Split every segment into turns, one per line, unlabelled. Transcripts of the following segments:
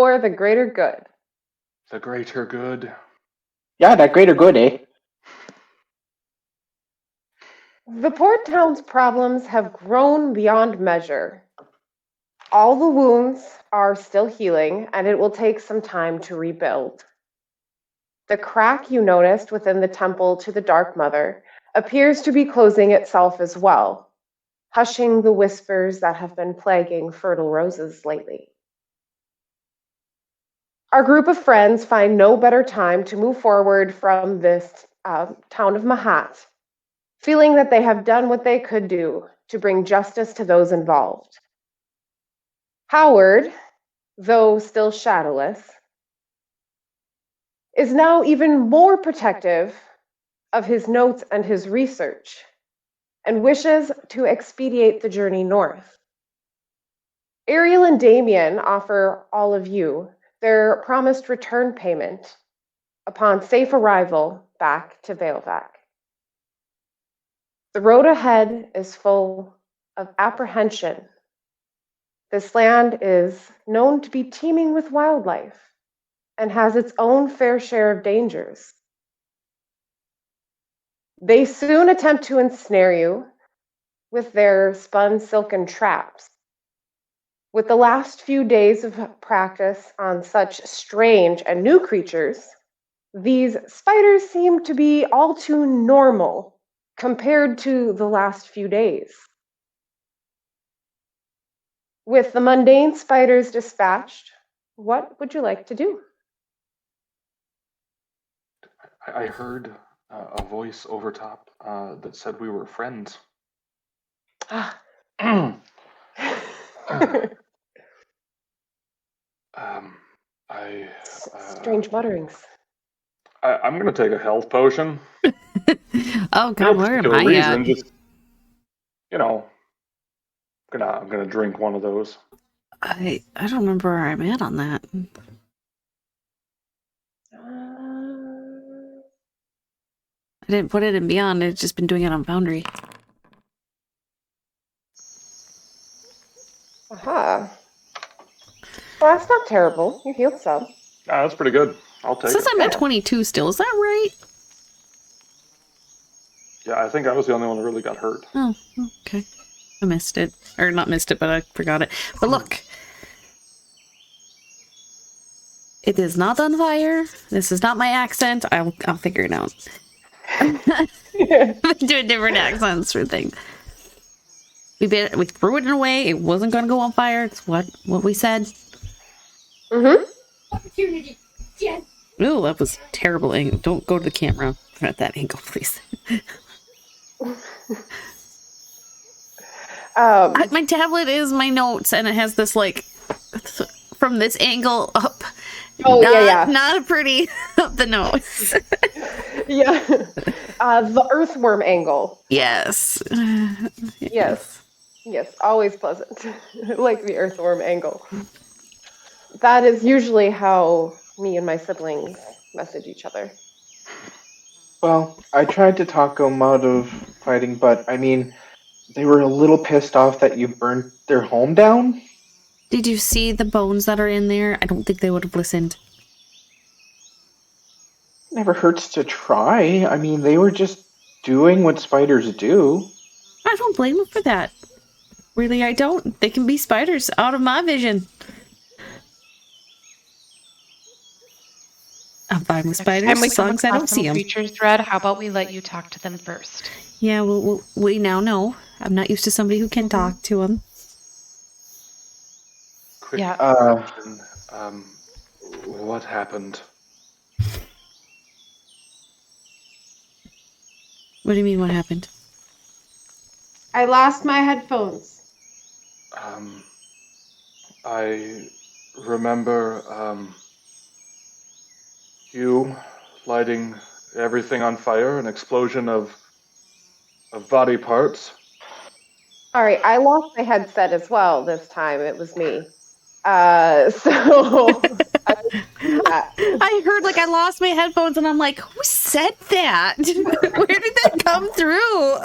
for the greater good.
The greater good.
Yeah, that greater good, eh?
The port town's problems have grown beyond measure. All the wounds are still healing, and it will take some time to rebuild. The crack you noticed within the temple to the Dark Mother appears to be closing itself as well, hushing the whispers that have been plaguing fertile roses lately. Our group of friends find no better time to move forward from this town of Mahat, feeling that they have done what they could do to bring justice to those involved. Howard, though still shadowless, is now even more protective of his notes and his research, and wishes to expedite the journey north. Ariel and Damien offer all of you their promised return payment upon safe arrival back to Veilvac. The road ahead is full of apprehension. This land is known to be teeming with wildlife and has its own fair share of dangers. They soon attempt to ensnare you with their spun silken traps. With the last few days of practice on such strange and new creatures, these spiders seem to be all too normal compared to the last few days. With the mundane spiders dispatched, what would you like to do?
I heard a voice over top that said we were friends.
Strange mutterings.
I'm going to take a health potion.
Oh, God, where am I at?
Just, I'm going to drink one of those.
I don't remember where I'm at on that. I didn't put it in Beyond. I've just been doing it on Foundry.
Aha. Well, that's not terrible. You healed some.
That's pretty good. I'll take it.
Since I'm at 22 still, is that right?
Yeah, I think I was the only one that really got hurt.
Oh, okay. I missed it. Or not missed it, but I forgot it. But look. It is not on fire. This is not my accent. I'll figure it out. I'm doing different accents for things. We threw it away. It wasn't going to go on fire. It's what we said.
Mm-hmm.
Opportunity. Yes.
Ooh, that was terrible angle. Don't go to the camera at that angle, please. My tablet is my notes, and it has this from this angle up.
Oh, yeah.
Not a pretty up the nose.
Yeah. The earthworm angle.
Yes.
Yes, always pleasant. Like the earthworm angle. That is usually how me and my siblings message each other.
Well, I tried to talk them out of fighting, but I mean, they were a little pissed off that you burnt their home down.
Did you see the bones that are in there? I don't think they would have listened.
Never hurts to try. I mean, they were just doing what spiders do.
I don't blame them for that. Really, I don't. They can be spiders out of my vision. I'm fine with spiders as long as I don't see them.
CDProjektRed, how about we let you talk to them first?
Yeah, well, we now know. I'm not used to somebody who can talk to them.
Quick question. What happened?
What do you mean, what happened?
I lost my headphones.
I remember you lighting everything on fire, an explosion of body parts.
All right, I lost my headset as well this time. It was me.
I heard I lost my headphones and I'm like, who said that? Where did that come through?
All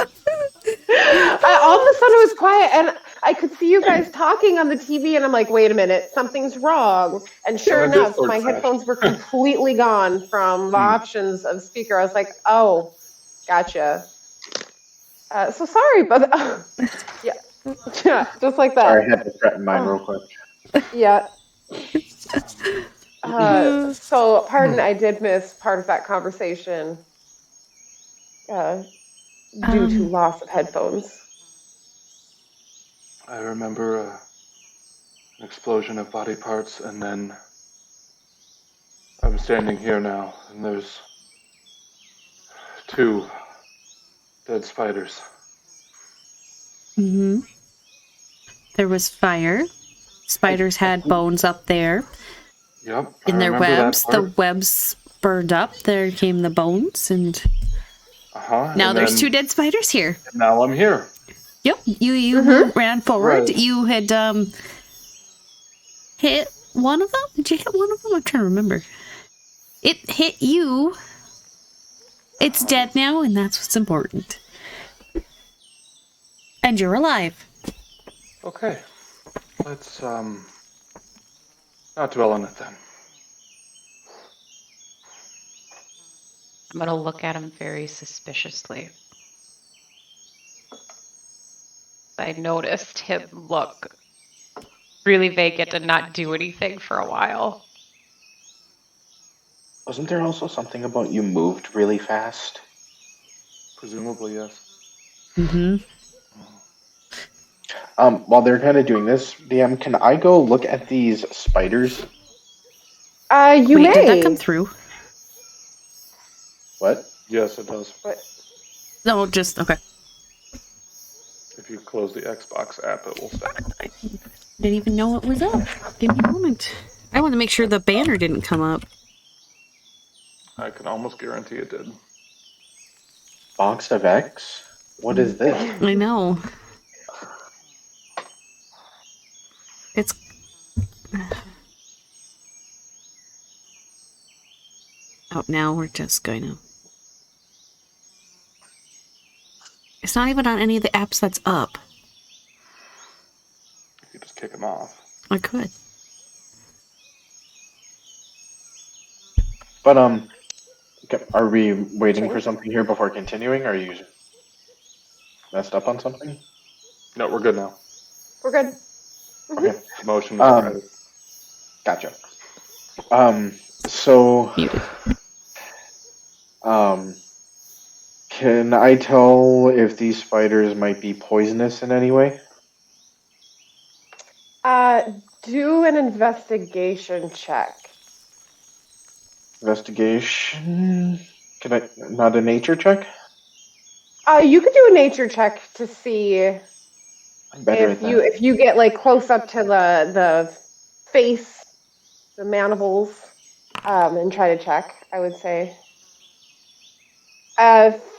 of a sudden it was quiet and I could see you guys talking on the TV, and I'm like, wait a minute, something's wrong. And sure
And the
enough,
Discord
my
crashed.
headphones were completely gone from the options of speaker. I was like, oh, gotcha. So sorry, but yeah, just like that.
Sorry, I had to threaten mine real quick.
Yeah. So, pardon, I did miss part of that conversation due to loss of headphones.
I remember an explosion of body parts, and then I'm standing here now, and there's 2 dead spiders.
Mm-hmm. There was fire. Spiders had bones up there.
Yep.
In
I
their
remember
webs.
that
The
part.
webs burned up. There came the bones, and now
and
there's
then-
2 dead spiders here.
Now I'm here.
Yep, you ran forward.
Right.
You had hit one of them. Did you hit one of them? I'm trying to remember. It hit you. It's dead now, and that's what's important. And you're alive.
Okay. Let's not dwell on it then.
I'm gonna look at him very suspiciously. I noticed him look really vacant and not do anything for a while.
Wasn't there also something about you moved really fast?
Presumably, yes.
Mm-hmm.
While they're kind of doing this, DM, can I go look at these spiders?
You
Wait,
may.
did that come through?
What?
Yes, it does.
No, just okay.
If you close the Xbox app, it will stop.
I didn't even know it was up. Give me a moment. I want to make sure the banner didn't come up.
I can almost guarantee it did.
Box of X? What is this?
I know. It's out now. We're just going to. It's not even on any of the apps that's up.
You could just kick them off.
I could.
But, okay, are we waiting for something here before continuing? Are you messed up on something?
No, we're good now.
We're good.
Okay,
The motion was granted.
gotcha. So,
Muted.
can I tell if these spiders might be poisonous in any way?
Do an investigation check.
Investigation? Can I, not a nature check?
You could do a nature check to see
I'm better at that.
if you get like close up to the face, the mandibles, and try to check. I would say.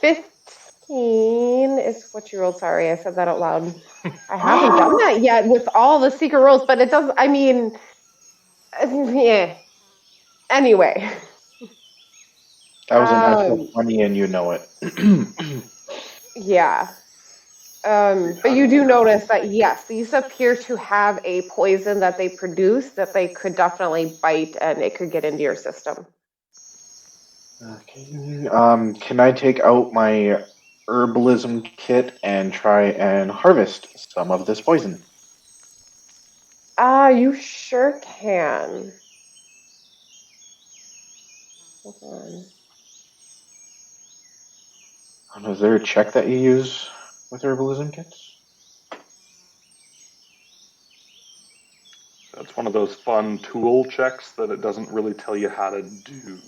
15 is what you rolled. Sorry, I said that out loud. I haven't done that yet with all the secret rolls, but it does. I mean, yeah. Anyway.
That was a natural 20 and you know it.
Yeah. But you do notice that, yes, these appear to have a poison that they produce that they could definitely bite and it could get into your system.
Okay. Can I take out my herbalism kit and try and harvest some of this poison?
You sure can. Hold on.
Is there a check that you use with herbalism kits?
That's one of those fun tool checks that it doesn't really tell you how to do.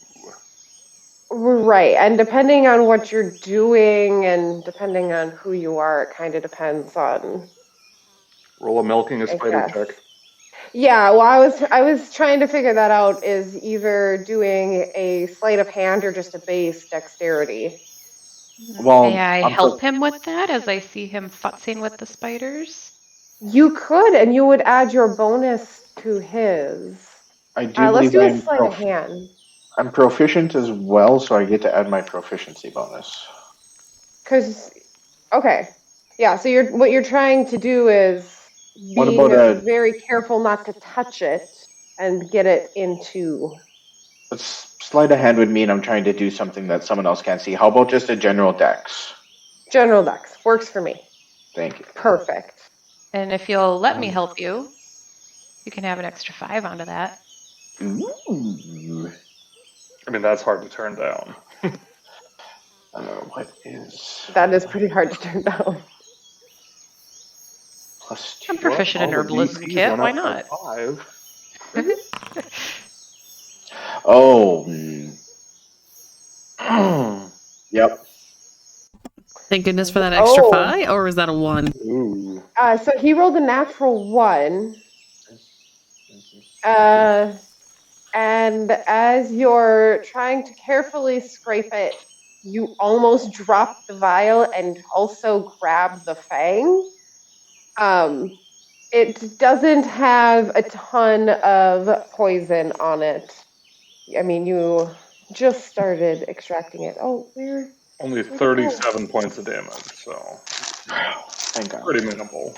Right, and depending on what you're doing and depending on who you are, it kind of depends on.
Roll a milking a spider
guess.
check.
Yeah, well, I was trying to figure that out. Is either doing a sleight of hand or just a base dexterity.
Well,
May I help him with that as I see him futzing with the spiders?
You could, and you would add your bonus to his.
I do
Let's
believe
do a sleight of hand.
I'm proficient as well, so I get to add my proficiency bonus.
Okay, yeah. So what you're trying to do is
What
being
about
very careful not to touch it and get it into.
sleight of hand would mean I'm trying to do something that someone else can't see. How about just a general dex?
General Dex works for me.
Thank you.
Perfect.
And if you'll let me help you, you can have an extra 5 onto that.
Ooh.
I mean, that's hard to turn down.
What is
That is pretty hard to turn down.
+2?
I'm proficient in
All the
herbalism
DCs
kit.
went
Why
up by
not?
5.
Oh. Yep.
Thank goodness for that extra
Oh.
5, or was that a 1?
Ooh.
So he rolled a natural 1. And as you're trying to carefully scrape it, you almost drop the vial and also grab the fang. It doesn't have a ton of poison on it. I mean, you just started extracting it. Oh, where?
Only
Where'd it go?
37 points of damage, so
Thank God.
pretty minimal.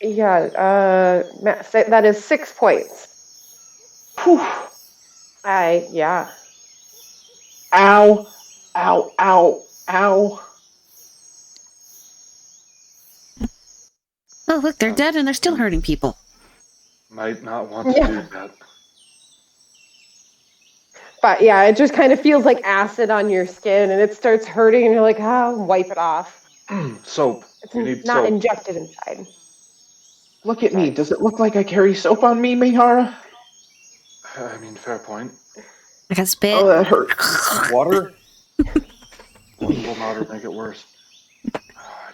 Yeah, that is 6 points. Whew. Yeah.
Ow. Ow. Ow. Ow.
Oh, look, they're dead and they're still hurting people.
Might not want to
Yeah.
do that.
But yeah, it just kind of feels like acid on your skin and it starts hurting and you're like, wipe it off.
Soap.
It's
You need
not
soap.
injected inside.
Look at me. Does it look like I carry soap on me, Mihara?
I mean, fair point.
I got spit.
Oh, that hurts.
Water? Will not make it worse. I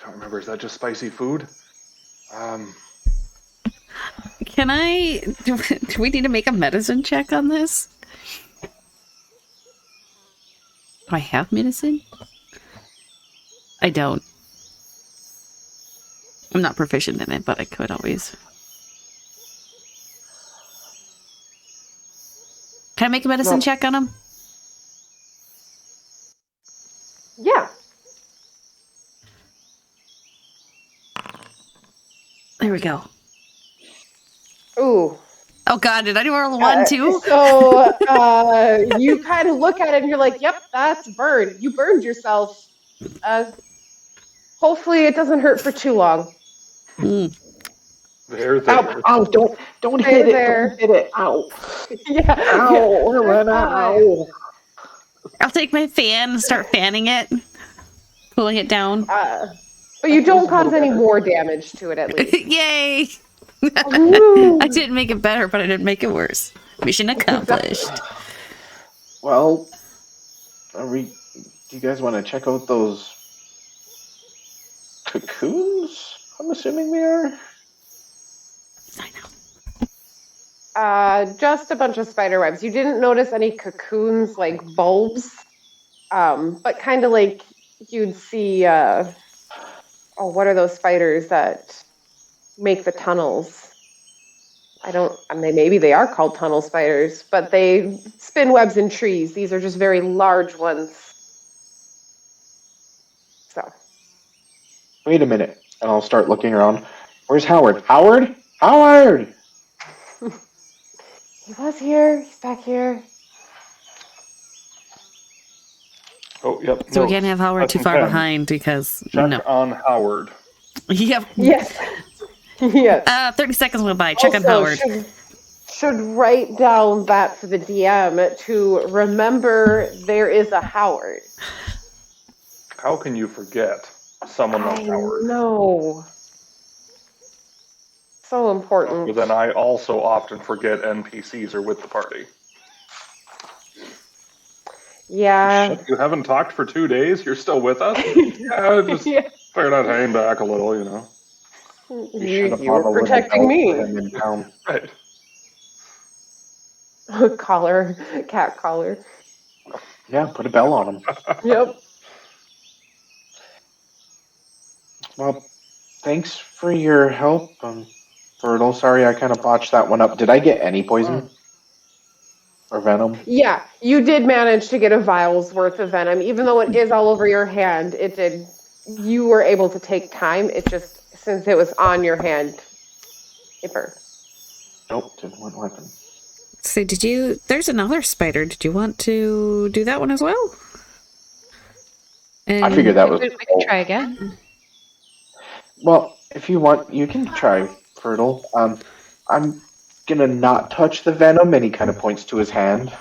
don't remember. Is that just spicy food?
Can I... Do we need to make a medicine check on this? Do I have medicine? I don't. I'm not proficient in it, but I could always. Can I make a medicine check on him?
Yeah.
There we go.
Ooh.
Oh god, did I roll a 1 too?
So you kind of look at it and you're like, yep, that's burned. You burned yourself. Hopefully it doesn't hurt for too long.
Mm.
There.
Ow, don't hit it. Don't hit it. Ow.
Yeah.
Ow, Lorena, ow.
I'll take my fan and start fanning it. Pulling it down.
But you don't cause any more damage to it, at least.
Yay!
Ooh.
I didn't make it better, but I didn't make it worse. Mission accomplished.
Well, do you guys want to check out those cocoons? I'm assuming they are.
I know.
Just a bunch of spider webs. You didn't notice any cocoons like bulbs, but kind of like you'd see. What are those spiders that make the tunnels? I mean, maybe they are called tunnel spiders, but they spin webs in trees. These are just very large ones. So.
Wait a minute, and I'll start looking around. Where's Howard? Howard? Howard!
He was here. He's back here.
Oh, yep.
So we can't have Howard too far behind because
Check on Howard.
Yep.
Yes. Yes.
30 seconds went by. Check on
Also,
Howard.
should write down that for the DM to remember there is a Howard.
How can you forget someone like Howard?
No. So important.
But then I also often forget NPCs are with the party.
Yeah.
Shit, you haven't talked for 2 days? You're still with us? Yeah, just figured I'd hang back a little, you know.
You were protecting me.
Right.
Collar, cat collar.
Yeah, put a bell on him.
Yep.
Well, thanks for your help, Fertile. Sorry I kind of botched that one up. Did I get any poison? Or venom?
Yeah, you did manage to get a vial's worth of venom, even though it is all over your hand. It did. You were able to take time. It just, since it was on your hand, it burned.
Nope, didn't want weapon.
So there's another spider. Did you want to do that one as well? And
I figured that was.
We could try again.
Well, if you want, you can try Fertile. I'm gonna not touch the venom, and he kind of points to his hand.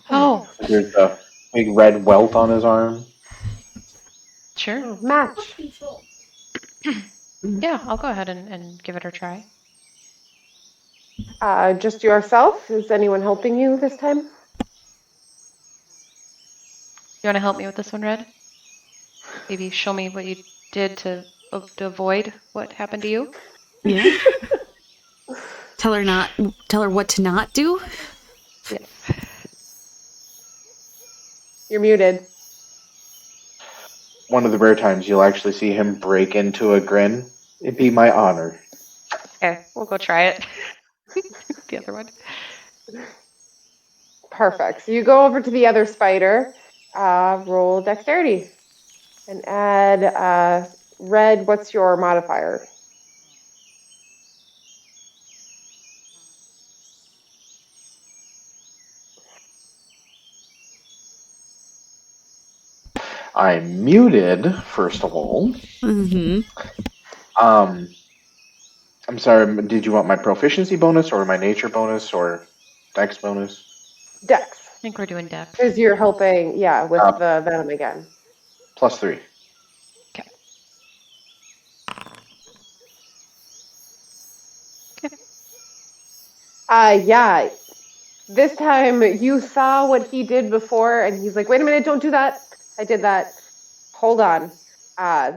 Oh,
There's a big red welt on his arm.
sure.
Oh, match.
Yeah, I'll go ahead and give it a try.
Just yourself? Is anyone helping you this time?
You want to help me with this one, Red? Maybe show me what you did to avoid what happened to you?
yeah. Tell her what to not do.
Yes.
You're muted.
One of the rare times you'll actually see him break into a grin. It'd be my honor.
Okay, we'll go try it. The other one.
Perfect. So you go over to the other spider, roll dexterity, and add Red. What's your modifier?
I'm muted, first of all.
Mm-hmm.
I'm sorry, did you want my proficiency bonus or my nature bonus or dex bonus?
Dex.
I think we're doing Dex.
Because you're helping, yeah, with the venom again.
+3.
Okay.
Yeah. This time you saw what he did before, and he's like, wait a minute, don't do that. I did that. Hold on.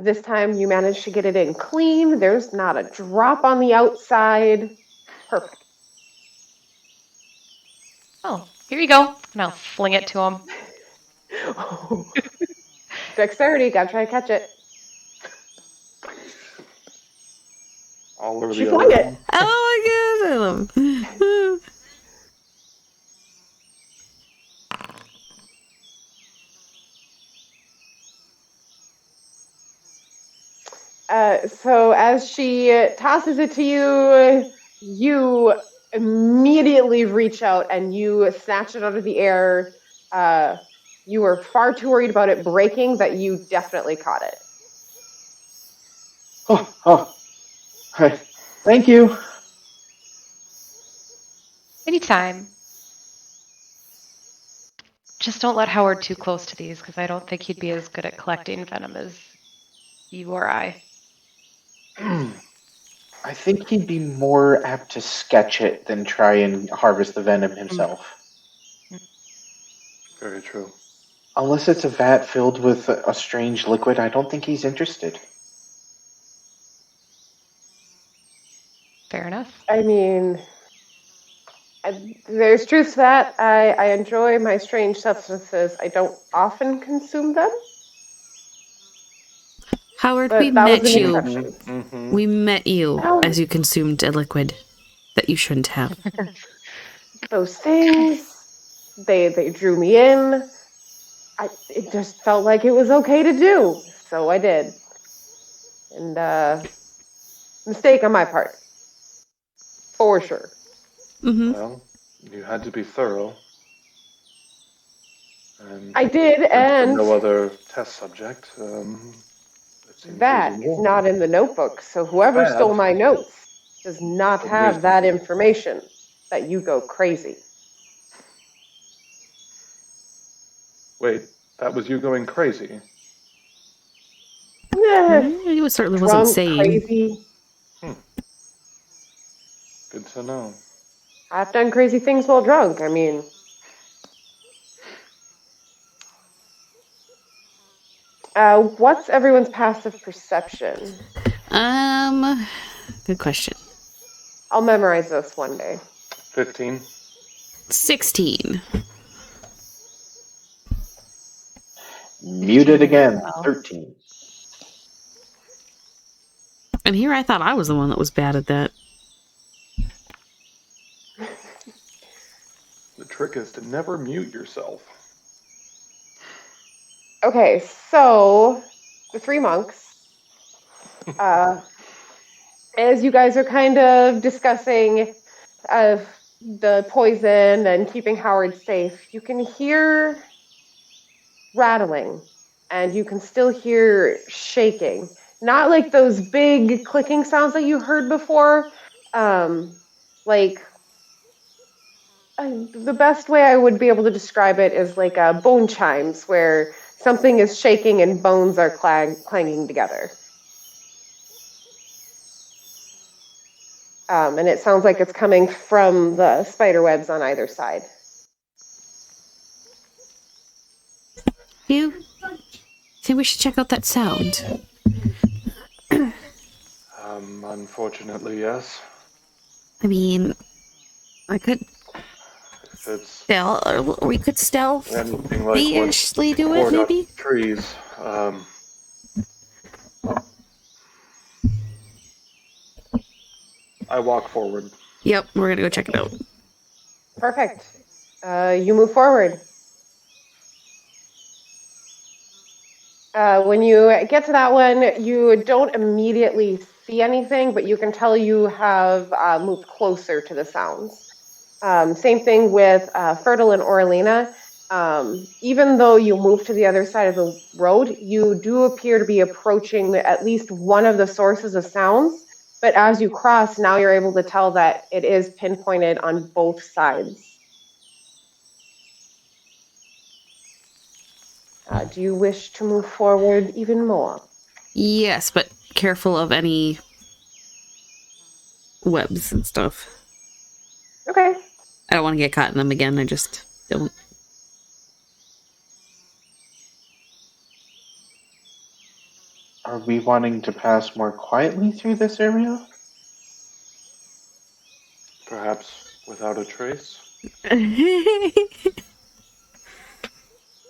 This time you managed to get it in clean. There's not a drop on the outside. Perfect.
Oh, here you go. And I'll fling it to him.
Dexterity, gotta try to catch it.
All over
She
the
flung
other
it.
one.
Oh my god, I love him.
So as she tosses it to you, you immediately reach out and you snatch it out of the air. You were far too worried about it breaking that you definitely caught it.
Hi. Thank you.
Anytime. Just don't let Howard too close to these, because I don't think he'd be as good at collecting venom as you or I.
I think he'd be more apt to sketch it than try and harvest the venom himself.
Very true.
Unless it's a vat filled with a strange liquid, I don't think he's interested.
Fair enough.
I mean, there's truth to that. I enjoy my strange substances. I don't often consume them.
Howard,
But
we
that was
met
an
you.
exception.
Mm-hmm.
We met you
Oh.
as you consumed a liquid that you shouldn't have.
Those things, they drew me in. It just felt like it was okay to do, so I did. And mistake on my part, for sure.
Mm-hmm.
Well, you had to be thorough. And
I did,
since there
and
were no other test subject. It seems
that
reasonable.
is not in the notebook. So whoever
Bad.
stole my notes does not
But
have
reasonable.
that information. That you go crazy.
Wait, that was you going crazy.
He certainly wasn't
Drunk,
sane.
crazy.
Good to know.
I've done crazy things while drunk. I mean, what's everyone's passive perception?
Good question.
I'll memorize this one day.
15.
16.
Muted again. 13.
And here I thought I was the one that was bad at that.
The trick is to never mute yourself.
Okay, so the three monks, as you guys are kind of discussing the poison and keeping Howard safe, you can hear rattling and you can still hear shaking. Not like those big clicking sounds that you heard before. Like, the best way I would be able to describe it is like bone chimes, where something is shaking and bones are clanging together. And it sounds like it's coming from the spider webs on either side.
You think we should check out that sound?
Unfortunately, yes.
I mean, I could
If it's
we could stealth
anything like
stealthily do it,
poured out
maybe?
the trees, I walk forward.
Yep, we're gonna go check it out.
Perfect. You move forward. When you get to that one, you don't immediately see anything, but you can tell you have moved closer to the sounds. Same thing with Fertile and Orlina. Even though you move to the other side of the road, you do appear to be approaching at least one of the sources of sounds. But as you cross, now you're able to tell that it is pinpointed on both sides. Do you wish to move forward even more?
Yes, but careful of any webs and stuff.
Okay.
I don't want to get caught in them again. I just don't.
Are we wanting to pass more quietly through this area?
Perhaps without a trace.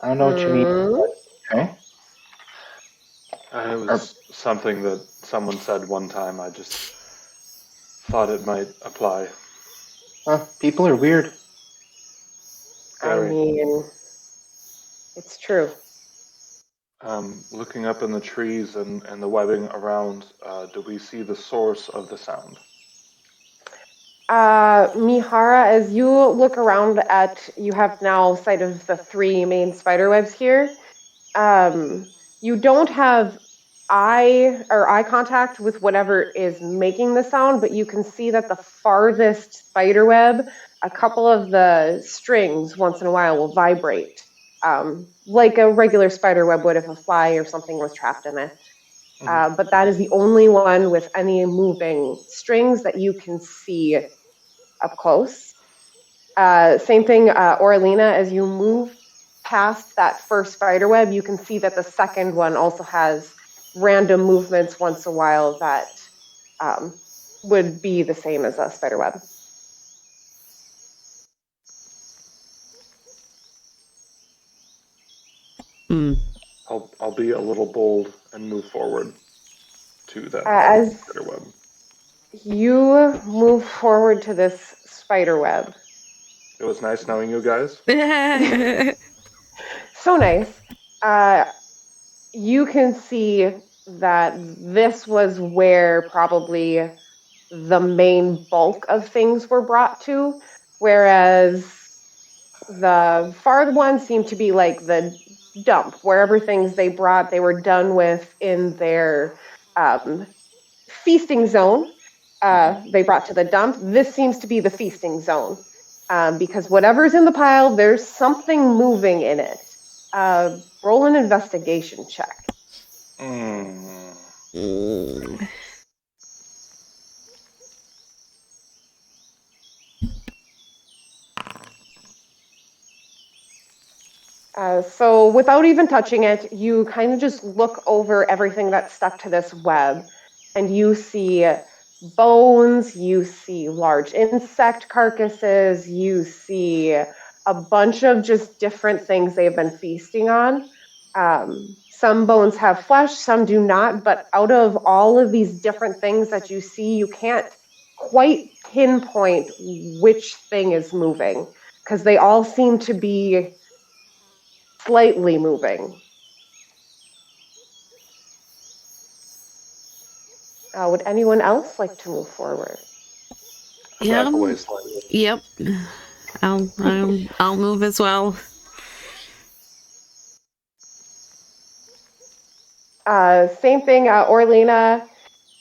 I don't know what you mean. Okay.
It was something that someone said one time. I just thought it might apply.
People are weird.
Very.
I mean, it's true.
Looking up in the trees and the webbing around, do we see the source of the sound?
Mihara, as you look around you have now sight of the three main spider webs here. You don't have eye contact with whatever is making the sound, but you can see that the farthest spider web, a couple of the strings once in a while will vibrate, like a regular spider web would if a fly or something was trapped in it. But that is the only one with any moving strings that you can see up close. Same thing, Orlina, as you move past that first spider web, you can see that the second one also has random movements once in a while that would be the same as a spider web.
I'll be a little bold and move forward to that
As
spider web.
you move forward to this spider web.
It was nice knowing you guys.
So nice. You can see that this was where probably the main bulk of things were brought to, whereas the far ones seem to be like the dump, wherever things they brought, they were done with in their feasting zone. They brought to the dump. This seems to be the feasting zone. Because whatever's in the pile, there's something moving in it. Roll an investigation check. So without even touching it, you kind of just look over everything that's stuck to this web, and you see bones, you see large insect carcasses, you see a bunch of just different things they've been feasting on. Some bones have flesh, some do not, but out of all of these different things that you see, you can't quite pinpoint which thing is moving. because they all seem to be slightly moving. Would anyone else like to move forward?
Back away slightly.
Yep. I'll move as well.
Same thing, Orlena.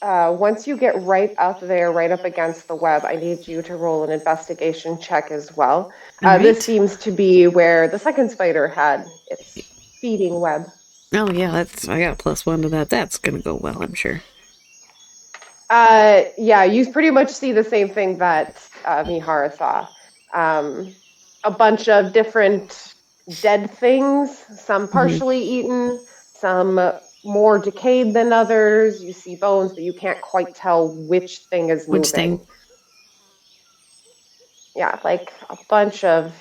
Once you get right up there, right up against the web, I need you to roll an investigation check as well.
All
This
right.
seems to be where the second spider had its feeding web.
Oh yeah, I got a +1 to that. That's gonna go well, I'm sure.
Yeah, you pretty much see the same thing that Mihara saw. A bunch of different dead things, some partially eaten, some more decayed than others. You see bones, but you can't quite tell which thing is moving.
Which thing?
Yeah, like a bunch of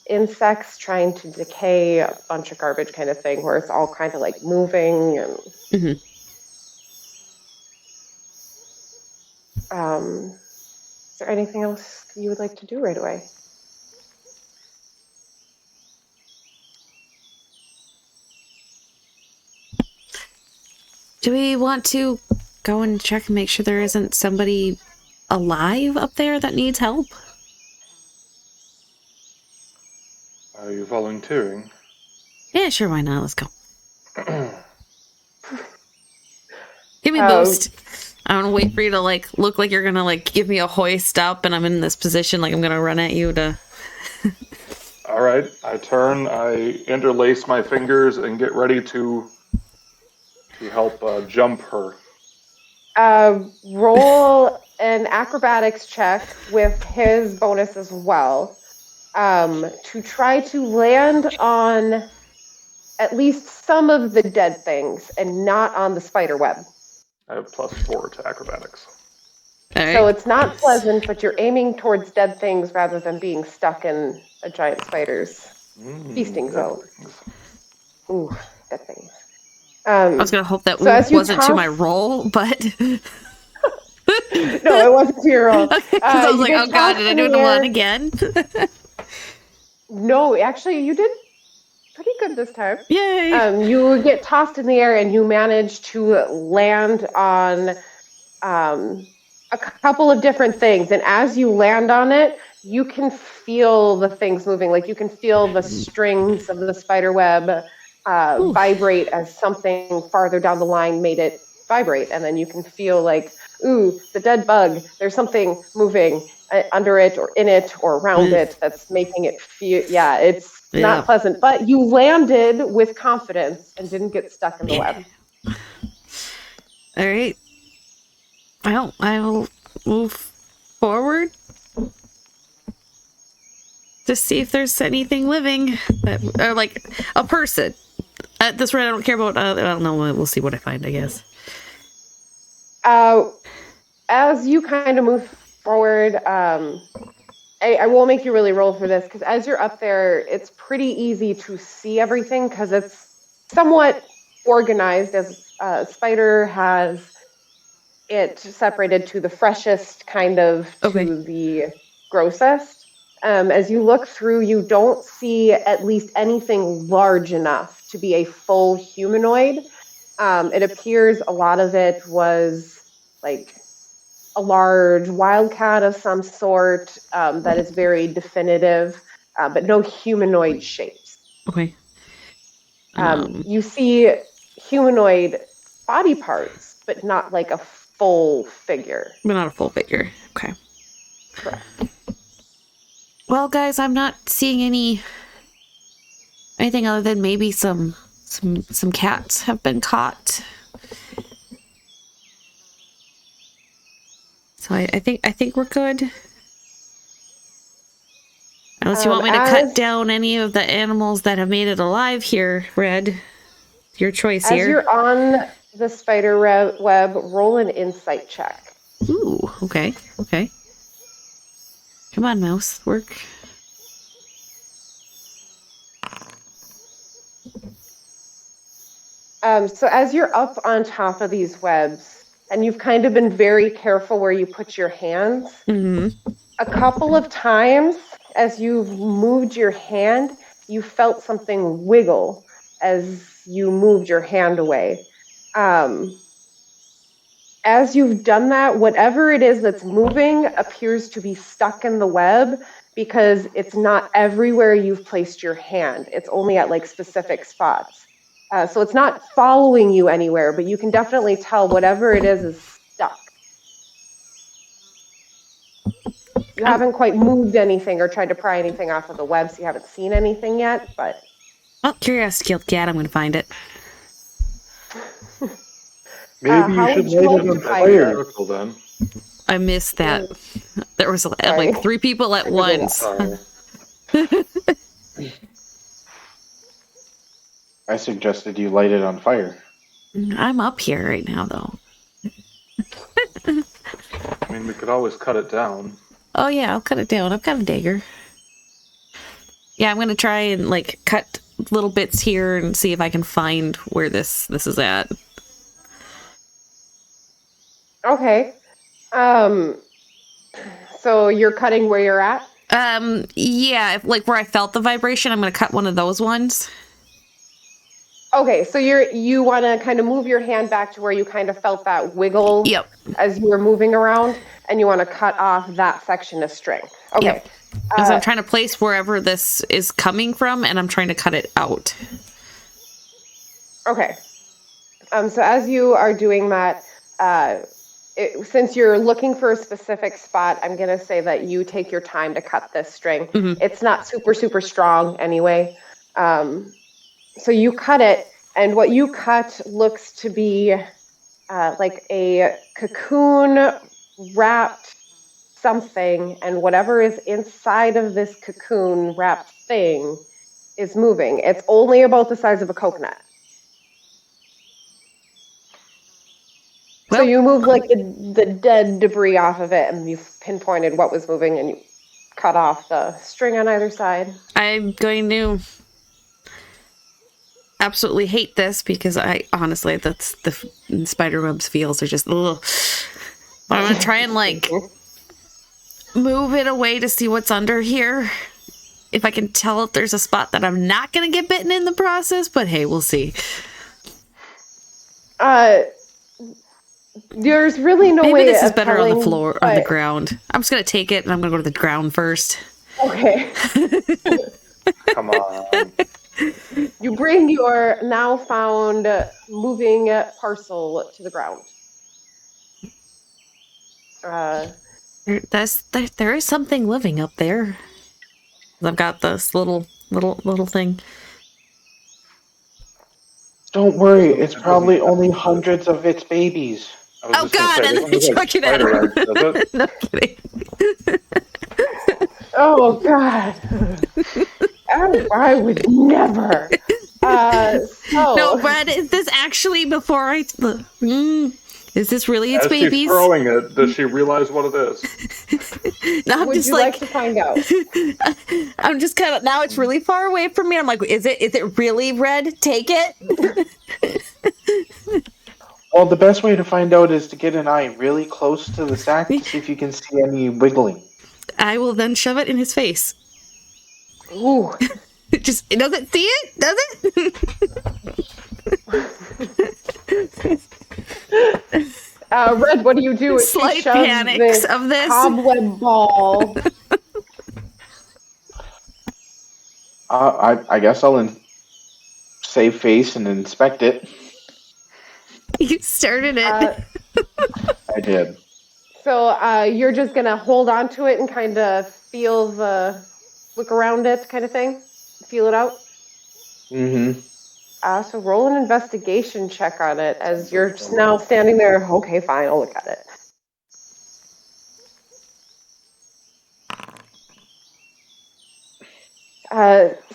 insects trying to decay, a bunch of garbage kind of thing, where it's all kind of like moving and. Is there anything else you would like to do right away?
Do we want to go and check and make sure there isn't somebody alive up there that needs help?
Are you volunteering?
Yeah, sure, why not? Let's go. Give me a boost. I don't wait for you to like look like you're gonna like give me a hoist up and I'm in this position like I'm gonna run at you to
All right, I turn, I interlace my fingers and get ready to help jump her.
Roll an acrobatics check with his bonus as well, to try to land on at least some of the dead things and not on the spider web.
I have +4 to acrobatics.
All
So
right.
it's not pleasant, but you're aiming towards dead things rather than being stuck in a giant spider's feasting zone. Ooh, dead things.
I was gonna hope that
so as you
wasn't to my roll, but
No, it wasn't to your roll.
because I was
You
like,
get
oh god,
tossed
did I
in
do
the
the one
air.
again?
No, actually, you did pretty good this time.
Yay!
You get tossed in the air and you manage to land on a couple of different things. And as you land on it, you can feel the things moving. Like you can feel the strings of the spider web vibrate as something farther down the line made it vibrate. And then you can feel like, ooh, the dead bug, there's something moving under it or in it or around it that's making it feel, it's not pleasant. But you landed with confidence and didn't get stuck in the web.
All right. Well, I will move forward to see if there's anything living, or like a person. At this rate, I don't care about. I don't know. We'll see what I find, I guess.
As you kind of move forward, I won't make you really roll for this because as you're up there, it's pretty easy to see everything because it's somewhat organized. As Spider has it separated to the freshest kind of to the grossest. As you look through, you don't see at least anything large enough to be a full humanoid. It appears a lot of it was like a large wildcat of some sort that is very definitive, but no humanoid shapes.
Okay.
You see humanoid body parts, but not like a full figure.
But not a full figure. Okay.
Correct.
Well, guys, I'm not seeing anything other than maybe some cats have been caught. So I think we're good. Unless you want me to cut down any of the animals that have made it alive here, Red. Your choice here.
As you're on the spider web, roll an insight check.
Ooh, okay. Come on, mouse, work.
So as you're up on top of these webs, and you've kind of been very careful where you put your hands, a couple of times as you moved your hand, you felt something wiggle as you moved your hand away. As you've done that, whatever it is that's moving appears to be stuck in the web because it's not everywhere you've placed your hand. It's only at like specific spots. So it's not following you anywhere, but you can definitely tell whatever it is stuck. You haven't quite moved anything or tried to pry anything off of the web, so you haven't seen anything yet, but...
Well, curiosity killed cat. I'm going to find it.
Maybe you
how
should
would you
light
like
it
to
on
find
fire.
Circle then.
I missed that. There was
Sorry.
like 3 people at once.
I suggested you light it on fire.
I'm up here right now, though.
I mean, we could always cut it down.
Oh yeah, I'll cut it down. I've got a dagger. Yeah, I'm gonna try and like cut little bits here and see if I can find where this is at.
Okay. So you're cutting where you're at?
Yeah, like where I felt the vibration, I'm gonna cut one of those ones.
Okay, so you want to kind of move your hand back to where you kind of felt that wiggle
Yep.
as you were moving around, and you want to cut off that section of string. Okay.
Yep. Because I'm trying to place wherever this is coming from, and I'm trying to cut it out.
Okay. So as you are doing that, since you're looking for a specific spot, I'm going to say that you take your time to cut this string.
Mm-hmm.
It's not super, super strong anyway. So you cut it, and what you cut looks to be like a cocoon wrapped something, and whatever is inside of this cocoon wrapped thing is moving. It's only about the size of a coconut. So
Well-
you move like the dead debris off of it, and you've pinpointed what was moving, and you cut off the string on either side.
I'm going to absolutely hate this because I honestly, that's the spider web's feels are just ugh. But I'm gonna try and like move it away to see what's under here. If I can tell if there's a spot that I'm not gonna get bitten in the process, but hey, we'll see.
There's really no
Maybe
way
this is
of
better on the
telling,
floor, on the
but-
ground. I'm just gonna take it and I'm gonna go to the ground first.
Okay.
Come on.
You bring your now found moving parcel to the ground.
There is something living up there. I've got this little thing.
Don't worry, it's probably only hundreds of its babies.
I was
Oh
just gonna
God!
say,
And
this
then I
one's like
chuck it at
spider
her.
eggs, does it?
No kidding.
Oh God! I would never.
No, Brad, is this actually before I? Is this really its
As
babies?
she's throwing it, does she realize what it is?
No, I'm
Would
just
you like to find out?
I'm just kind of now. It's really far away from me. I'm like, is it really red? Take it.
Well, the best way to find out is to get an eye really close to the sack to see if you can see any wiggling.
I will then shove it in his face.
Ooh.
Just does it see it? Does it?
Red, what do you do? She
Slight
shoves
panics of this.
cobweb ball.
I guess I'll save face and inspect it.
You started it.
I did.
So you're just gonna hold on to it and kind of look around it, kind of thing, feel it out.
Mm-hmm.
So roll an investigation check on it as you're just now standing there. Okay, fine, I'll look at it.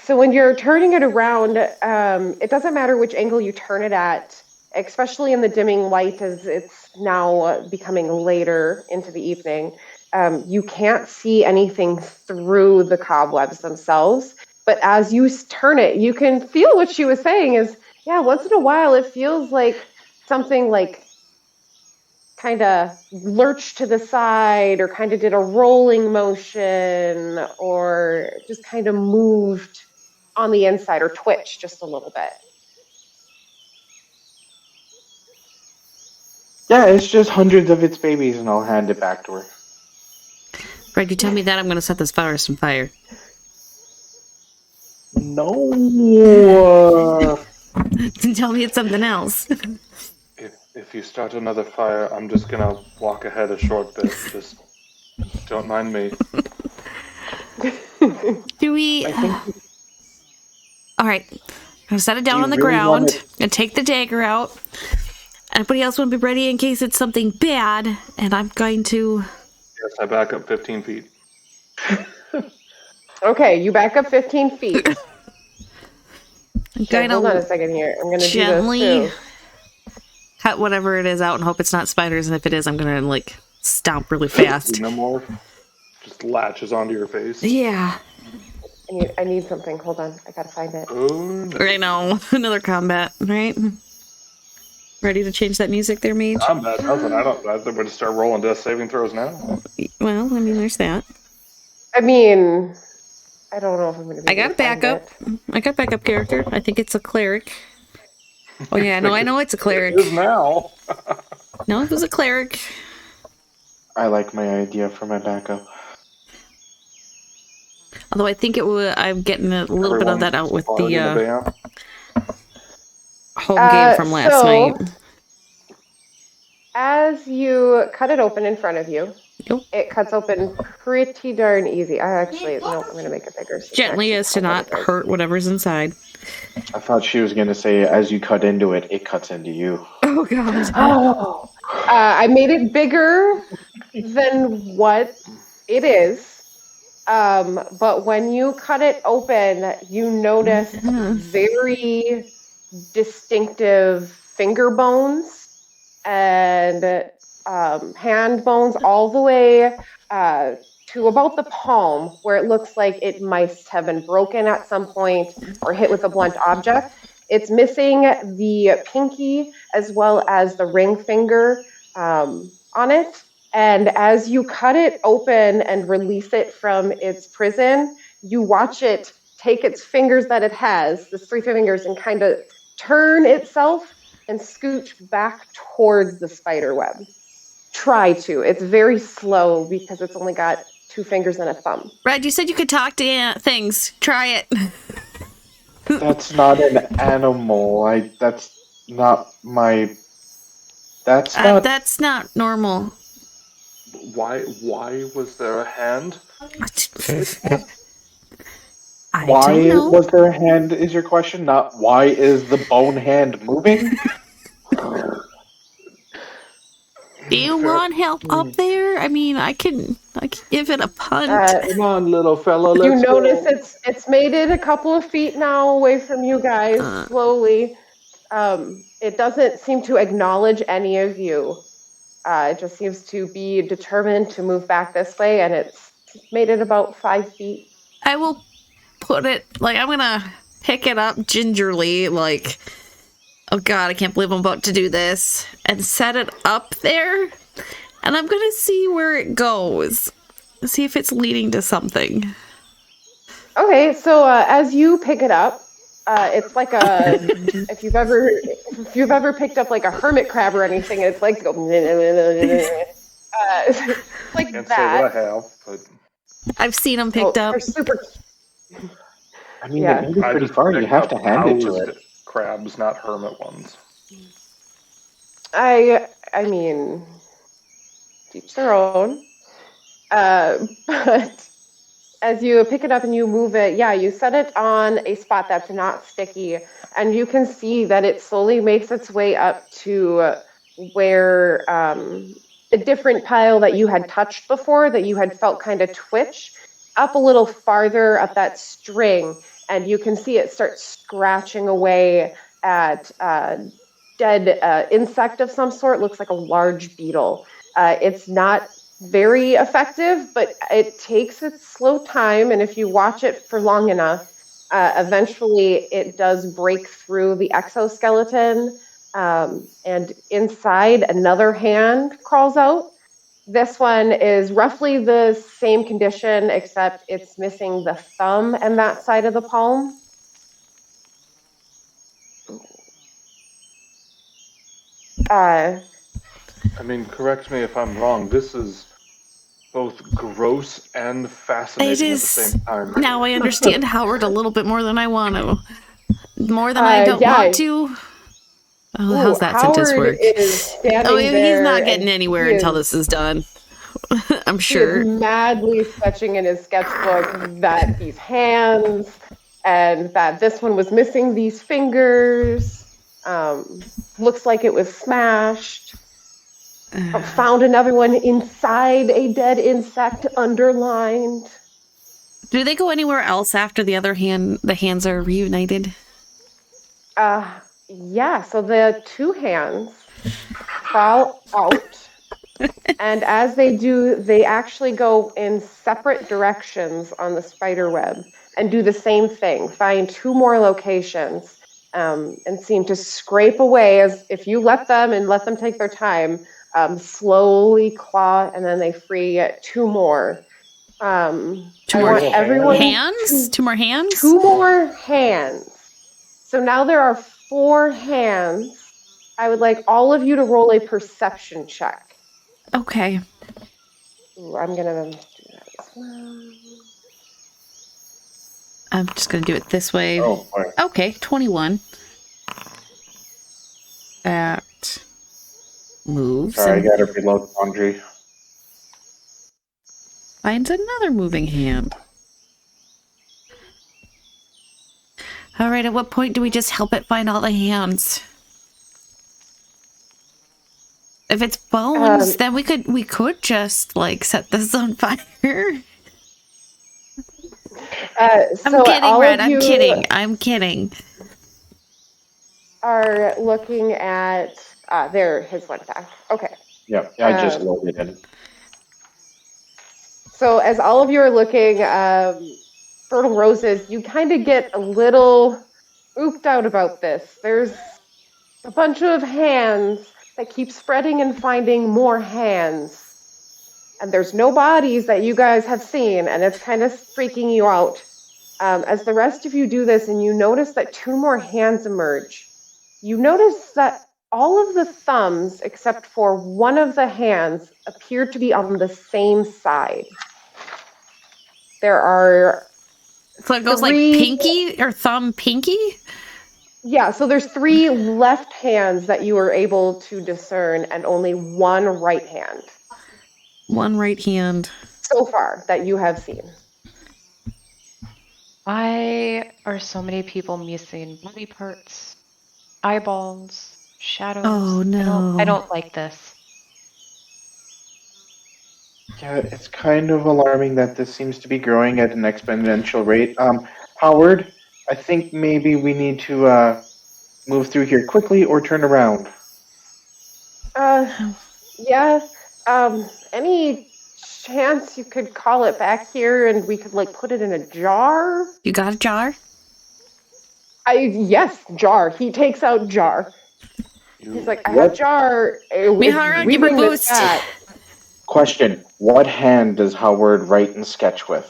So when you're turning it around, it doesn't matter which angle you turn it at, especially in the dimming light as it's now becoming later into the evening. You can't see anything through the cobwebs themselves. But as you turn it, you can feel what she was saying is, yeah, once in a while it feels like something like kind of lurched to the side or kind of did a rolling motion or just kind of moved on the inside or twitched just a little bit.
Yeah, it's just hundreds of its babies, and I'll hand it back to her.
Right, you tell me that, I'm going to set this forest on fire.
No.
Tell me it's something else.
If you start another fire, I'm just gonna walk ahead a short bit. Just don't mind me.
Do we... All right. I'm going to set it down on the
really
ground and take the dagger out. Anybody else want to be ready in case it's something bad? And I'm going to...
Yes, I back up 15 feet.
Okay, you back up 15 feet.
Okay,
Hold on a second here. I'm going to
gently
do this too.
cut whatever it is out and hope it's not spiders. And if it is, I'm going to, like, stomp really fast.
No more. Just latches onto your face.
Yeah.
I need something. Hold on. I got to find it.
Oh, no.
Right now. Another combat, right? Ready to change that music there, Mage?
I'm bad. Nothing. I think we're going to start rolling death saving throws now.
Well, I mean, there's that.
I mean, I don't know if I'm going to be
I got a backup. I got backup character. I think it's a cleric. Oh, yeah, no, I know it's a cleric.
It is now.
No, it was a cleric.
I like my idea for my backup.
Although I think it would, I'm getting a little bit of that out with the home game from last night.
As you cut it open in front of you,
Yep.
it cuts open pretty darn easy. I'm going to make it bigger. So
Gently as to not hurt whatever's inside.
I thought she was going to say, as you cut into it, it cuts into you.
Oh, God.
Oh, I made it bigger than what it is. But when you cut it open, you notice very distinctive finger bones and hand bones all the way to about the palm, where it looks like it might have been broken at some point or hit with a blunt object. It's missing the pinky as well as the ring finger on it. And as you cut it open and release it from its prison, you watch it take its fingers that it has, the 3 fingers, and kind of turn itself and scooch back towards the spider web. Try to. It's very slow because it's only got 2 fingers and a thumb.
Red, you said you could talk to things. Try it.
That's not an animal. That's not my...
That's not normal.
Why was there a hand?
Why was there a hand is your question, not why is the bone hand moving?
Do you want help up there? I mean, I can give it a punt.
Come on, little fella.
You notice it's made it a couple of feet now away from you guys, slowly. It doesn't seem to acknowledge any of you. It just seems to be determined to move back this way, and it's made it about 5 feet.
I will put it, like, I'm gonna pick it up gingerly, like, oh God, I can't believe I'm about to do this, and set it up there, and I'm gonna see where it goes. See if it's leading to something.
Okay, so as you pick it up, it's like a if you've ever picked up like a hermit crab or anything, it's like like
Can't
that.
say what I have, but
I've seen them picked up.
They're super.
I mean,
Yeah.
it moves pretty far. You have to hand it to it.
Crabs, not hermit ones.
I mean, each their own. But as you pick it up and you move it, you set it on a spot that's not sticky, and you can see that it slowly makes its way up to where a different pile that you had touched before, that you had felt kind of twitch, up a little farther up that string, and you can see it start scratching away at dead insect of some sort. Looks like a large beetle. It's not very effective, but it takes its slow time, and if you watch it for long enough, eventually it does break through the exoskeleton And inside, another hand crawls out. This one is roughly the same condition, except it's missing the thumb and that side of the palm.
I mean, correct me if I'm wrong. This is both gross and fascinating at the same time.
Now I understand Howard a little bit more than I want to. More than I don't want to. Oh, how's that sentence
Howard
work?
is standing
He's
there
not
and
getting anywhere
he
until
is-
this is done. I'm
He
sure.
is madly sketching in his sketchbook that these hands and that this one was missing these fingers. Looks like it was smashed. Found another one inside a dead insect, underlined.
Do they go anywhere else after the hands are reunited?
Yeah, so the two hands crawl out, and as they do, they actually go in separate directions on the spider web and do the same thing, find two more locations, and seem to scrape away as if you let them take their time, slowly claw, and then they free two more.
Two more
everyone
hands? Two more hands?
Two more hands. So now there are 4 hands. I would like all of you to roll a perception check.
Okay.
Ooh, I'm going to do that as well.
I'm just going to do it this way.
Oh, boy.
Okay, 21. That moves.
Sorry, I
and
gotta reload laundry.
finds another moving hand. All right, at what point do we just help it find all the hands? If it's bones, then we could just like set this on fire. I'm kidding, Red. I'm kidding.
Are looking at there his went back. Okay.
Yeah, I just loaded in.
So as all of you are looking, Fertile Roses, you kind of get a little ooped out about this. There's a bunch of hands that keep spreading and finding more hands. And there's no bodies that you guys have seen, and it's kind of freaking you out. As the rest of you do this and you notice that 2 more hands emerge, you notice that all of the thumbs, except for one of the hands, appear to be on the same side. There are
So it goes
3,
like pinky or thumb pinky?
Yeah, so there's 3 left hands that you are able to discern and only 1 right hand.
One right hand.
So far that you have seen.
Why are so many people missing body parts, eyeballs, shadows?
Oh, no.
I don't like this.
Yeah, it's kind of alarming that this seems to be growing at an exponential rate. Howard, I think maybe we need to move through here quickly or turn around.
Yeah. Any chance you could call it back here and we could like put it in a jar?
You got a jar?
Yes, jar. He takes out jar. He's like, I have
What?
jar.
Mihara,
We
give me
bring this
boost.
back.
Question: what hand does Howard write and sketch with?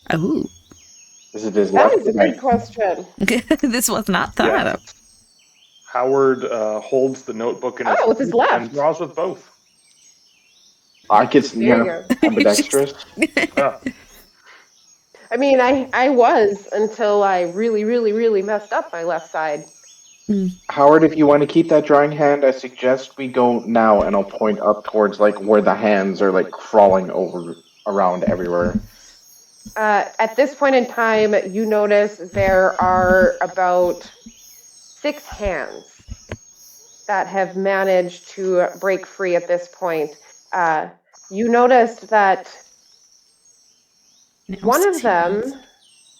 Oh.
Is it his
That
left
is a
or right?
good question.
This was not thought of.
Howard holds the notebook in his
Oh, with his
hand
left.
and draws with both.
I could,
There you
yeah,
go.
ambidextrous.
Yeah.
I mean, I was until I really, really, really messed up my left side.
Howard, if you want to keep that drawing hand, I suggest we go now, and I'll point up towards like where the hands are like crawling over around everywhere.
At this point in time, you notice there are about 6 hands that have managed to break free at this point. You noticed that one of them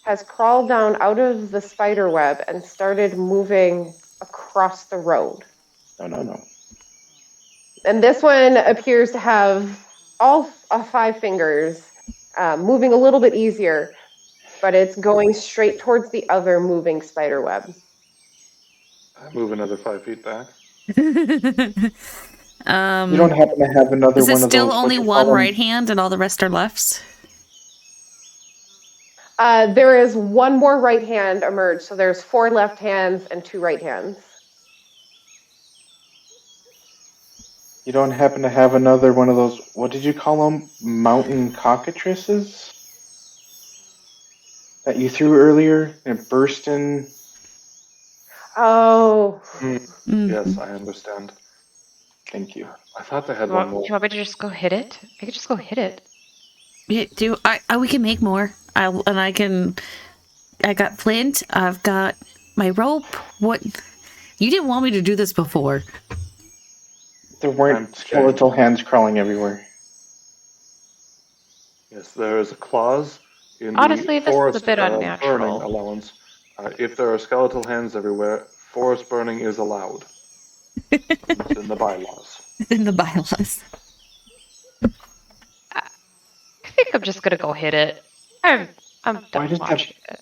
has crawled down out of the spider web and started moving across the road.
No.
And this one appears to have all 5 fingers, moving a little bit easier, but it's going straight towards the other moving spider web.
I move another 5 feet back.
You don't happen to have another
Is it
one of
still
those?
only
what you
one
call 'em?
right hand and all the rest are lefts?
There is one more right hand emerged, so there's 4 left hands and 2 right hands.
You don't happen to have another one of those? What did you call them? Mountain cockatrices that you threw earlier and burst in.
Oh,
Yes, I understand.
Thank you.
I thought they had
Do
one
you
more.
want me to just go hit it? I could just go hit it.
Yeah, we can make more. I got flint. I've got my rope. What? You didn't want me to do this before.
There weren't
I'm scared.
skeletal hands crawling everywhere.
Yes, there is a clause in
Honestly,
the
this is a
forest
bit
burning
unnatural.
allowance. If there are skeletal hands everywhere, forest burning is allowed. It's in the bylaws.
In the bylaws.
I think I'm just gonna go hit it. I'm
Why
done
does that-
watching it.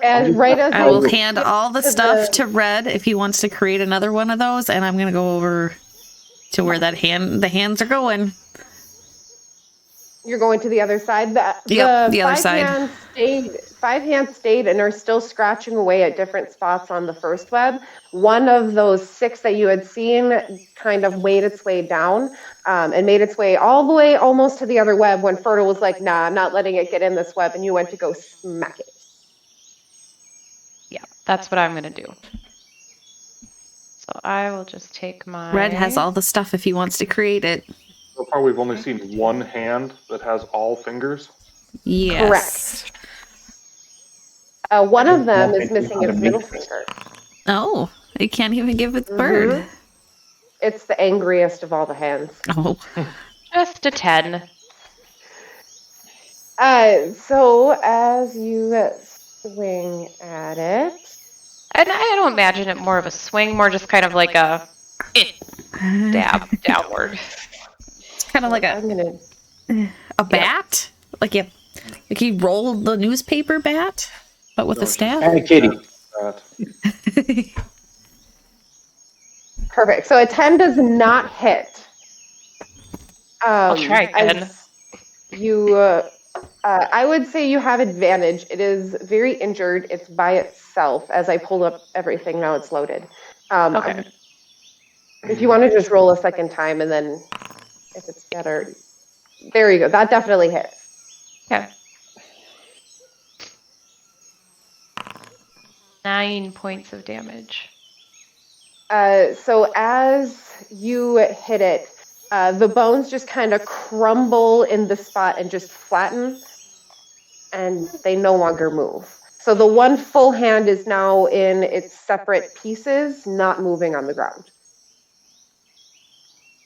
as right as
I
they
will
get
hand all the
to
stuff to Red if he wants to create another one of those, and I'm gonna go over to where the hands are going.
You're going to the other side.
Yep, the other side.
5 hands stayed and are still scratching away at different spots on the first web. One of those 6 that you had seen kind of made its way down and made its way all the way almost to the other web when Fertile was like, nah, I'm not letting it get in this web, and you went to go smack it.
Yeah, that's what I'm gonna do. So I will just take my...
Red has all the stuff if he wants to create it.
So far, we've only seen one hand that has all fingers.
Yes.
Correct. One of them
don't
is
think we
missing
had
its
a
middle
matrix.
finger.
Oh, it can't even give its bird.
It's the angriest of all the hands.
Oh.
Just a 10.
So as you swing at it,
And I don't imagine it more of a swing, more just kind of like a dab downward.
It's kind of like a bat? Like he rolled the newspaper bat, but with a staff?
Hey, Katie.
perfect. So a 10 does not hit.
I'll try again.
I would say you have advantage. It is very injured. It's by itself. As I pull up everything, now it's loaded.
Okay.
If you want to just roll a second time, and then if it's better, there you go. That definitely hits.
Okay. 9 points of damage.
So as you hit it, the bones just kind of crumble in the spot and just flatten, and they no longer move. So the one full hand is now in its separate pieces, not moving on the ground.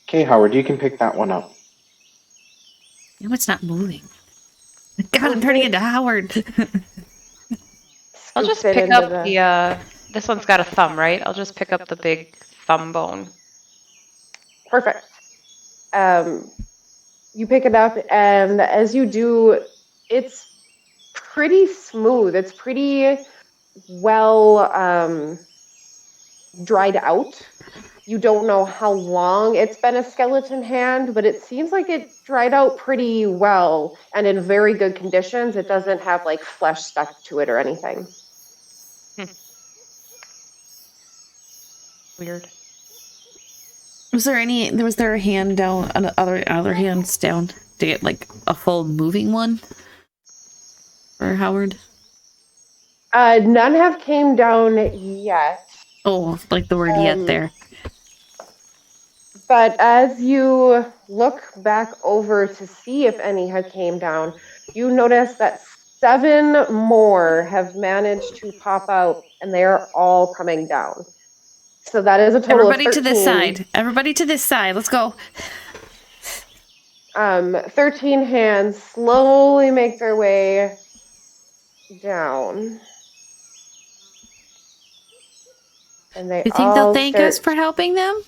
Okay, Howard, you can pick that one up.
No, it's not moving. God, I'm turning into Howard.
I'll just
Scoops it
pick
into
up the, this one's got a thumb, right? I'll just pick up the big thumb bone.
Perfect. You pick it up, and as you do, it's pretty smooth. It's pretty well dried out. You don't know how long it's been a skeleton hand, but it seems like it dried out pretty well and in very good conditions. It doesn't have like flesh stuck to it or anything.
Weird.
Was there a hand down, other hands down to get like a full moving one for Howard?
None have came down yet.
Oh, like the word yet there.
But as you look back over to see if any had came down, you notice that 7 more have managed to pop out, and they are all coming down. So that is a total
Everybody
of 13.
to this side. Everybody to this side. Let's go.
13 hands slowly make their way down. And they
You think
all
they'll thank us
start
for helping them?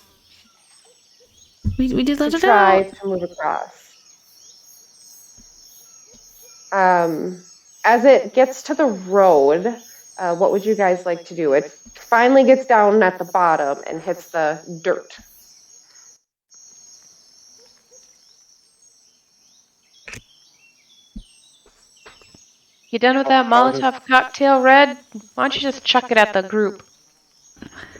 We did let
to
it
try
out.
to move across. As it gets to the road, What would you guys like to do? It finally gets down at the bottom and hits the dirt.
You done with that Molotov cocktail, Red? Why don't you just chuck it at the group?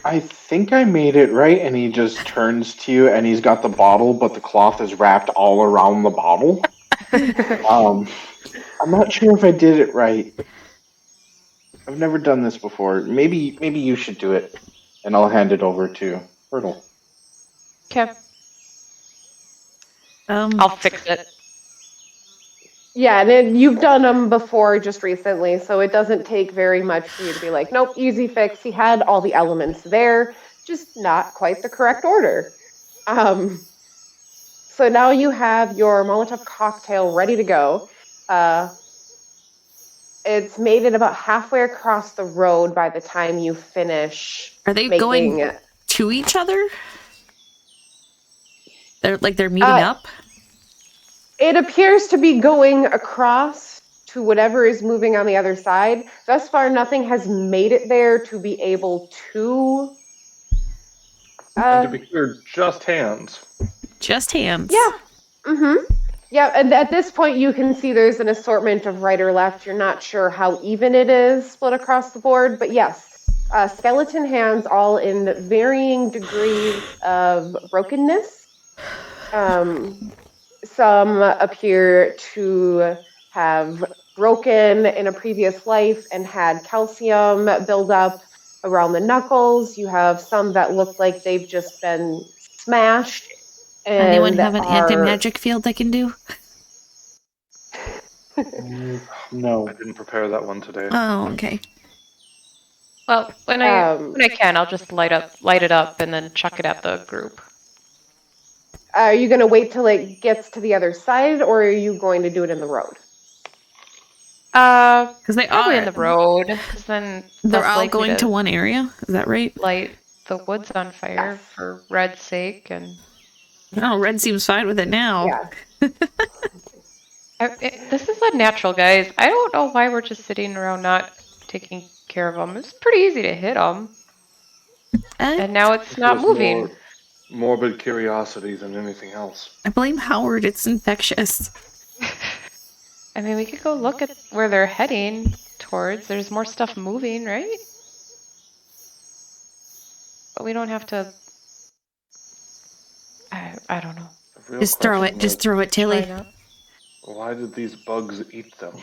I think I made it right, and he just turns to you, and he's got the bottle, but the cloth is wrapped all around the bottle. I'm not sure if I did it right. I've never done this before. Maybe you should do it, and I'll hand it over to Hurdle.
Okay. I'll fix it.
Yeah, and you've done them before just recently, so it doesn't take very much for you to be like, nope, easy fix. He had all the elements there, just not quite the correct order. So now you have your Molotov cocktail ready to go. It's made it about halfway across the road by the time you finish.
Are they going to each other? They're meeting up?
It appears to be going across to whatever is moving on the other side. Thus far, nothing has made it there to be able to...
and to be clear, just hands.
Just hands.
Yeah. Mm-hmm. Yeah, and at this point, you can see there's an assortment of right or left. You're not sure how even it is split across the board, but yes, skeleton hands all in varying degrees of brokenness. Some appear to have broken in a previous life and had calcium build up around the knuckles. You have some that look like they've just been smashed.
Anyone have an anti-magic field they can do?
No.
I didn't prepare that one today.
Oh, okay.
Well, when I can, I'll just light it up and then chuck it at the group.
Are you going to wait till it gets to the other side, or are you going to do it in the road?
Because they are in the road. Because then
they're all going to one area. Is that right?
Light the woods on fire for Red's sake, and
Red seems fine with it now.
Yeah.
This is unnatural, guys. I don't know why we're just sitting around not taking care of them. It's pretty easy to hit them, and now it's not moving.
More morbid curiosity than anything else.
I blame Howard. It's infectious.
I mean, we could go look at where they're heading towards. There's more stuff moving, right? But we don't have to... I don't know.
Just throw it. Just throw it, Tilly.
Why did these bugs eat them?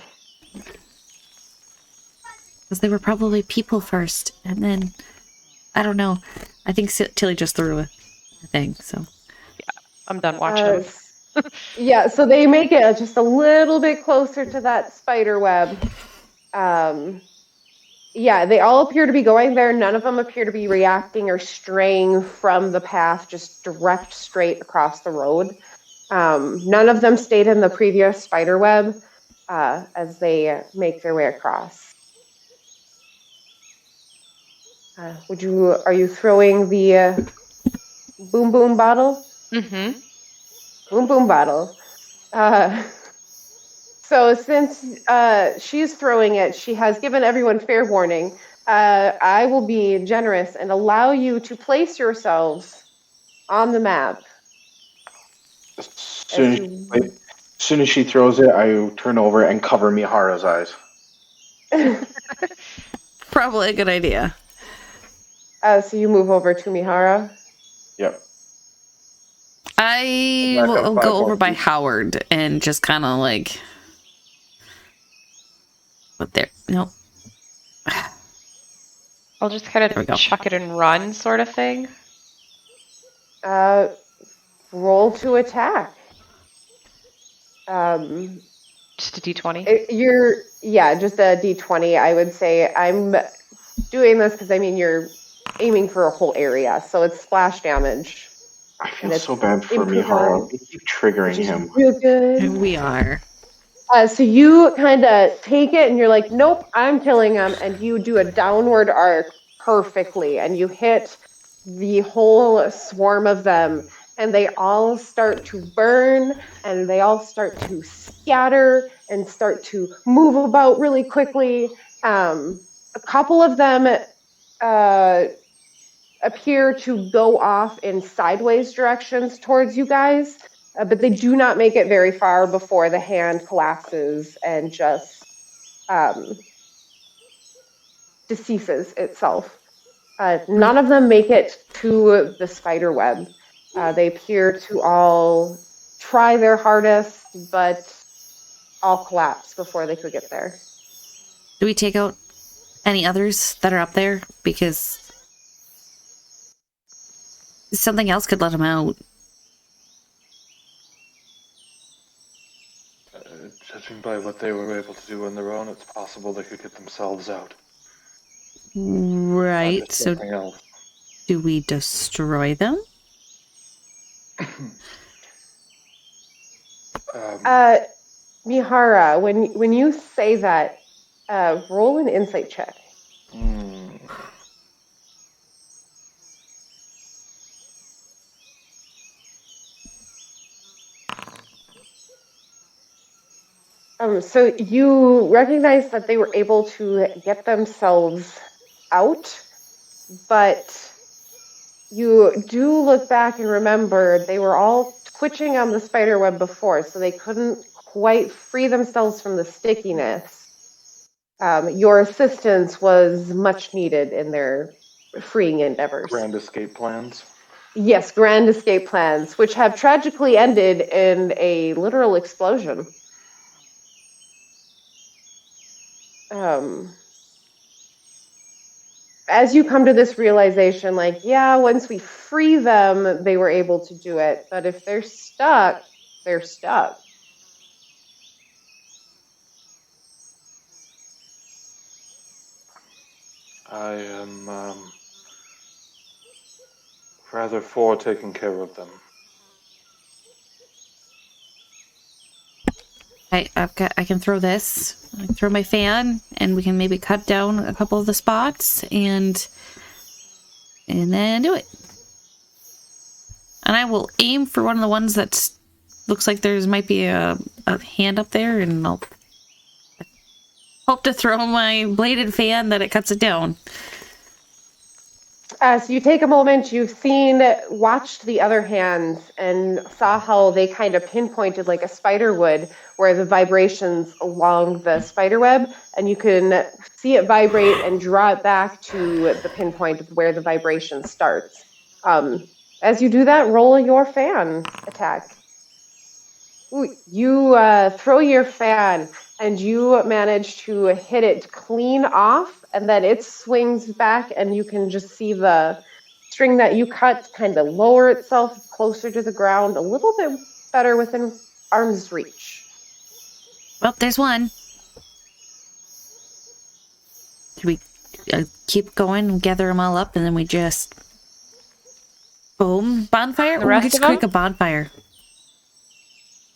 Because they were probably people first. And then, I don't know. I think Tilly just threw a thing, so.
Yeah, I'm done watching them.
Yeah, so they make it just a little bit closer to that spider web. Yeah, they all appear to be going there. None of them appear to be reacting or straying from the path, just direct straight across the road. None of them stayed in the previous spider web as they make their way across. Are you throwing the boom boom bottle?
Mm-hmm.
Boom boom bottle. So since she's throwing it, she has given everyone fair warning. I will be generous and allow you to place yourselves on the map.
As soon as she throws it, I turn over and cover Mihara's eyes.
Probably a good idea.
So you move over to Mihara?
Yep.
I will go over by Howard and just kind of like... But there, no.
I'll just kind of chuck it and run sort of thing.
Roll to attack.
Just a d20?
Just a d20. I would say I'm doing this because, I mean, you're aiming for a whole area, so it's splash damage.
I feel so bad for Mihara. We keep triggering him.
Real good.
We are.
So you kind of take it and you're like, nope, I'm killing him. And you do a downward arc perfectly. And you hit the whole swarm of them. And they all start to burn. And they all start to scatter and start to move about really quickly. A couple of them appear to go off in sideways directions towards you guys, but they do not make it very far before the hand collapses and just deceases itself. None of them make it to the spider web. They appear to all try their hardest, but all collapse before they could get there.
Do we take out any others that are up there? Because something else could let them out.
Judging by what they were able to do on their own, it's possible they could get themselves out.
Right, so
else.
Do we destroy them?
Mihara, when you say that, roll an insight check. So you recognize that they were able to get themselves out, but you do look back and remember they were all twitching on the spider web before, so they couldn't quite free themselves from the stickiness. Your assistance was much needed in their freeing endeavors.
Grand escape plans?
Yes, grand escape plans, which have tragically ended in a literal explosion. As you come to this realization, like, yeah, once we free them, they were able to do it. But if they're stuck, they're stuck.
I am rather for taking care of them.
I can throw this. I can throw my fan, and we can maybe cut down a couple of the spots, and then do it. And I will aim for one of the ones that looks like might be a hand up there, and I'll hope to throw my bladed fan that it cuts it down.
So you take a moment, watched the other hands and saw how they kind of pinpointed like a spider would, where the vibrations along the spider web, and you can see it vibrate and draw it back to the pinpoint of where the vibration starts. As you do that, roll your fan attack. Ooh, you throw your fan and you manage to hit it clean off, and then it swings back, and you can just see the string that you cut kind of lower itself closer to the ground, a little bit better within arm's reach.
Well, there's one. Do we keep going and gather them all up, and then we just boom, bonfire?
The rest
we could just
of them?
create a bonfire.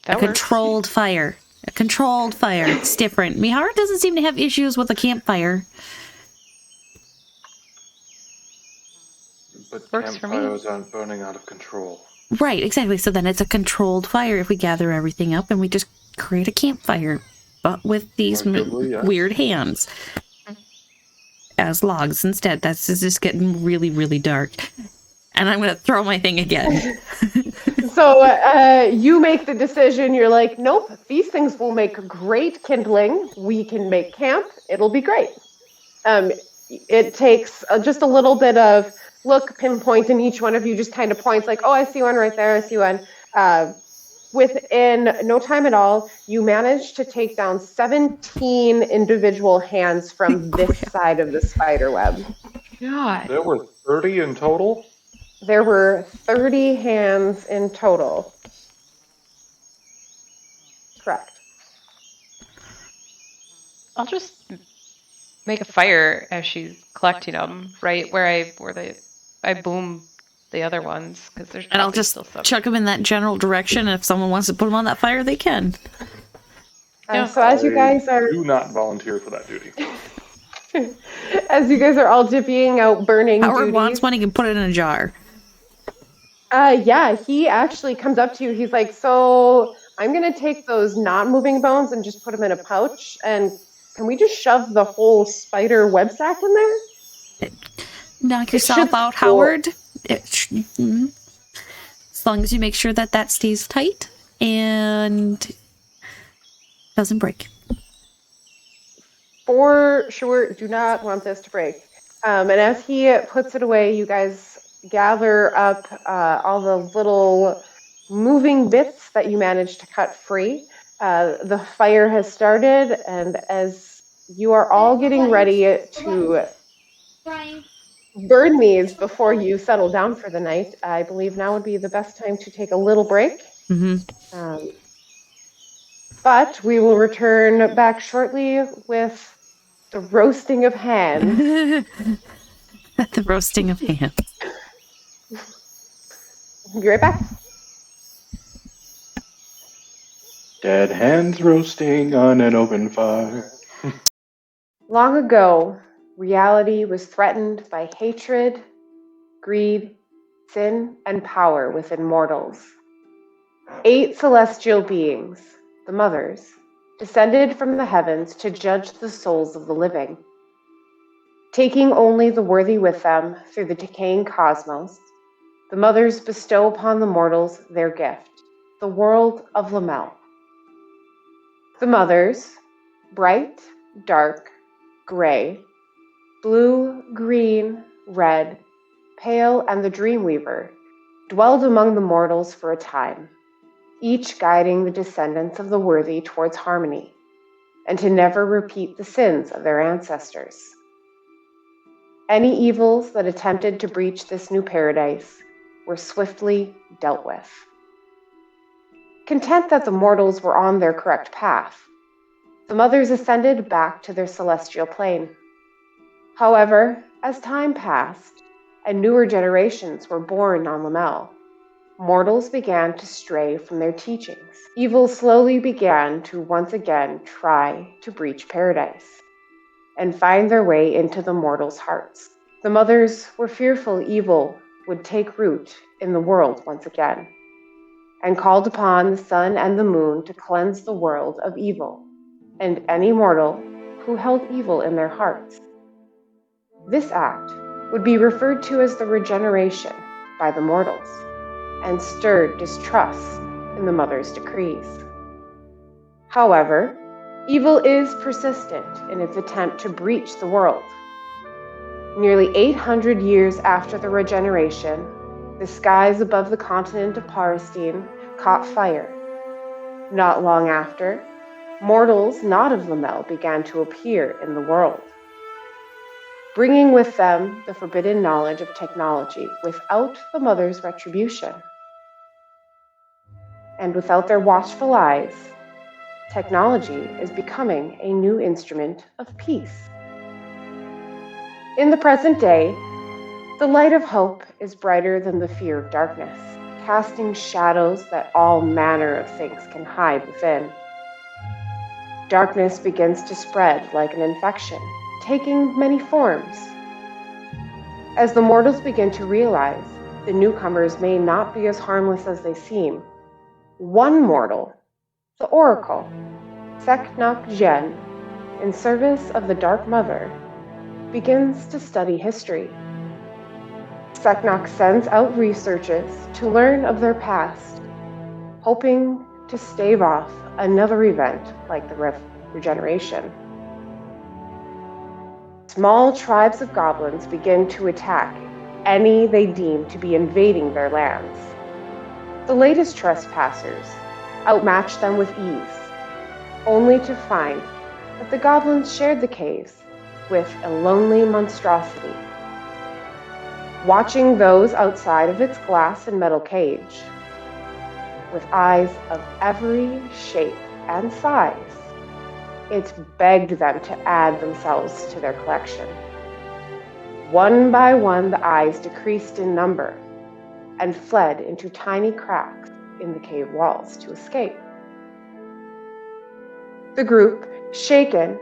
That
a
works.
controlled fire. A controlled fire. It's different. Mihara doesn't seem to have issues with a campfire.
But
Works for me.
campfires aren't burning out of control.
Right, exactly. So then it's a controlled fire if we gather everything up and we just create a campfire, but with these
Arguably, yes.
weird hands as logs instead. That's just getting really, really dark. And I'm going to throw my thing again.
So you make the decision. You're like, nope, these things will make great kindling. We can make camp. It'll be great. It takes just a little bit of pinpoint, and each one of you just kind of points like, oh, I see one right there. I see one. Within no time at all, you manage to take down 17 individual hands from this side of the spider web.
God.
There were 30 in total?
There were 30 hands in total. Correct.
I'll just make a fire as she's collecting them, right where I boom the other ones, because there's.
And I'll just chuck them in that general direction. And if someone wants to put them on that fire, they can.
So as you guys are,
do not volunteer for that duty.
as you guys are all divvying out burning
Howard
duties,
wants one, he can put it in a jar.
Yeah, he actually comes up to you. He's like, so I'm going to take those non-moving bones and just put them in a pouch and Can we just shove the whole spider web sack in there?
Knock yourself out, Howard. As long as you make sure that stays tight and doesn't break.
For sure, do not want this to break. And as he puts it away, you guys gather up all the little moving bits that you managed to cut free. The fire has started, and as you are all getting ready to burn these before you settle down for the night, I believe now would be the best time to take a little break. But we will return back shortly with the roasting of hands.
The roasting of hands.
We'll be right back.
Dead hands roasting on an open fire.
Long ago, reality was threatened by hatred, greed, sin, and power within mortals. 8 celestial beings, the mothers, descended from the heavens to judge the souls of the living. Taking only the worthy with them through the decaying cosmos, the mothers bestow upon the mortals their gift, the world of Lamel. The mothers, bright, dark, gray, blue, green, red, pale, and the Dreamweaver, dwelled among the mortals for a time, each guiding the descendants of the worthy towards harmony, and to never repeat the sins of their ancestors. Any evils that attempted to breach this new paradise were swiftly dealt with. Content that the mortals were on their correct path, the mothers ascended back to their celestial plane. However, as time passed and newer generations were born on Lamel, mortals began to stray from their teachings. Evil slowly began to once again try to breach paradise and find their way into the mortals' hearts. The mothers were fearful evil would take root in the world once again, and called upon the sun and the moon to cleanse the world of evil and any mortal who held evil in their hearts. This act would be referred to as the regeneration by the mortals, and stirred distrust in the mother's decrees. However, evil is persistent in its attempt to breach the world. Nearly 800 years after the regeneration, the skies above the continent of Parastine caught fire. Not long after, mortals not of Lamel began to appear in the world, bringing with them the forbidden knowledge of technology without the mother's retribution. And without their watchful eyes, technology is becoming a new instrument of peace. In the present day, the light of hope is brighter than the fear of darkness, casting shadows that all manner of things can hide within. Darkness begins to spread like an infection, taking many forms. As the mortals begin to realize the newcomers may not be as harmless as they seem, one mortal, the Oracle, Seknok Jen, in service of the Dark Mother, begins to study history. Seknok sends out researchers to learn of their past, hoping to stave off another event like the regeneration. Small tribes of goblins begin to attack any they deem to be invading their lands. The latest trespassers outmatch them with ease, only to find that the goblins shared the caves with a lonely monstrosity, watching those outside of its glass and metal cage. With eyes of every shape and size, it begged them to add themselves to their collection. One by one, the eyes decreased in number and fled into tiny cracks in the cave walls to escape. The group, shaken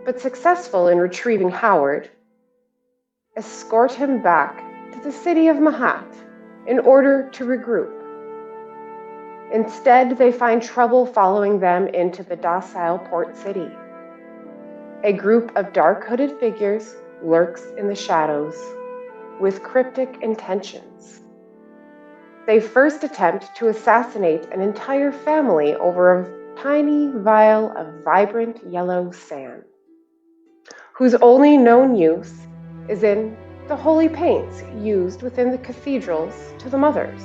but successful in retrieving Howard, escort him back to the city of Mahat in order to regroup. Instead, they find trouble following them into the docile port city. a group of dark hooded figures lurks in the shadows with cryptic intentions. They first attempt to assassinate an entire family over a tiny vial of vibrant yellow sand, whose only known use is in the holy paints used within the cathedrals to the mothers.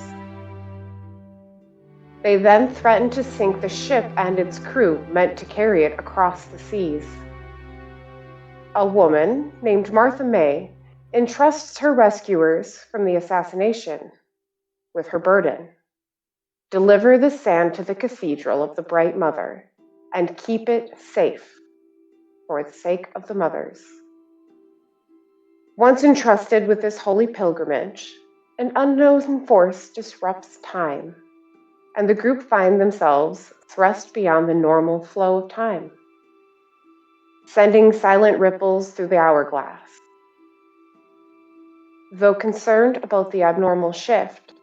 They then threaten to sink the ship and its crew meant to carry it across the seas. A woman named Martha May entrusts her rescuers from the assassination with her burden: deliver the sand to the cathedral of the Bright Mother and keep it safe for the sake of the mothers. Once entrusted with this holy pilgrimage, an unknown force disrupts time, and the group find themselves thrust beyond the normal flow of time, sending silent ripples through the hourglass. Though concerned about the abnormal shift,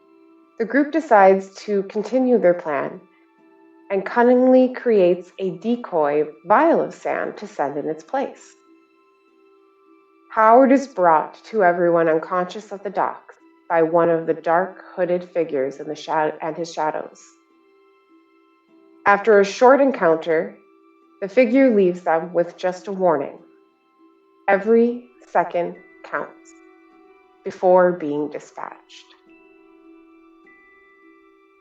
the group decides to continue their plan and cunningly creates a decoy vial of sand to send in its place. Howard is brought to everyone unconscious at the docks by one of the dark hooded figures in and his shadows. After a short encounter, the figure leaves them with just a warning: every second counts before being dispatched.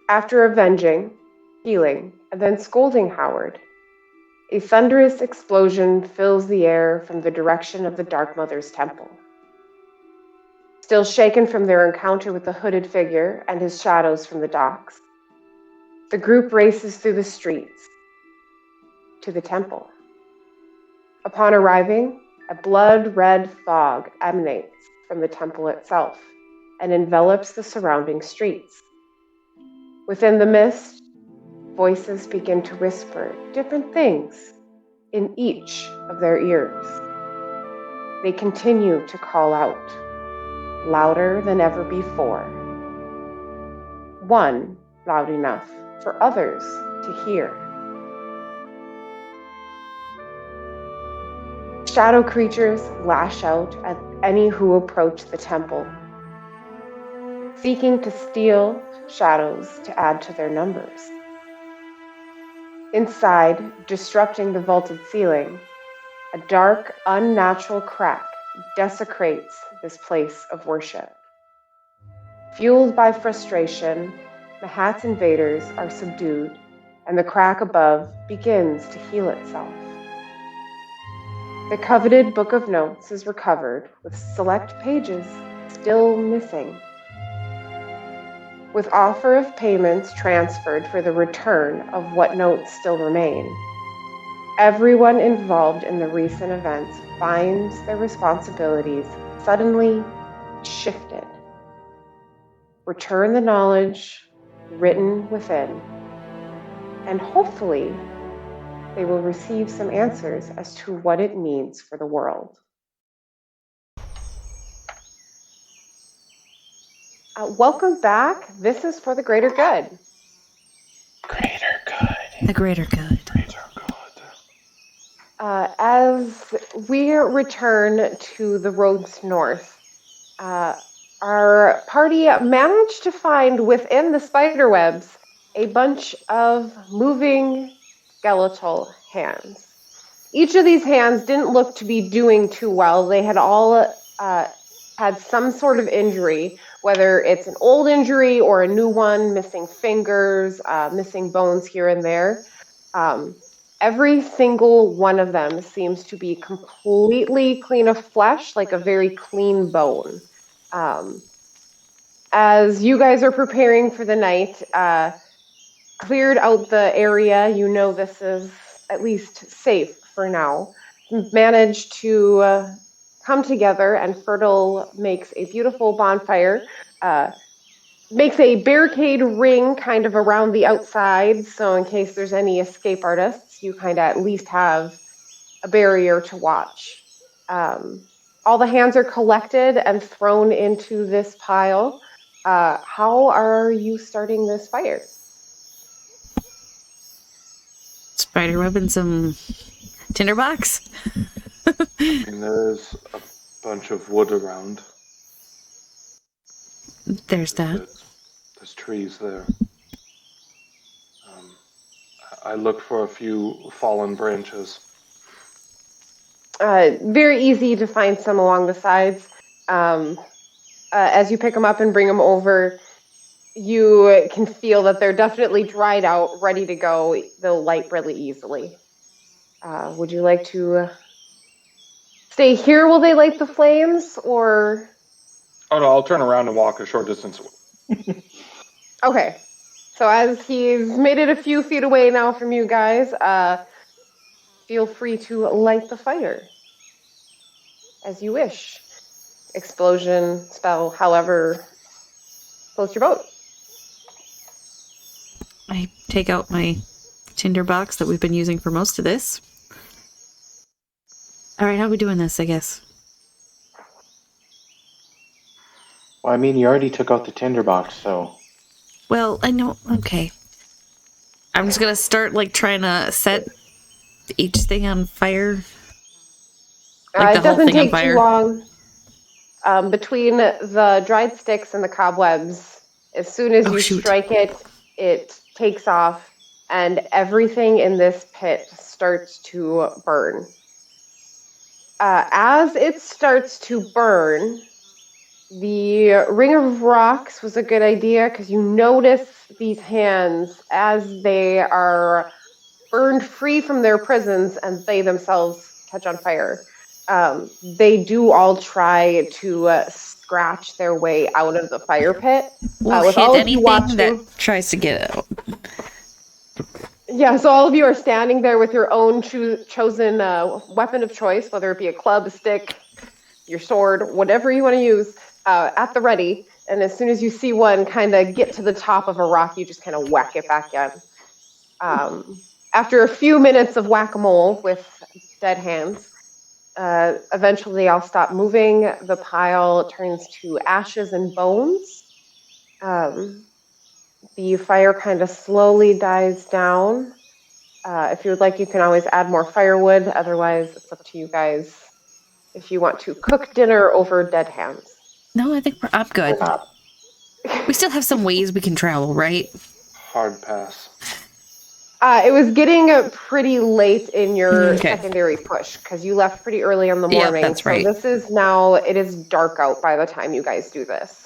After avenging, healing, and then scolding Howard, a thunderous explosion fills the air from the direction of the Dark Mother's temple. Still shaken from their encounter with the hooded figure and his shadows from the docks, the group races through the streets to the temple. Upon arriving, a blood-red fog emanates from the temple itself and envelops the surrounding streets. Within the mist, voices begin to whisper different things in each of their ears. They continue to call out, louder than ever before. One loud enough for others to hear. Shadow creatures lash out at any who approach the temple, seeking to steal shadows to add to their numbers. Inside, disrupting the vaulted ceiling, a dark, unnatural crack desecrates this place of worship. Fueled by frustration, the Hat's invaders are subdued, and the crack above begins to heal itself. The coveted Book of Notes is recovered, with select pages still missing. With offer of payments transferred for the return of what notes still remain, everyone involved in the recent events finds their responsibilities suddenly shifted. Return the knowledge written within, and hopefully they will receive some answers as to what it means for the world. Welcome back. This is for the greater good.
Greater good.
The greater good.
Greater good.
As we return to the roads north, our party managed to find within the spider webs a bunch of moving skeletal hands. Each of these hands didn't look to be doing too well. They had all had some sort of injury, whether it's an old injury or a new one, missing fingers, missing bones here and there. Every single one of them seems to be completely clean of flesh, like a very clean bone. As you guys are preparing for the night, cleared out the area, you know this is at least safe for now. Managed to come together, and Fertile makes a beautiful bonfire, makes a barricade ring kind of around the outside, so in case there's any escape artists, you kind of at least have a barrier to watch. All the hands are collected and thrown into this pile. How are you starting this fire?
Spiderweb and some tinderbox.
I mean, there's a bunch of wood around.
There's that.
There's trees there. I look for a few fallen branches.
Very easy to find some along the sides. As you pick them up and bring them over, you can feel that they're definitely dried out, ready to go. They'll light really easily. Would you like to stay here while they light the flames, or?
Oh no, I'll turn around and walk a short distance.
Okay. So as he's made it a few feet away now from you guys, feel free to light the fire as you wish. Explosion, spell, however floats your boat.
I take out my tinder box that we've been using for most of this. All right, how are we doing this, I guess?
Well, I mean, you already took out the tinderbox, so...
Well, I know... Okay. I'm just gonna start, like, trying to set each thing on fire. Like
It doesn't take too long. Between the dried sticks and the cobwebs, as soon as you strike it, it takes off, and everything in this pit starts to burn. As it starts to burn, the ring of rocks was a good idea because you notice these hands as they are burned free from their prisons and they themselves catch on fire. They do all try to scratch their way out of the fire pit.
We'll hit anything that tries to get out.
Yeah, so all of you are standing there with your own chosen weapon of choice, whether it be a club, a stick, your sword, whatever you want to use, at the ready. And as soon as you see one kind of get to the top of a rock, you just kind of whack it back in. After a few minutes of whack-a-mole with dead hands, eventually I'll stop moving. The pile turns to ashes and bones. The fire kind of slowly dies down. If you would like, you can always add more firewood. Otherwise, it's up to you guys if you want to cook dinner over dead hands.
No, I think I'm good. We still have some ways we can travel, right?
Hard pass.
It was getting pretty late in your secondary push because you left pretty early in the morning.
Yeah, that's right.
So this is now, it is dark out by the time you guys do this.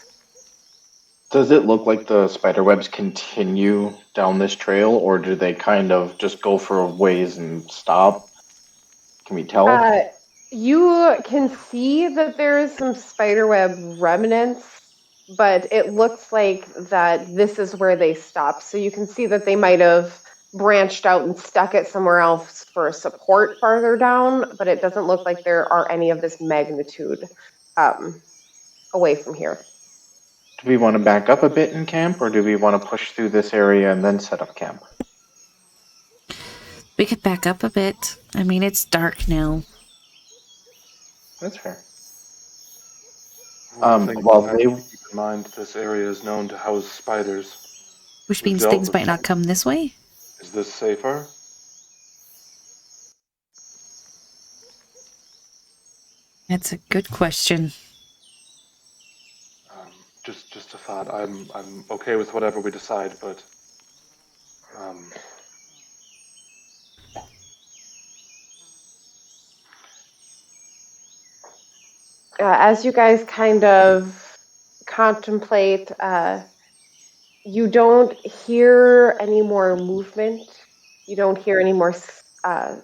Does it look like the spiderwebs continue down this trail, or do they kind of just go for a ways and stop? Can we tell?
You can see that there is some spiderweb remnants, but it looks like that this is where they stop. So you can see that they might have branched out and stuck it somewhere else for support farther down, but it doesn't look like there are any of this magnitude away from here.
Do we want to back up a bit in camp, or do we want to push through this area and then set up camp?
We could back up a bit. I mean, it's dark now.
That's fair.
Well, keep in mind this area is known to house spiders.
Which means things might not come this way?
Is this safer?
That's a good question.
Just a thought. I'm okay with whatever we decide, but
as you guys kind of contemplate, you don't hear any more movement. You don't hear any more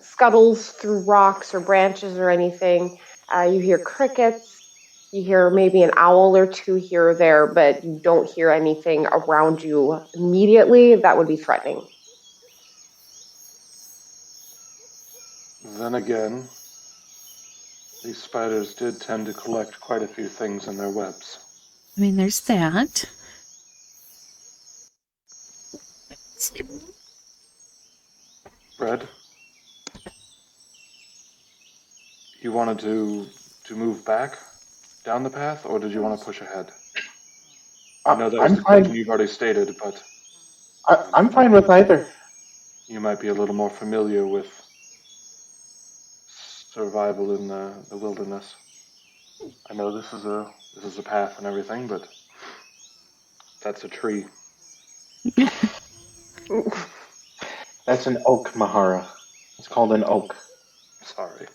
scuttles through rocks or branches or anything. You hear crickets. You hear maybe an owl or two here or there, but you don't hear anything around you immediately that would be threatening.
Then again, these spiders did tend to collect quite a few things in their webs.
I mean, there's that.
Red, you wanted to move back down the path, or did you want to push ahead? I know that was the question you've already stated, but...
I'm fine with either.
You might be a little more familiar with survival in the wilderness. I know this is a path and everything, but that's a tree.
That's an oak, Mahara. It's called an oak.
Sorry.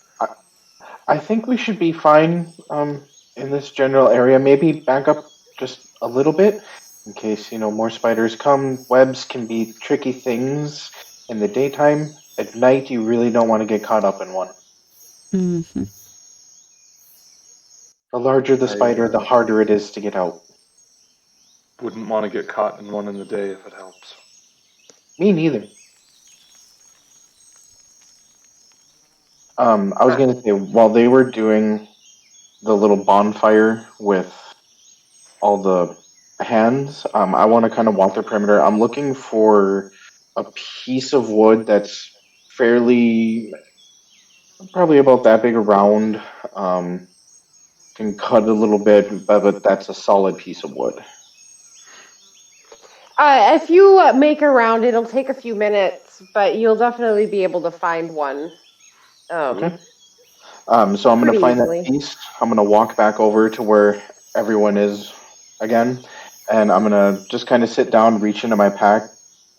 I think we should be fine in this general area. Maybe back up just a little bit in case, more spiders come. Webs can be tricky things in the daytime. At night, you really don't want to get caught up in one.
Mm-hmm.
The larger the spider, the harder it is to get out.
Wouldn't want to get caught in one in the day if it helps.
Me neither. I was going to say, while they were doing the little bonfire with all the hands, I want to kind of walk the perimeter. I'm looking for a piece of wood that's fairly, probably about that big around. Can cut a little bit, but that's a solid piece of wood.
If you make a round, it'll take a few minutes, but you'll definitely be able to find one.
Okay. So I'm going to find that piece. I'm going to walk back over to where everyone is again, and I'm going to just kind of sit down, reach into my pack,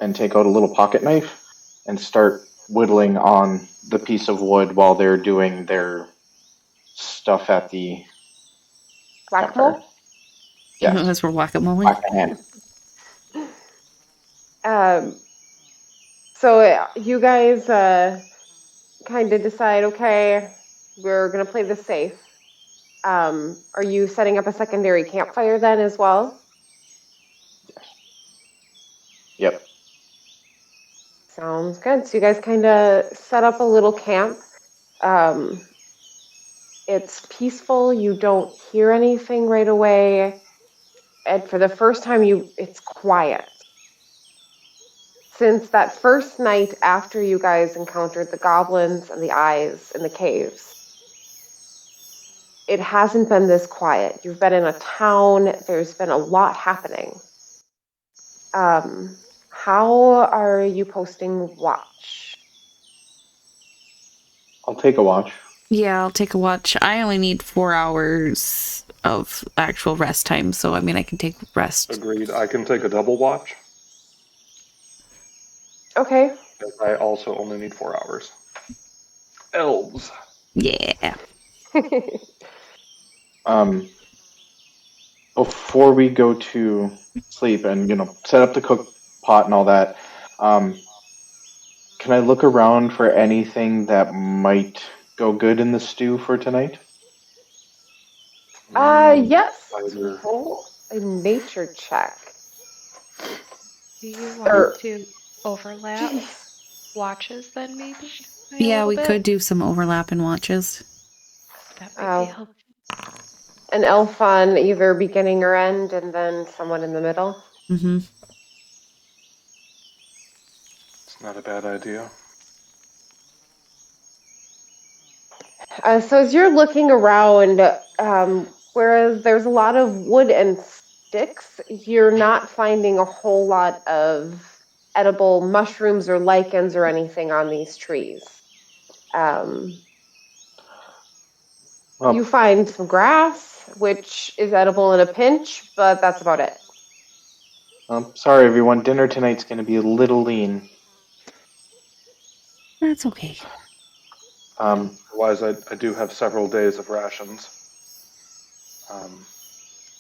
and take out a little pocket knife and start whittling on the piece of wood while they're doing their stuff at the
Whack-a-mole?
campfire. Yes.
As we're whack-a-mole.
Whack-a-hand.
So you guys kind of decide, okay, we're going to play this safe. Are you setting up a secondary campfire then as well?
Yep.
Sounds good. So you guys kind of set up a little camp. It's peaceful. You don't hear anything right away. And for the first time, it's quiet. Since that first night after you guys encountered the goblins and the eyes in the caves, it hasn't been this quiet. You've been in a town. There's been a lot happening. How are you posting watch?
I'll take a watch.
Yeah, I'll take a watch. I only need 4 hours of actual rest time, so I can take rest.
Agreed. I can take a double watch.
Okay.
I also only need 4 hours. Elves.
Yeah.
Before we go to sleep and set up the cook pot and all that, can I look around for anything that might go good in the stew for tonight?
Yes.
Spider.
Roll a nature check.
Do you want to overlap watches then, maybe?
Yeah, we could do some overlap in watches.
That might be helpful.
An elf on either beginning or end, and then someone in the middle.
Mm-hmm.
It's not a bad idea.
So as you're looking around, whereas there's a lot of wood and sticks, you're not finding a whole lot of edible mushrooms or lichens or anything on these trees. You find some grass, which is edible in a pinch, but that's about it.
Sorry, everyone. Dinner tonight's going to be a little lean.
That's okay.
Otherwise, I do have several days of rations.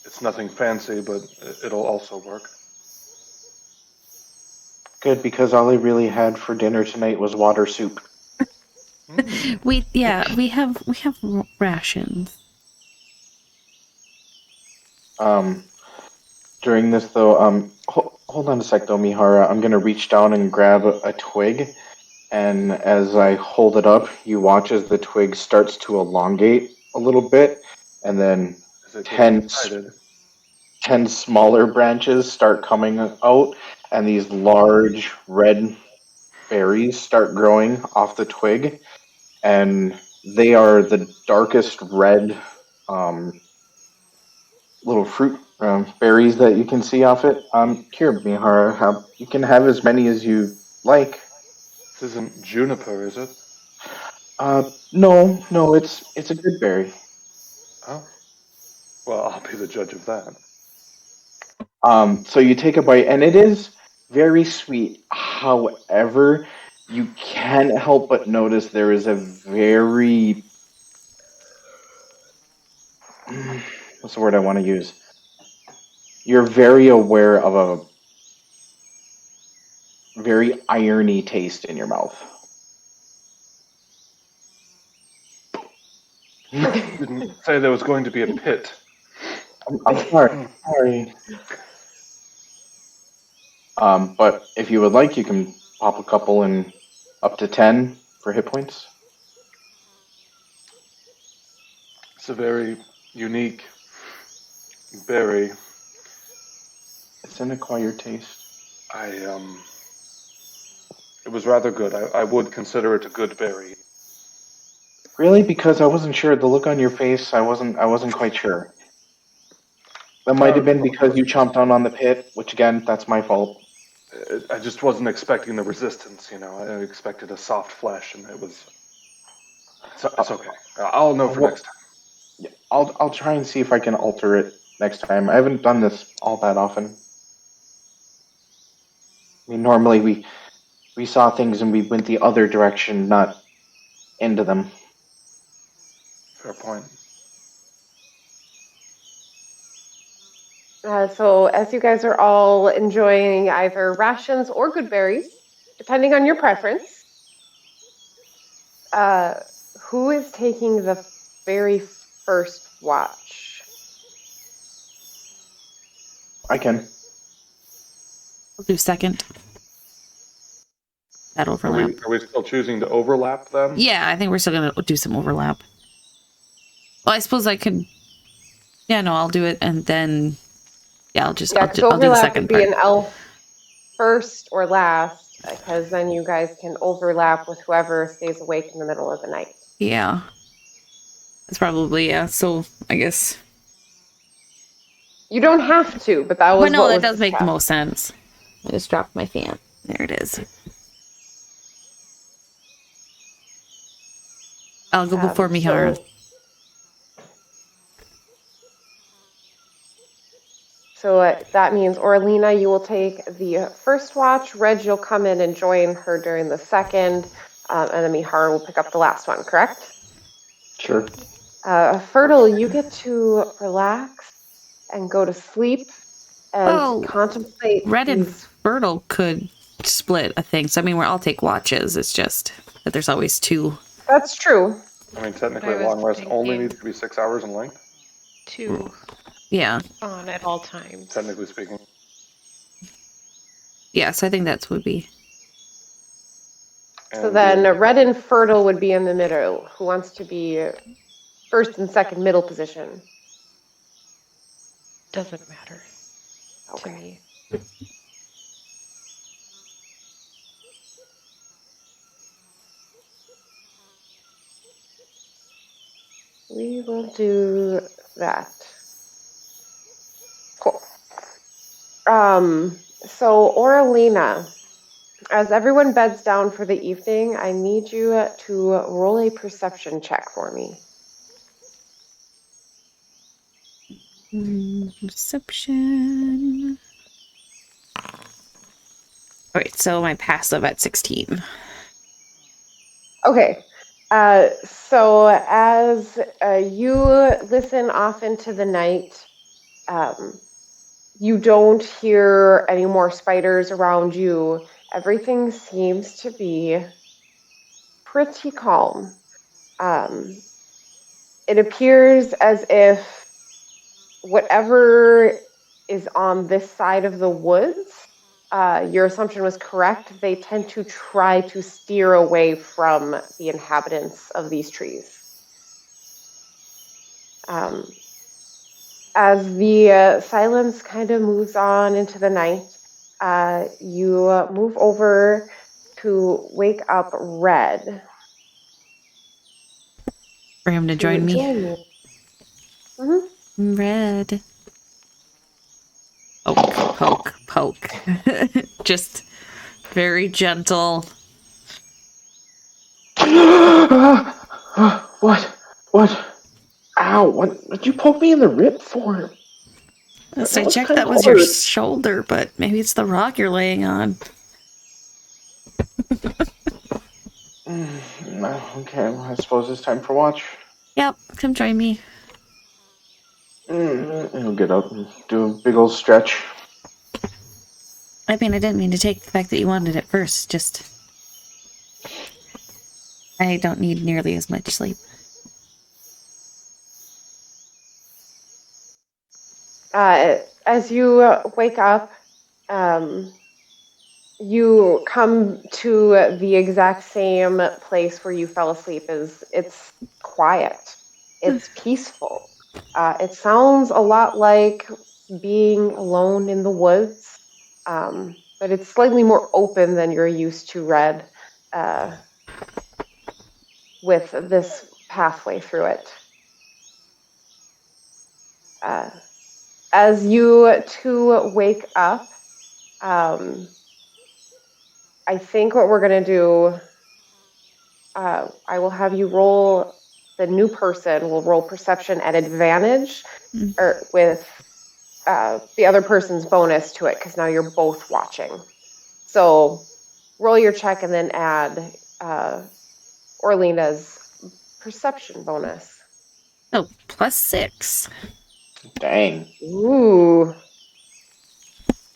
It's nothing fancy, but it'll also work.
Good, because all I really had for dinner tonight was water soup.
We have rations.
During this though, hold on a sec though, Mihara. I'm gonna reach down and grab a twig, and as I hold it up, you watch as the twig starts to elongate a little bit, and then 10 smaller branches start coming out, and these large red berries start growing off the twig, and they are the darkest red little fruit berries that you can see off it. Here, Mihara, you can have as many as you like.
This isn't juniper, is it?
No, it's a good berry.
Oh. Well, I'll be the judge of that.
So you take a bite, and it is very sweet. However, you can't help but notice there is a very what's the word I want to use? You're very aware of a very irony taste in your mouth.
Didn't say there was going to be a pit.
I'm sorry. Sorry. But if you would like, you can pop a couple and up to 10 for hit points.
It's a very unique berry.
It's an acquired taste.
It was rather good. I would consider it a good berry.
Really? Because I wasn't sure. The look on your face, I wasn't quite sure. That might have been because you chomped down on the pit, which again, that's my fault.
I just wasn't expecting the resistance, you know. I expected a soft flesh, and it's okay. I'll know for next time.
Yeah, I'll try and see if I can alter it next time. I haven't done this all that often. I mean, normally we saw things and we went the other direction, not into them.
Fair point.
So as you guys are all enjoying either rations or good berries, depending on your preference, who is taking the very first watch?
I can.
I'll do second. That overlap.
Are we still choosing to overlap then?
Yeah, I think we're still gonna do some overlap. Well, I suppose I could. Yeah, no, I'll do it, and then I'll do the second
would be
part.
an elf first or last, because then you guys can overlap with whoever stays awake in the middle of the night.
Yeah, that's probably So I guess
you don't have to, but that was.
But no, that does make the most sense. I just dropped my fan. There it is. I'll go before Mihara.
So that means, Orlina, you will take the first watch. Reg, you'll come in and join her during the second. And then Mihara will pick up the last one, correct?
Sure.
Fertile, you get to relax and go to sleep and contemplate.
Red and Fertile could split a thing. So, I mean, we'll all take watches. It's just that there's always two.
That's true.
I mean, technically, a long rest only needs to be 6 hours in length.
2.
Yeah.
On at all times.
Technically speaking.
Yeah, so I think that would be.
So then Red and Fertile would be in the middle. Who wants to be first and second middle position?
Doesn't matter to me.
We will do that. Cool. So Orlina, as everyone beds down for the evening, I need you to roll a perception check for me.
Perception. All right, so my passive at 16.
Okay. So as you listen off into the night, you don't hear any more spiders around you. Everything seems to be pretty calm. It appears as if whatever is on this side of the woods, your assumption was correct. They tend to try to steer away from the inhabitants of these trees. As the silence kind of moves on into the night, you move over to wake up Red.
For him to join me.
Mm-hmm.
Red. Poke, poke. Just very gentle.
What? What? Ow! What did you poke me in the rib for?
So I checked
kind
that
of
was your
hard.
shoulder, but maybe it's the rock you're laying on.
Okay, well, I suppose it's time for watch.
Yep, come join me.
I'll get up and do a big old stretch.
I mean, I didn't mean to take the fact that you wanted it first, just... I don't need nearly as much sleep.
As you wake up, you come to the exact same place where you fell asleep. It's quiet. It's peaceful. It sounds a lot like being alone in the woods, but it's slightly more open than you're used to, Red, with this pathway through it. As you two wake up, I think what we're going to do, I will have you roll, the new person will roll perception at advantage, or with the other person's bonus to it, because now you're both watching. So roll your check and then add Orlena's perception bonus.
Oh, +6.
Dang.
Ooh.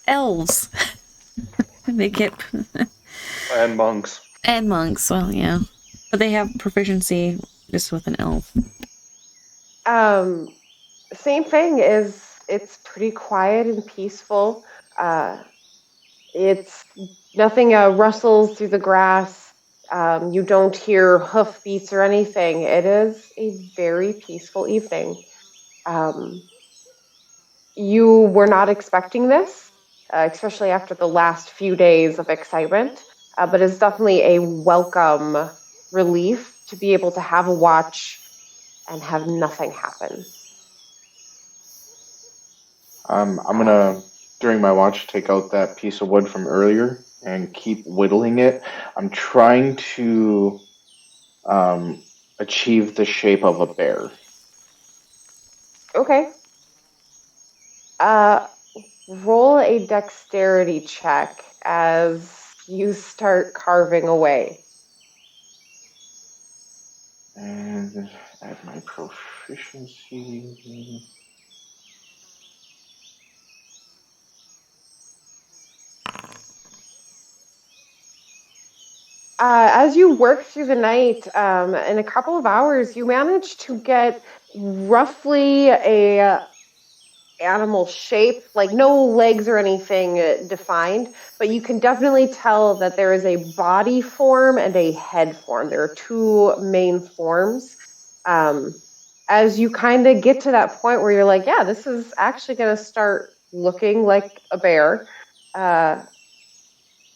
Elves. They get...
And monks.
And monks, well, yeah. But they have proficiency just with an elf.
Same thing, is it's pretty quiet and peaceful. It's nothing rustles through the grass. You don't hear hoofbeats or anything. It is a very peaceful evening. You were not expecting this, especially after the last few days of excitement, but it's definitely a welcome relief to be able to have a watch and have nothing happen.
I'm gonna, during my watch, take out that piece of wood from earlier and keep whittling it. I'm trying to achieve the shape of a bear.
Okay. Roll a dexterity check as you start carving away.
And add my proficiency.
As you work through the night, in a couple of hours, you manage to get roughly a animal shape, like no legs or anything defined, but you can definitely tell that there is a body form and a head form. There are two main forms. As you kind of get to that point where you're like, yeah, this is actually going to start looking like a bear,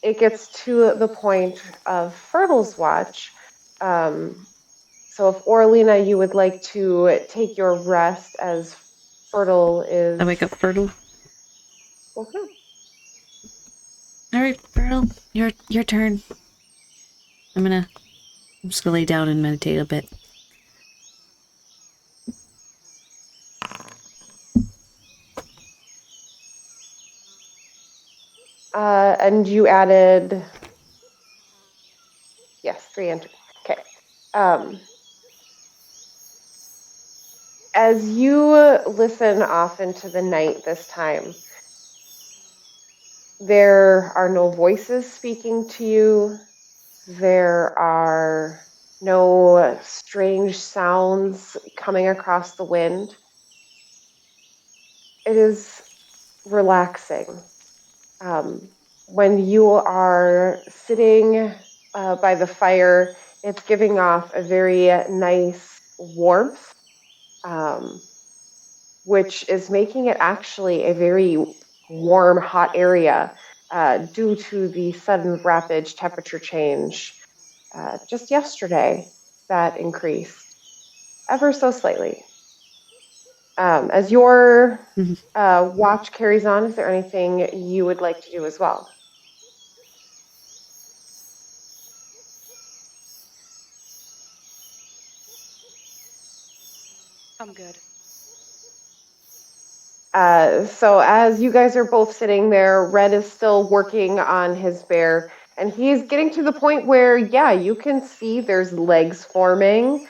it gets to the point of Fertle's watch. So if Orlena, you would like to take your rest as Fertile is...
I wake up Fertile.
Okay.
All right, Fertile, your turn. I'm just gonna lay down and meditate a bit.
And you added... Yes, 3 enter. Okay. As you listen off into the night this time, there are no voices speaking to you. There are no strange sounds coming across the wind. It is relaxing. When you are sitting by the fire, it's giving off a very nice warmth, which is making it actually a very warm, hot area due to the sudden rapid temperature change just yesterday that increased ever so slightly. As your watch carries on, is there anything you would like to do as well?
I'm good.
So as you guys are both sitting there, Red is still working on his bear, and he's getting to the point where, yeah, you can see there's legs forming.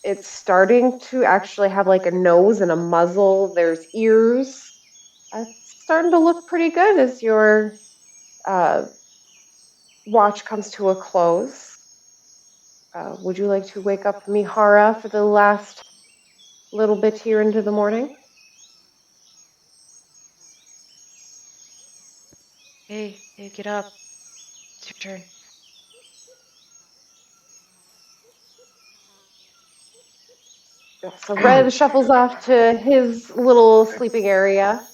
It's starting to actually have like a nose and a muzzle. There's ears. It's starting to look pretty good as your watch comes to a close. Would you like to wake up Mihara for the last little bit here into the morning?
Hey, get up. It's your turn.
So Red shuffles off to his little sleeping area.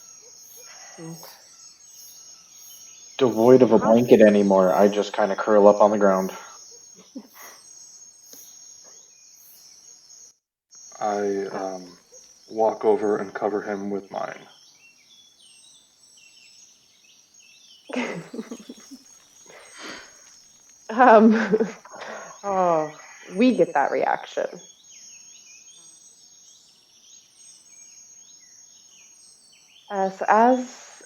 Devoid of a blanket anymore, I just kind of curl up on the ground.
I walk over and cover him with mine.
Oh, we get that reaction. So as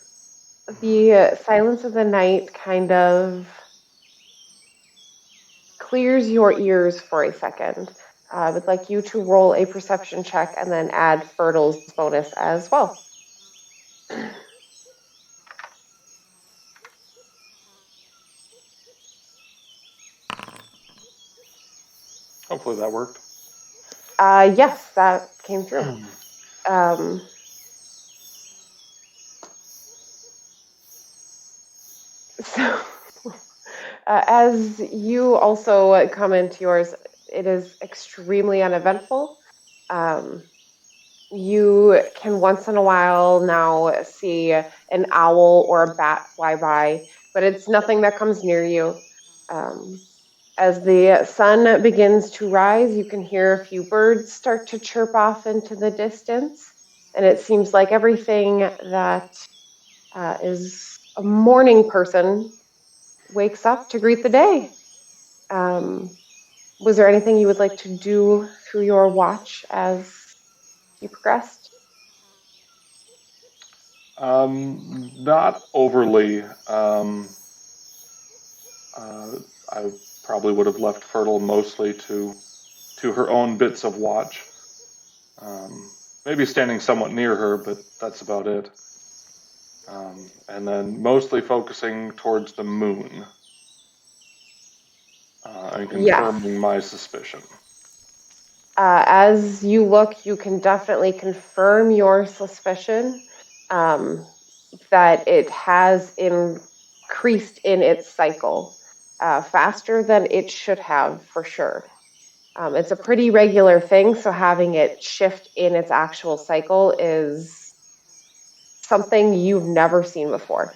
the silence of the night kind of clears your ears for a second, I would like you to roll a perception check and then add Fertle's bonus as well.
Hopefully that worked.
Yes, that came through. So, as you also come into yours, it is extremely uneventful. You can once in a while now see an owl or a bat fly by, but it's nothing that comes near you. As the sun begins to rise, you can hear a few birds start to chirp off into the distance, and it seems like everything that is a morning person wakes up to greet the day. Was there anything you would like to do through your watch as you progressed?
Not overly. I probably would have left Fertile mostly to her own bits of watch. Maybe standing somewhat near her, but that's about it. And then mostly focusing towards the moon and confirming my suspicion.
As you look, you can definitely confirm your suspicion that it has increased in its cycle faster than it should have, for sure. It's a pretty regular thing, so having it shift in its actual cycle is something you've never seen before.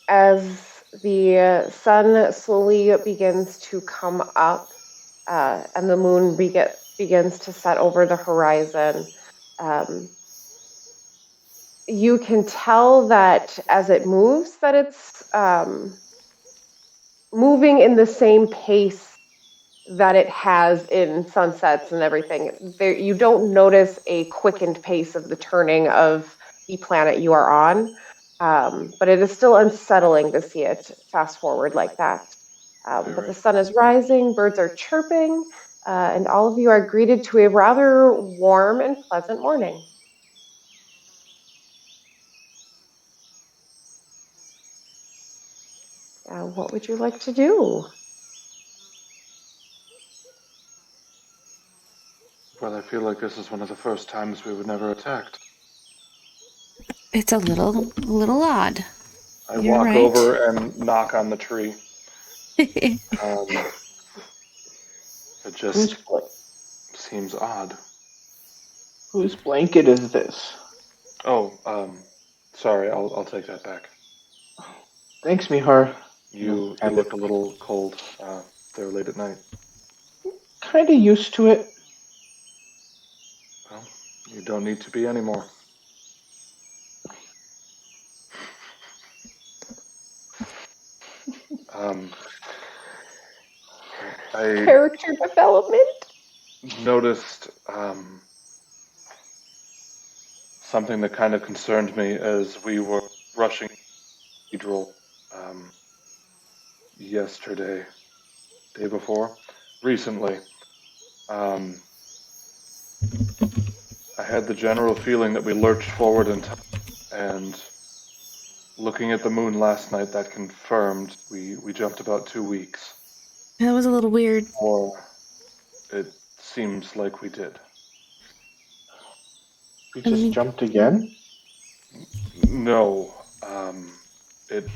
As the sun slowly begins to come up and the moon begins to set over the horizon, you can tell that as it moves, that it's moving in the same pace that it has in sunsets and everything. You don't notice a quickened pace of the turning of the planet you are on, but it is still unsettling to see it fast forward like that. But the sun is rising, birds are chirping, and all of you are greeted to a rather warm and pleasant morning. What would you like to do?
Well, I feel like this is one of the first times we were never attacked.
It's a little odd.
I walk over and knock on the tree. It just seems odd.
Whose blanket is this?
Oh, sorry, I'll take that back.
Thanks, Mihar.
You look a little cold there late at night.
Kind of used to it.
Well, you don't need to be anymore. I
Character development.
noticed something that kind of concerned me as we were rushing the cathedral yesterday, day before, recently. I had the general feeling that we lurched forward in time, and looking at the moon last night, that confirmed we jumped about 2 weeks.
That was a little weird.
Or it seems like we did.
We just jumped again?
No, it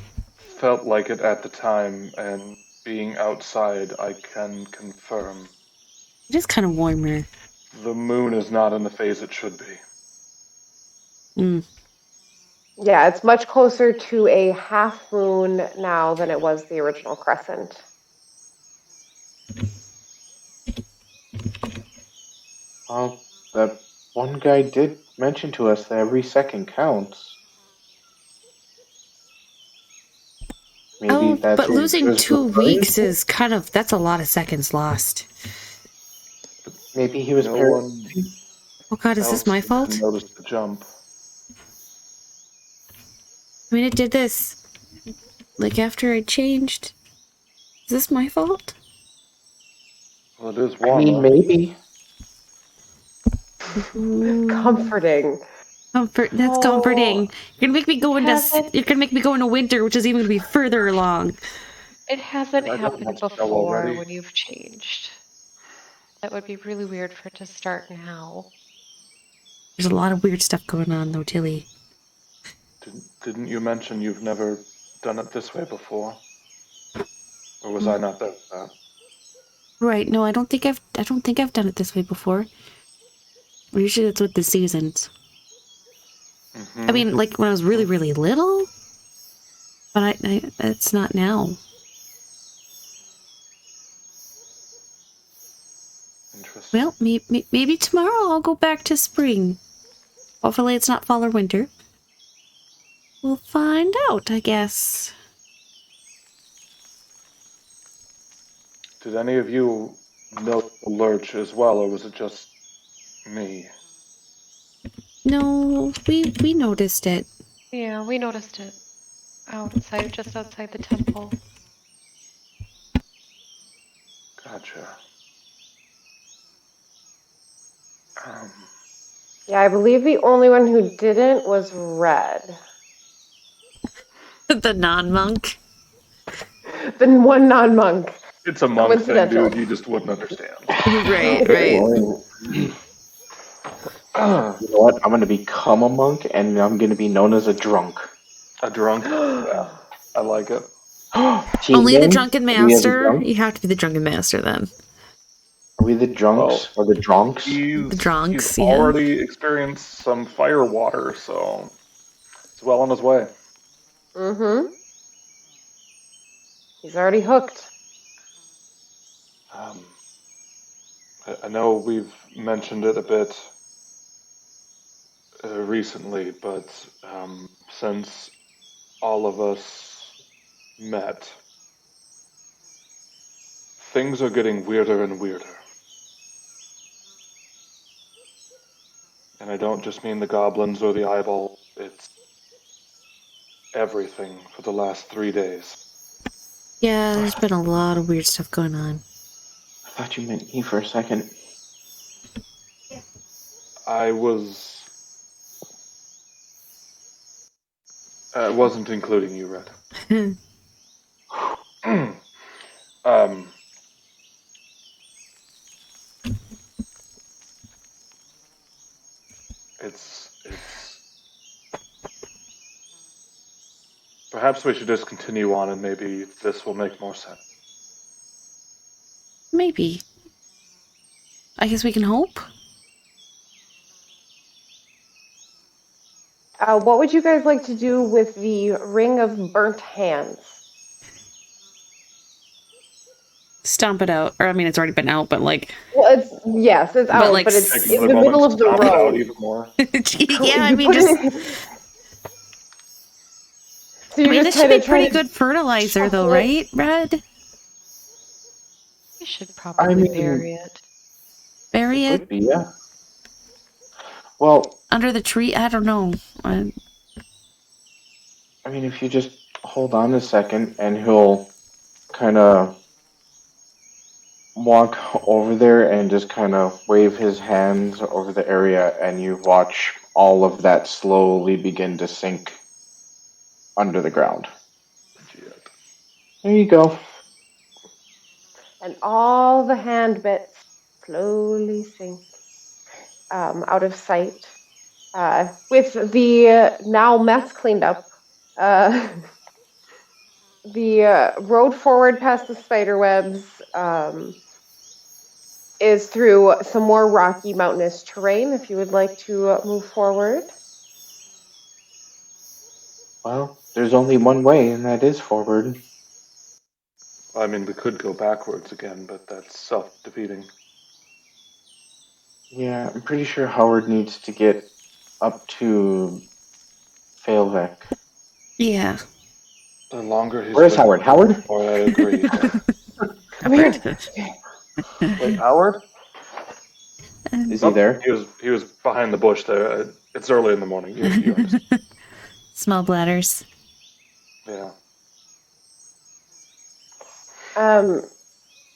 felt like it at the time, and being outside, I can confirm.
It is kind of warmer.
The moon is not in the phase it should be.
Yeah, it's much closer to a half moon now than it was the original crescent.
Well, that one guy did mention to us that every second counts. Maybe that's
but
what he
losing
was
2
referring
weeks
to?
is that's a lot of seconds lost.
Maybe he was
No
paranoid.
one
Oh god, is this my fault?
noticed the jump.
I mean, it did this, like, after I changed. Is this my fault?
Well, it is
I
warmer.
mean, maybe.
Comforting.
That's comforting. You're gonna make me go into winter, which is even gonna be further along.
It hasn't
I got
happened
enough snow
before
already.
when you've changed. That would be really weird for it to start now.
There's a lot of weird stuff going on, though, Tilly.
Didn't you mention you've never done it this way before? Or was I not there for that?
Right? No, I don't think I've done it this way before. Usually, that's with the seasons. I mean, like when I was really, really little. But it's not now.
Interesting.
Well, maybe tomorrow I'll go back to spring. Hopefully, it's not fall or winter. We'll find out, I guess.
Did any of you note the lurch as well, or was it just me?
No, we noticed it.
Yeah, we noticed it. Just outside the temple.
Gotcha.
Yeah, I believe the only one who didn't was Red.
The non-monk.
The one non-monk.
It's a monk thing,
Coincidental.
dude. You just wouldn't understand.
Right.
You know what? I'm going to become a monk, and I'm going to be known as a drunk.
A drunk? Yeah, I like it.
Only the
Cheating?
drunken
Are we the
master.
drunks?
You have to be the drunken master then.
Are we the drunks or the dronks?
He's
drunks, yeah.
already experienced some fire water, so he's well on his way.
Mm-hmm. He's already hooked.
I know we've mentioned it a bit recently, but since all of us met, things are getting weirder and weirder. And I don't just mean the goblins or the eyeball, it's everything for the last 3 days.
Yeah, there's been a lot of weird stuff going on.
I thought you meant me for a second.
I wasn't including you, Red. It's perhaps we should just continue on and maybe this will make more sense.
Maybe. I guess we can hope.
What would you guys like to do with the Ring of Burnt Hands?
Stomp it out. Or, I mean, it's already been out, but like...
Well, it's out,
like,
but it's
Take
in
another
the middle
moment
of
to
the
stomp it out
road.
even more.
yeah, I
You
mean,
put
just...
it in- So you
this
just
should
kind
be
of try
pretty
to
good fertilizer, though,
shuffle it.
right, Red?
You should probably bury it.
Bury
It
it
would be, yeah. Well,
under the tree? I don't know.
I mean, if you just hold on a second and he'll kind of walk over there and just kind of wave his hands over the area, and you watch all of that slowly begin to sink under the ground. There you go.
And all the hand bits slowly sink out of sight. With the now mess cleaned up, the road forward past the spider webs is through some more rocky mountainous terrain if you would like to move forward.
Well, there's only one way, and that is forward.
I mean, we could go backwards again, but that's self-defeating.
Yeah, I'm pretty sure Howard needs to get up to Failvec.
Yeah.
The longer he's
Where's
with
Howard?
me,
Howard?
the more I agree.
Come here.
Wait, Howard?
Is he there?
He was behind the bush there. It's early in the morning. You understand.
Small bladders.
Yeah.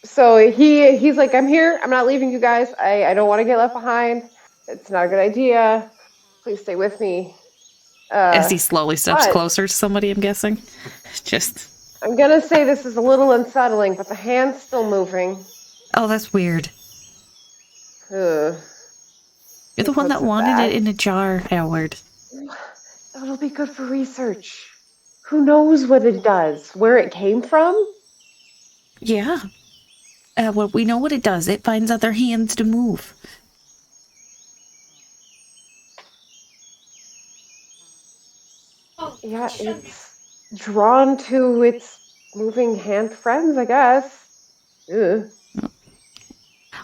So he's like, I'm here. I'm not leaving you guys. I don't want to get left behind. It's not a good idea. Please stay with me.
As he slowly steps
but-
closer to somebody, I'm guessing. Just.
I'm gonna say this is a little unsettling, but the hand's still moving.
Oh, that's weird.
Ugh.
You're the one that
Because of
wanted
that.
it in a jar, Howard.
That'll be good for research. Who knows what it does? Where it came from?
Yeah. Well, we know what it does. It finds other hands to move.
Yeah, it's drawn to its moving hand friends, I guess.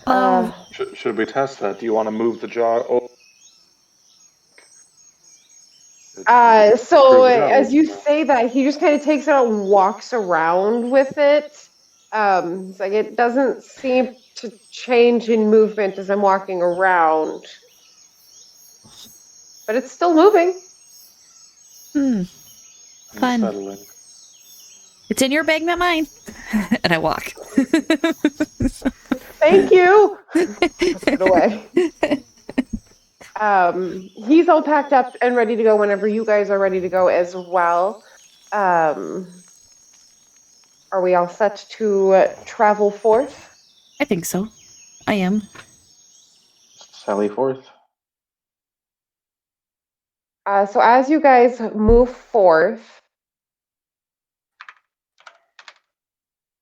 Ugh.
Should we test that? Do you want to move the jar?
So as you say that, he just kind of takes it out and walks around with it. It's like it doesn't seem to change in movement as I'm walking around, but it's still moving.
Fun.
Unsettling.
It's in your bag, not mine. And I walk.
Thank you. Put it away. He's all packed up and ready to go whenever you guys are ready to go as well. Are we all set to travel forth?
I think so. I am.
Sally forth.
So as you guys move forth,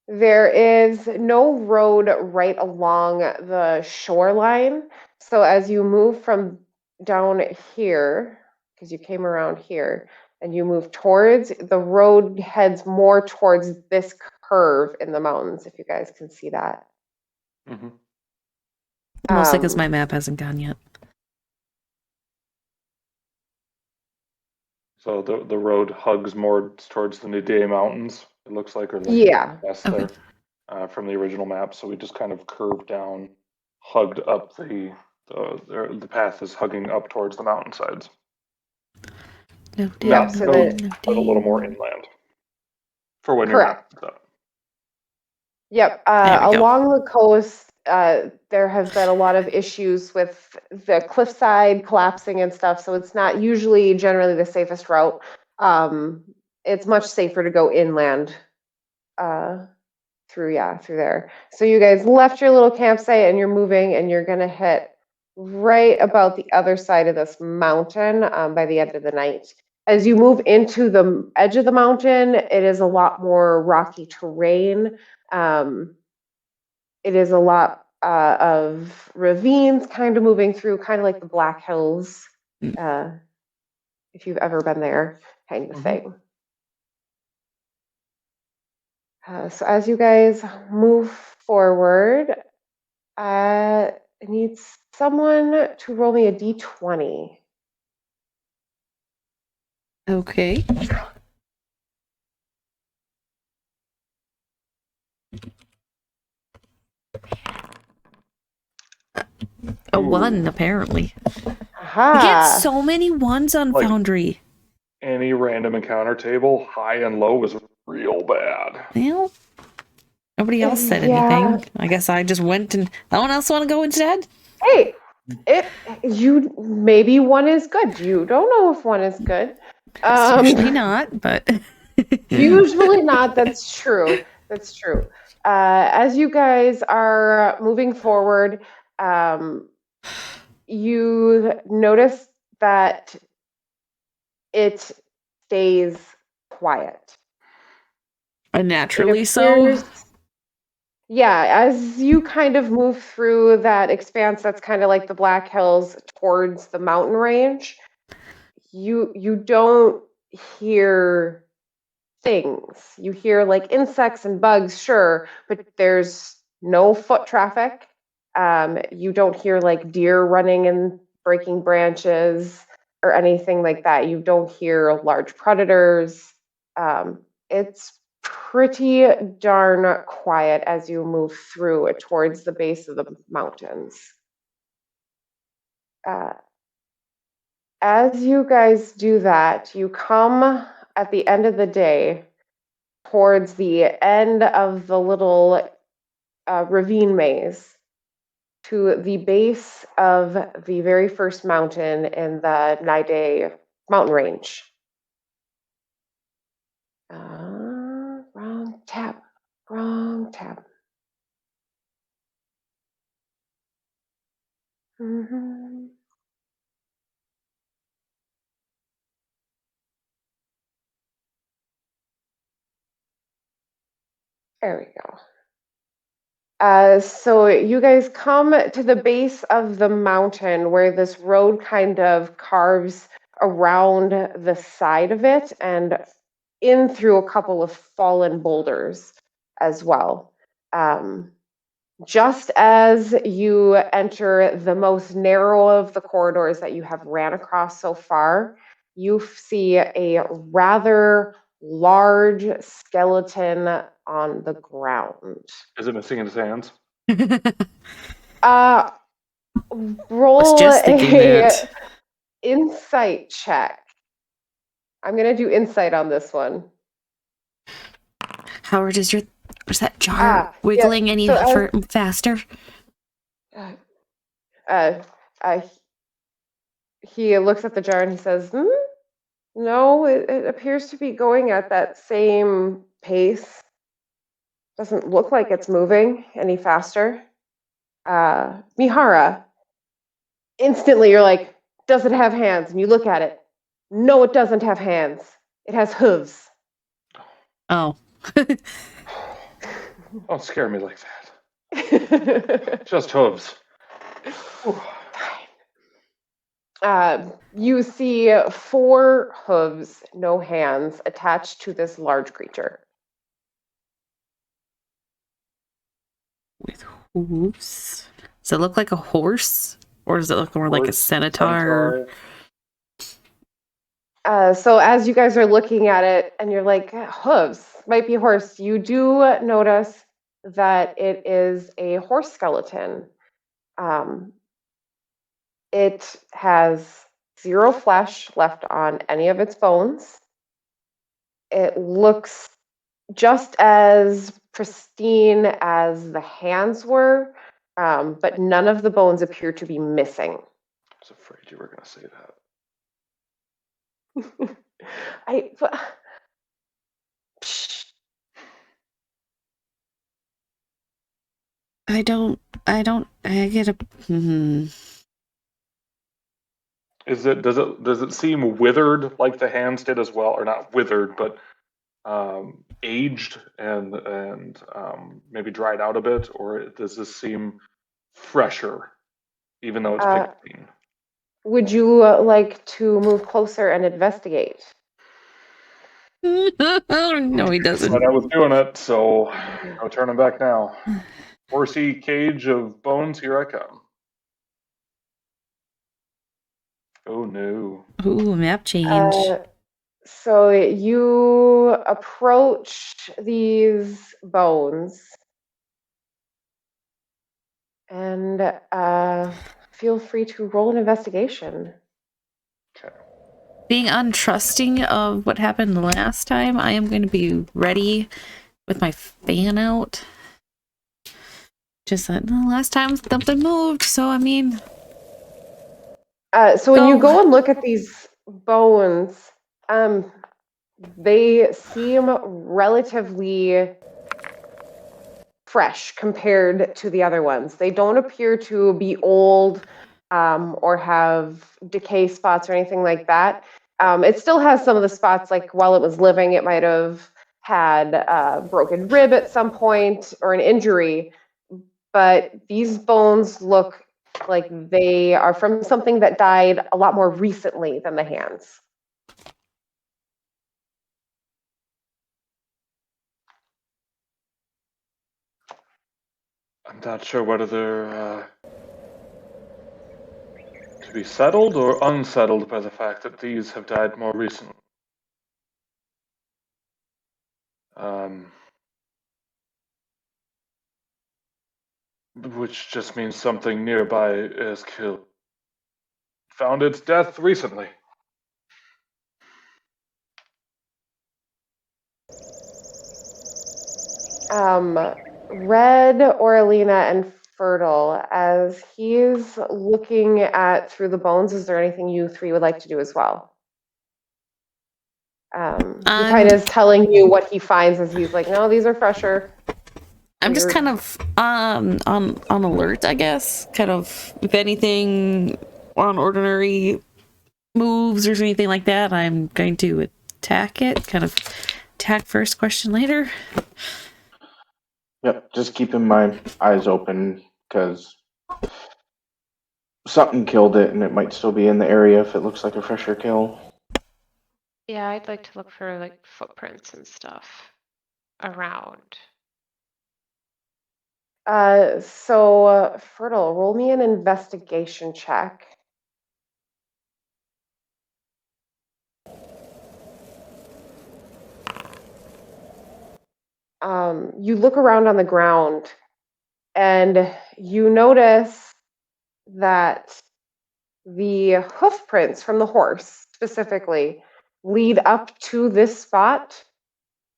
there is no road right along the shoreline. So as you move from down here, because you came around here, and you move towards, the road heads more towards this curve in the mountains, if you guys can see that.
Mm-hmm.
Mostly because my map hasn't gone yet.
So the road hugs more towards the Niidae Mountains, it looks like, or
Yeah.
west
Okay.
there from the original map. So we just kind of curved down, hugged up the path is hugging up towards the mountainsides.
No,
Yeah, so that-
But a little more inland. For when
Correct.
you're not.
Yep.
There we go.
Along the coast, there have been a lot of issues with the cliffside collapsing and stuff, so it's not usually generally the safest route. It's much safer to go inland through there. So you guys left your little campsite and you're moving, and you're gonna hit right about the other side of this mountain by the end of the night. As you move into the edge of the mountain, it is a lot more rocky terrain. It is a lot of ravines kind of moving through, kind of like the Black Hills, if you've ever been there, kind of thing. So as you guys move forward, I need someone to roll me a d20.
Okay. A 1, apparently.
Aha.
We get so many 1s on
Like-
Foundry.
Any random encounter table, high and low was real bad.
Well, nobody else said
Yeah.
anything. I guess I just went and no one else want to go instead?
Hey, maybe 1 is good. You don't know if 1 is good.
Usually not, but
Usually not. That's true. That's true. As you guys are moving forward, you notice that it stays quiet.
naturally
It
so.
appears- Yeah, as you kind of move through that expanse that's kind of like the Black Hills towards the mountain range, you don't hear things. You hear like insects and bugs, sure, but there's no foot traffic. You don't hear like deer running and breaking branches or anything like that. You don't hear large predators. It's pretty darn quiet as you move through it towards the base of the mountains. As you guys do that, you come at the end of the day towards the end of the little ravine maze to the base of the very first mountain in the Niidae mountain range. Wrong tab. Wrong tab. Mhm. There we go. So you guys come to the base of the mountain where this road kind of carves around the side of it and in through a couple of fallen boulders as well. Just as you enter the most narrow of the corridors that you have ran across so far, you see a rather large skeleton on the ground.
Is it missing its hands?
Roll
just thinking
a
that.
insight check. I'm gonna do insight on this one.
Howard, is that jar
Yeah.
wiggling any
So,
faster?
He looks at the jar and he says, no, it appears to be going at that same pace. Doesn't look like it's moving any faster. Mihara, instantly you're like, does it have hands? And you look at it. No, it doesn't have hands. It has hooves.
Oh.
Don't scare me like that. Just hooves.
You see 4 hooves, no hands, attached to this large creature.
With hooves? Does it look like a horse? Or does it look more like a centaur?
So as you guys are looking at it and you're like, hooves, might be a horse, you do notice that it is a horse skeleton. It has 0 flesh left on any of its bones. It looks just as pristine as the hands were, but none of the bones appear to be missing.
I was afraid you were going to say that.
I get a.
Does it seem withered like the hands did as well, or not withered, but aged and maybe dried out a bit, or does this seem fresher, even though it's picking?
Would you like to move closer and investigate?
No, he doesn't.
But I was doing it, so no turning back now. Horsey cage of bones, here I come. Oh no.
Ooh, map change.
So you approach these bones, and feel free to roll an investigation.
Okay.
Being untrusting of what happened last time, I am going to be ready with my fan out. Just that last time something moved, so I mean.
So when you go and look at these bones, they seem relatively fresh compared to the other ones. They don't appear to be old or have decay spots or anything like that. It still has some of the spots, like while it was living, it might have had a broken rib at some point or an injury, but these bones look like they are from something that died a lot more recently than the hands.
I'm not sure whether they're to be settled or unsettled by the fact that these have died more recently. Which just means something nearby is killed. Found its death recently.
Red, Oralina, and Fertile, as he's looking at through the bones, is there anything you three would like to do as well? He kind of is telling you what he finds as he's like, no, these are fresher.
I'm just kind of on alert, I guess. Kind of, if anything on ordinary moves or anything like that, I'm going to attack it. Kind of attack first, question later.
Yep, just keeping my eyes open because something killed it and it might still be in the area if it looks like a fresher kill.
Yeah, I'd like to look for like footprints and stuff around.
So Fertile, roll me an investigation check. You look around on the ground and you notice that the hoof prints from the horse specifically lead up to this spot,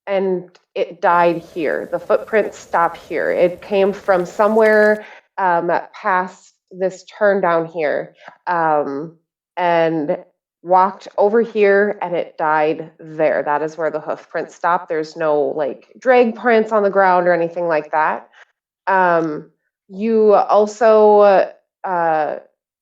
and it died here. The footprints stop here. It came from somewhere past this turn down here and walked over here, and it died there. That is where the hoof prints stop. There's no like drag prints on the ground or anything like that. You also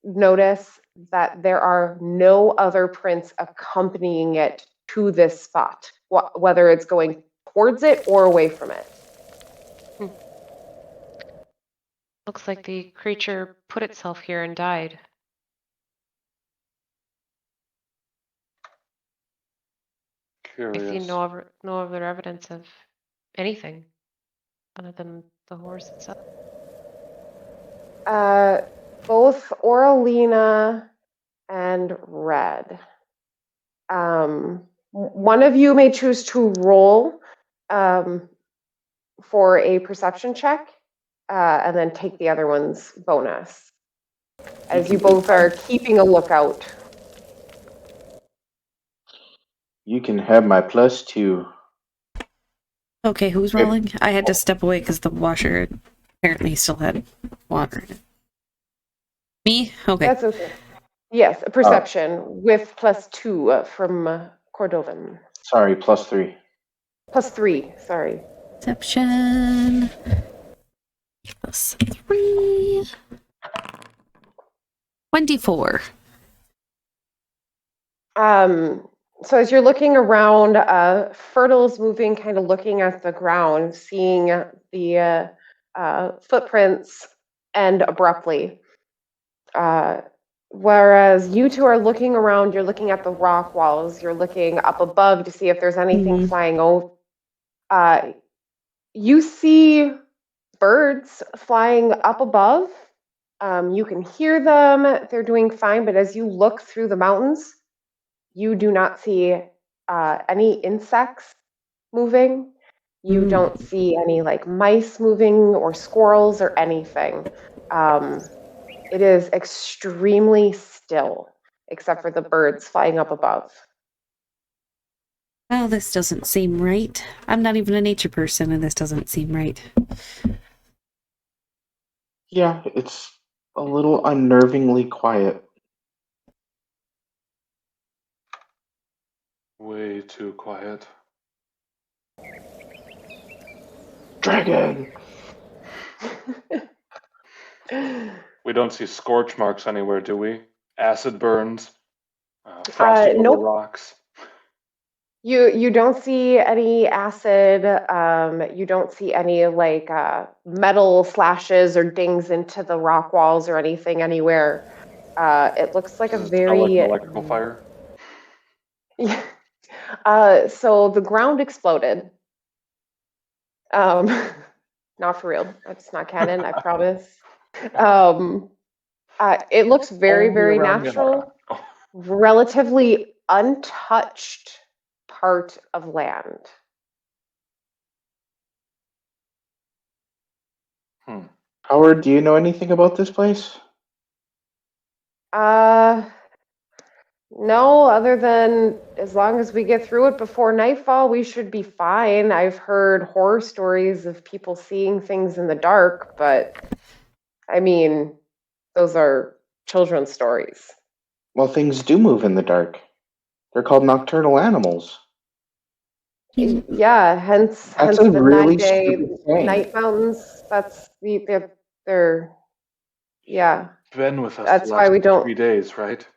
notice that there are no other prints accompanying it to this spot, whether it's going towards it or away from it.
Looks like the creature put itself here and died.
Curious.
I see no other evidence of anything other than the horse itself.
Both Oralina and Red. One of you may choose to roll for a perception check, and then take the other one's bonus, as you both are keeping a lookout.
You can have my +2.
Okay, who's rolling? I had to step away because the washer apparently still had water in it. Me? Okay.
That's okay. Yes, a perception with +2 from Cordovan.
Sorry, +3.
+3, sorry.
Perception. +3. 24.
So as you're looking around, Fertile's moving, kind of looking at the ground, seeing the footprints end abruptly. Whereas you two are looking around, you're looking at the rock walls, you're looking up above to see if there's anything flying over. You see birds flying up above. You can hear them, they're doing fine, but as you look through the mountains, you do not see any insects moving. You don't see any like mice moving or squirrels or anything. It is extremely still, except for the birds flying up above.
Well, this doesn't seem right. I'm not even a nature person, and this doesn't seem right.
Yeah, it's a little unnervingly quiet.
Way too quiet.
Dragon!
We don't see scorch marks anywhere, do we? Acid burns, frosty over
Nope.
rocks.
You don't see any acid. You don't see any like metal slashes or dings into the rock walls or anything anywhere. It looks like a
Does it smell like
very
an electrical fire?
Yeah. So the ground exploded. Not for real. That's not canon, I promise. It looks very,
Only
very
around
natural,
Yamara.
relatively untouched part of land.
Howard, do you know anything about this place?
No, other than as long as we get through it before nightfall, we should be fine. I've heard horror stories of people seeing things in the dark, but I mean, those are children's stories.
Well, things do move in the dark. They're called nocturnal animals.
Yeah, hence
That's a
the
really
Niidae
stupid thing.
Night Mountains. That's they're yeah.
Been with us
That's
the
why
last
we don't.
3 days, right?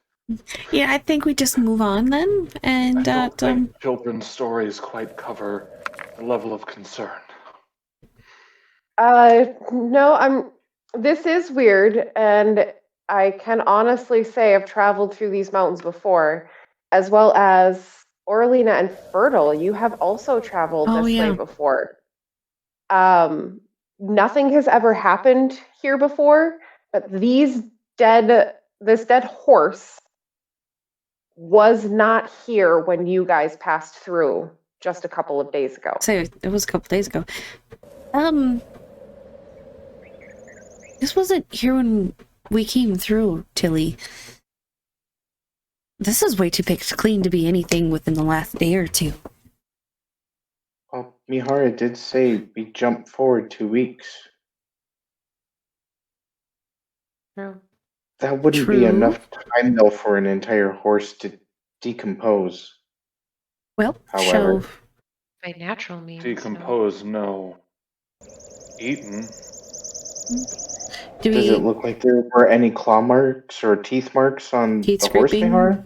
Yeah, I think we just move on then, and
I don't think children's stories quite cover the level of concern.
No, this is weird, and I can honestly say I've traveled through these mountains before, as well as Orlina and Fertile. You have also traveled this way before. Nothing has ever happened here before, but this dead horse was not here when you guys passed through just a couple of days ago.
So it was a couple days ago. This wasn't here when we came through, Tilly. This is way too picked clean to be anything within the last day or two.
Well, Mihara did say we jumped forward 2 weeks.
True.
That wouldn't be enough time, though, for an entire horse to decompose.
Well,
however,
By natural means.
Decompose, no. Eaten.
Does it look like there were any claw marks or teeth marks on the horse, Mihara?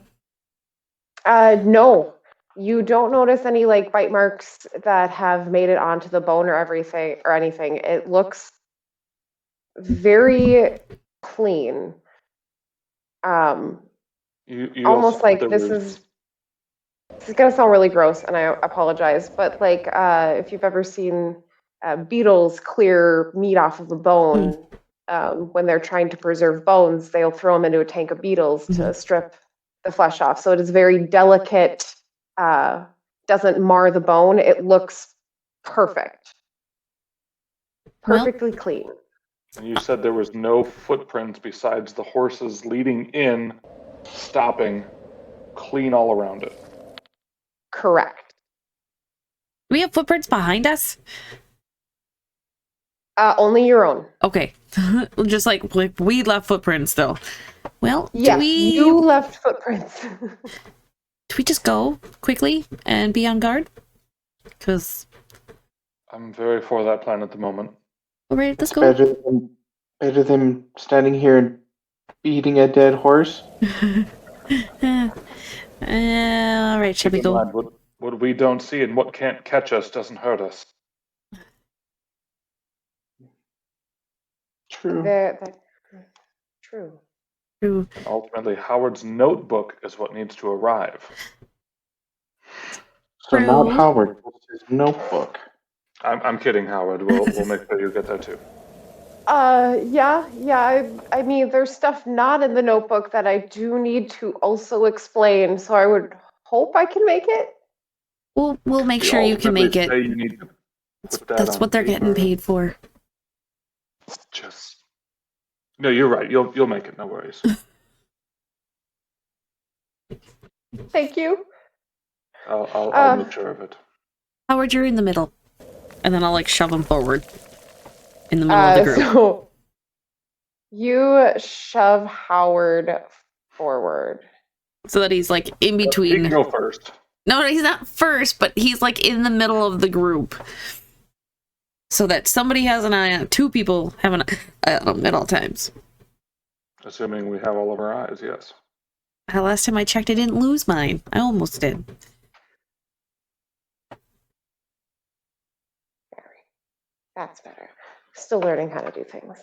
No. You don't notice any like bite marks that have made it onto the bone or anything. It looks very clean.
You
almost
also
like
said
this is gonna sound really gross, and I apologize, but like if you've ever seen beetles clear meat off of a bone, when they're trying to preserve bones, they'll throw them into a tank of beetles to strip the flesh off. So it is very delicate, doesn't mar the bone. It looks perfect. Perfectly clean.
And you said there was no footprints besides the horses leading in, stopping, clean all around it.
Correct.
We have footprints behind us?
Only your own.
Okay. Just like we left footprints though. Well,
yes, you left footprints.
Do we just go quickly and be on guard? Because
I'm very for that plan at the moment.
All right, let's go.
Better than standing here and beating a dead horse.
All right, shall we go?
What we don't see and what can't catch us doesn't hurt us.
True.
True.
And ultimately, Howard's notebook is what needs to arrive.
So not Howard, just his notebook.
I'm kidding, Howard. We'll make sure you get that too.
Yeah. I mean, there's stuff not in the notebook that I do need to also explain, so I would hope I can make it.
We'll make sure you can make it.
You need to put
That's what they're getting paid for.
Just No, you're right. You'll make it. No worries.
Thank you.
I'll make sure of it.
Howard, you're in the middle. And then I'll like shove him forward. In the middle of the group.
So you shove Howard forward.
So that he's like in
He
between.
can go first.
No, he's not first, but he's like in the middle of the group. So that somebody has an eye on, two people have an eye on him at all times.
Assuming we have all of our eyes, yes.
Last time I checked, I didn't lose mine. I almost did.
That's better. Still learning how to do things.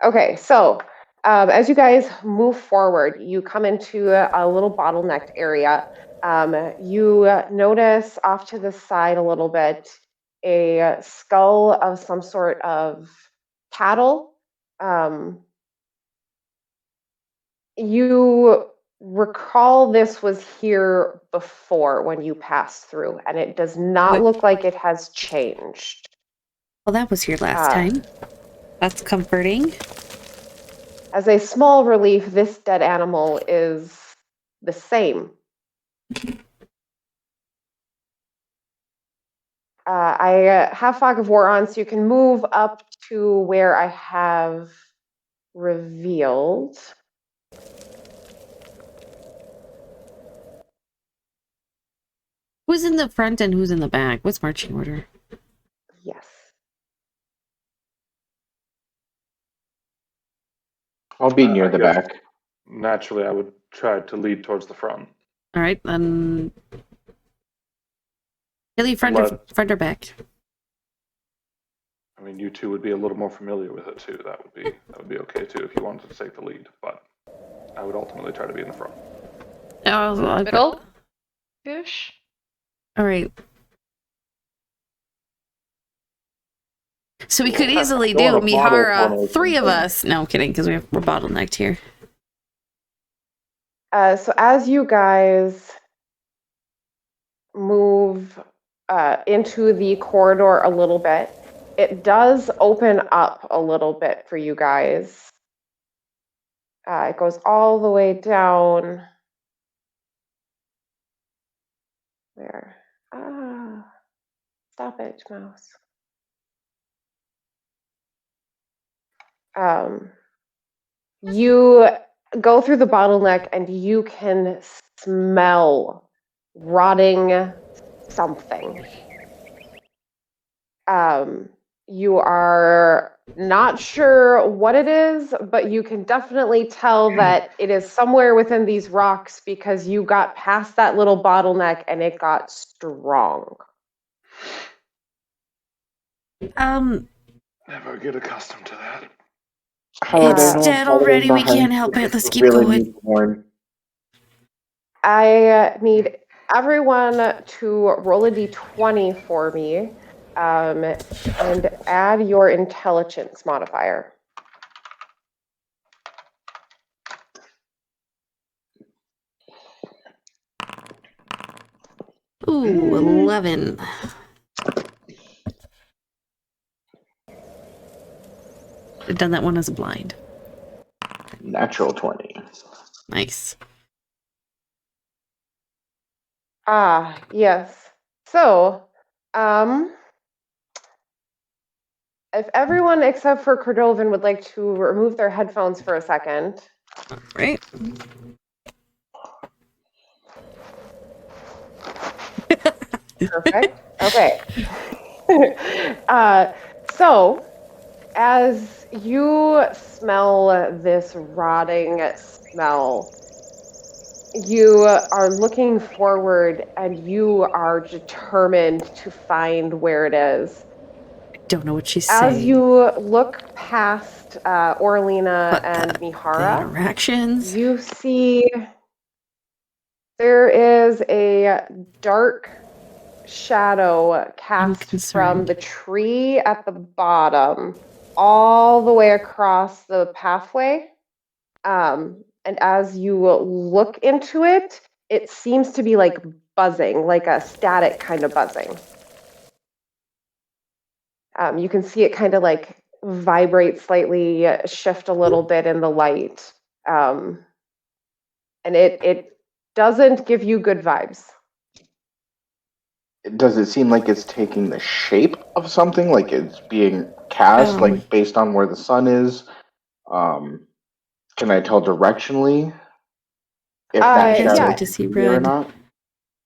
Okay, so as you guys move forward, you come into a little bottlenecked area. You notice off to the side a little bit a skull of some sort of cattle. You recall this was here before when you passed through, and it does not look like it has changed.
Well, that was here last time. That's comforting.
As a small relief, this dead animal is the same. I have Fog of War on, so you can move up to where I have revealed.
Who's in the front and who's in the back? What's marching order?
Yes.
I'll be near the back.
Naturally, I would try to lead towards the front.
All right, then. Really, front or back?
I mean, you two would be a little more familiar with it too. That would be okay too if you wanted to take the lead. But I would ultimately try to be in the front.
Oh,
middle-ish.
All right. So we could easily do Mihara, three of us. No, I'm kidding, because we're bottlenecked here.
So as you guys move into the corridor a little bit, it does open up a little bit for you guys. It goes all the way down. There. Stop it, mouse. You go through the bottleneck and you can smell rotting something. You are not sure what it is, but you can definitely tell that it is somewhere within these rocks because you got past that little bottleneck and it got strong.
Never get accustomed to that.
It's dead already. We can't help it. Let's keep going.
I need everyone to roll a d20 for me and add your intelligence modifier.
Ooh, 11. I've done that one as a blind.
Natural 20.
Nice.
Yes. So, if everyone except for Cordovin would like to remove their headphones for a second.
Right.
Perfect. Okay. So, as you smell this rotting smell, you are looking forward and you are determined to find where it is.
I don't know what she's saying.
As you look past Orlina and Mihara,
interactions.
You see there is a dark shadow cast from the tree at the bottom all the way across the pathway. And as you look into it, it seems to be like buzzing, like a static kind of buzzing. You can see it kind of like vibrate slightly, shift a little bit in the light. And it doesn't give you good vibes.
Does it seem like it's taking the shape of something? Like it's being cast, like based on where the sun is? Can I tell directionally if that shadow
to see
is or
red.
not?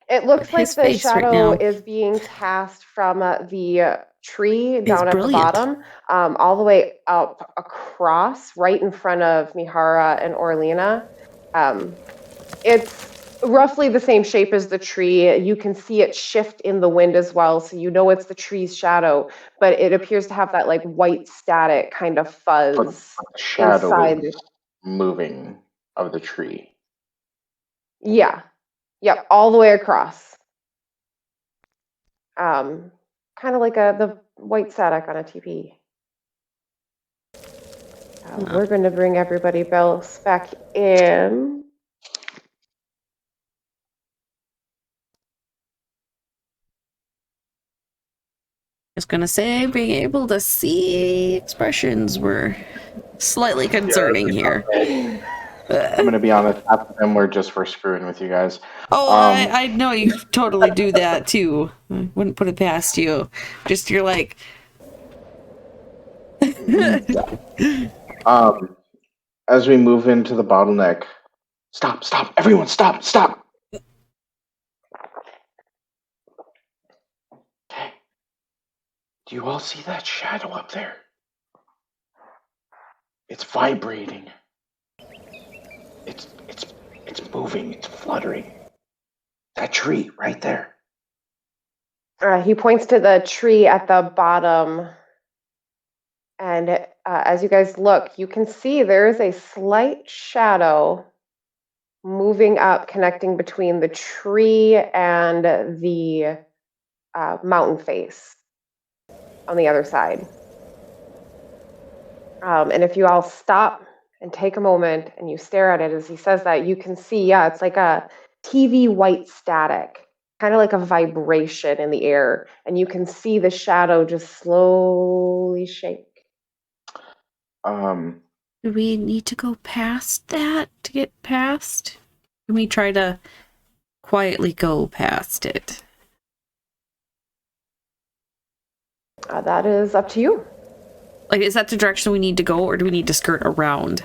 It looks like
His
the
face right
shadow
now.
is being cast from the tree down at the
brilliant.
bottom, all the way up across, right in front of Mihara and Orlena. It's roughly the same shape as the tree. You can see it shift in the wind as well, so you know it's the tree's shadow, but it appears to have that like white static kind of
But
fuzz
the shadow
inside.
is moving of the tree.
Yeah. Yep, all the way across. Kind of like the white static on a TP. We're going to bring everybody else back in.
Just gonna say, being able to see expressions were slightly concerning here.
I'm going to be honest, half of them were just for screwing with you guys.
Oh, I know you totally do that too. I wouldn't put it past you. Just you're like,
As we move into the bottleneck, stop, everyone, stop. Okay. Do you all see that shadow up there? It's vibrating. It's moving. It's fluttering. That tree right there.
He points to the tree at the bottom. And as you guys look, you can see there is a slight shadow moving up, connecting between the tree and the mountain face on the other side. And if you all stop and take a moment and you stare at it as he says that, you can see, yeah, it's like a TV white static, kind of like a vibration in the air. And you can see the shadow just slowly shake.
do we need to go past that to get past? Can we try to quietly go past it?
That is up to you.
Like, is that the direction we need to go, or do we need to skirt around?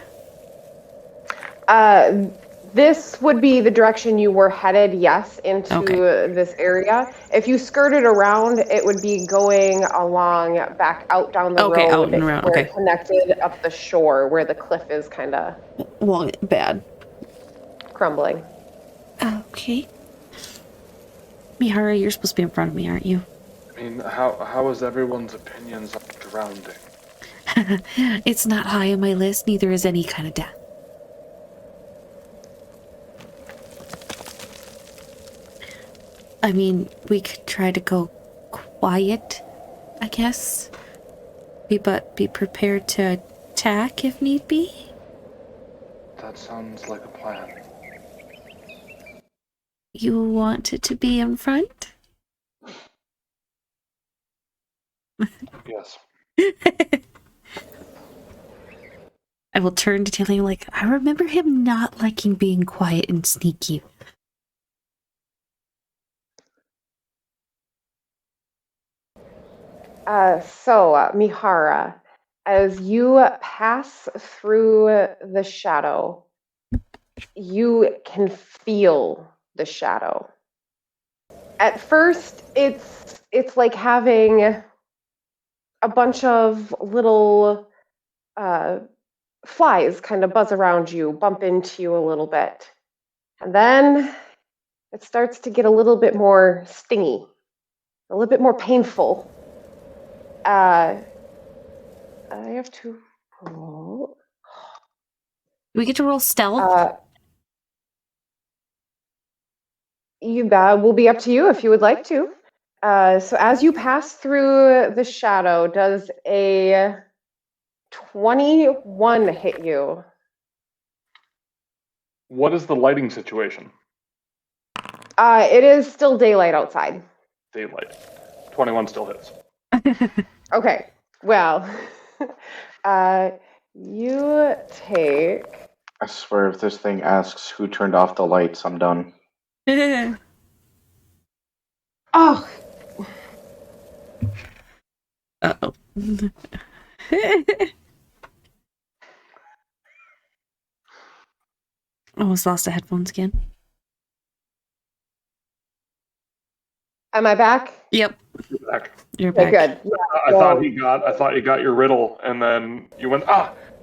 This would be the direction you were headed, yes, into this area. If you skirted around, it would be going along back out down the road
out and around.
where it connected up the shore, where the cliff is kind of
bad.
Crumbling.
Okay. Mihara, you're supposed to be in front of me, aren't you?
I mean, how is everyone's opinions on drowning?
It's not high on my list, neither is any kind of death. I mean, we could try to go quiet, I guess. But be prepared to attack if need be.
That sounds like a plan.
You want it to be in front?
Yes.
I will turn to Tilly like, I remember him not liking being quiet and sneaky.
Mihara, as you pass through the shadow, you can feel the shadow. At first, it's like having a bunch of little flies kind of buzz around you, bump into you a little bit. And then it starts to get a little bit more stingy, a little bit more painful. I have to roll.
Do we get to roll stealth?
That will be up to you if you would like to. So as you pass through the shadow, does a 21 hit you?
What is the lighting situation?
It is still daylight outside.
Daylight. 21 still hits.
Okay, well, You take.
I swear, if this thing asks who turned off the lights, I'm done.
Oh,
Uh-oh. Almost lost the headphones again.
am I back?
Yep,
You're back.
you're
Okay,
back.
good.
I thought you got your riddle, and then you went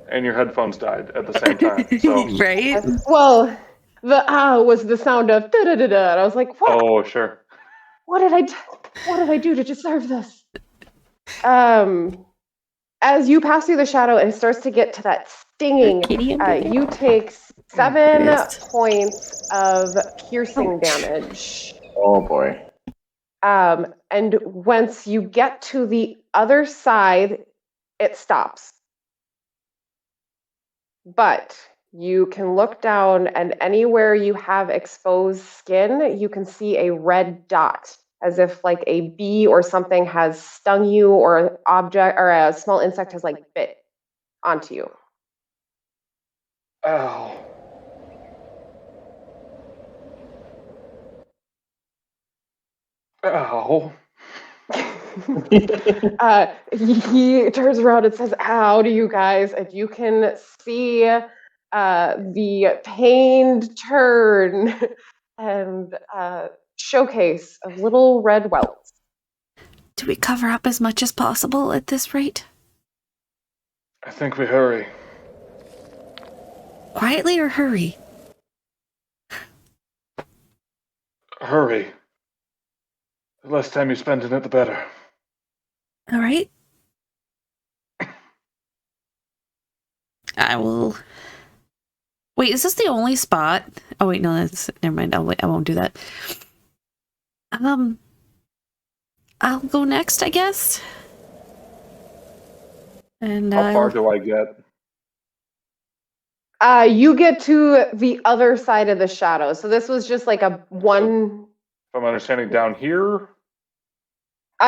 and your headphones died at the same time. So
Right?
Well, the was the sound of da da da da, and I was like, what?
oh sure.
What did I do to deserve this? As you pass through the shadow and it starts to get to that stinging,
Kitty under there?
you take 7
Yes.
points of piercing
Ouch.
damage.
Oh boy.
And once you get to the other side, it stops. But you can look down, and anywhere you have exposed skin, you can see a red dot, as if like a bee or something has stung you, or an object or a small insect has like bit onto you.
Ow. Ow.
He turns around and says, "How do you guys?" And you can see the pained turn and showcase of little red welts.
Do we cover up as much as possible at this rate?
I think we hurry.
Quietly or hurry?
Hurry. The less time you spend in it, the better.
All right. I will. Wait, is this the only spot? Oh wait, no, that's never mind. I won't do that. I'll go next, I guess. And
How far do I get?
You get to the other side of the shadow. So this was just like a one.
If I'm understanding, down here?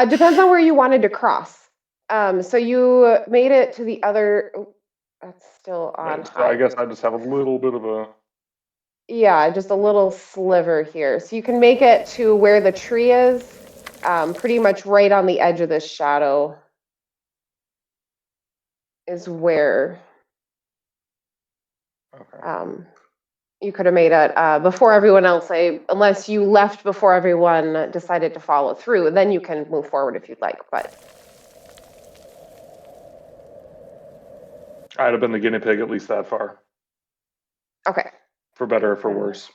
Depends on where you wanted to cross. So you made it to the other. Oh, that's still on
So
high.
I guess I just have a little bit of a...
Yeah, just a little sliver here. So you can make it to where the tree is, pretty much right on the edge of this shadow is where
Okay.
you could have made it before everyone else, unless you left before everyone decided to follow through. Then you can move forward if you'd like, but...
I'd have been the guinea pig at least that far.
Okay.
For better or for worse.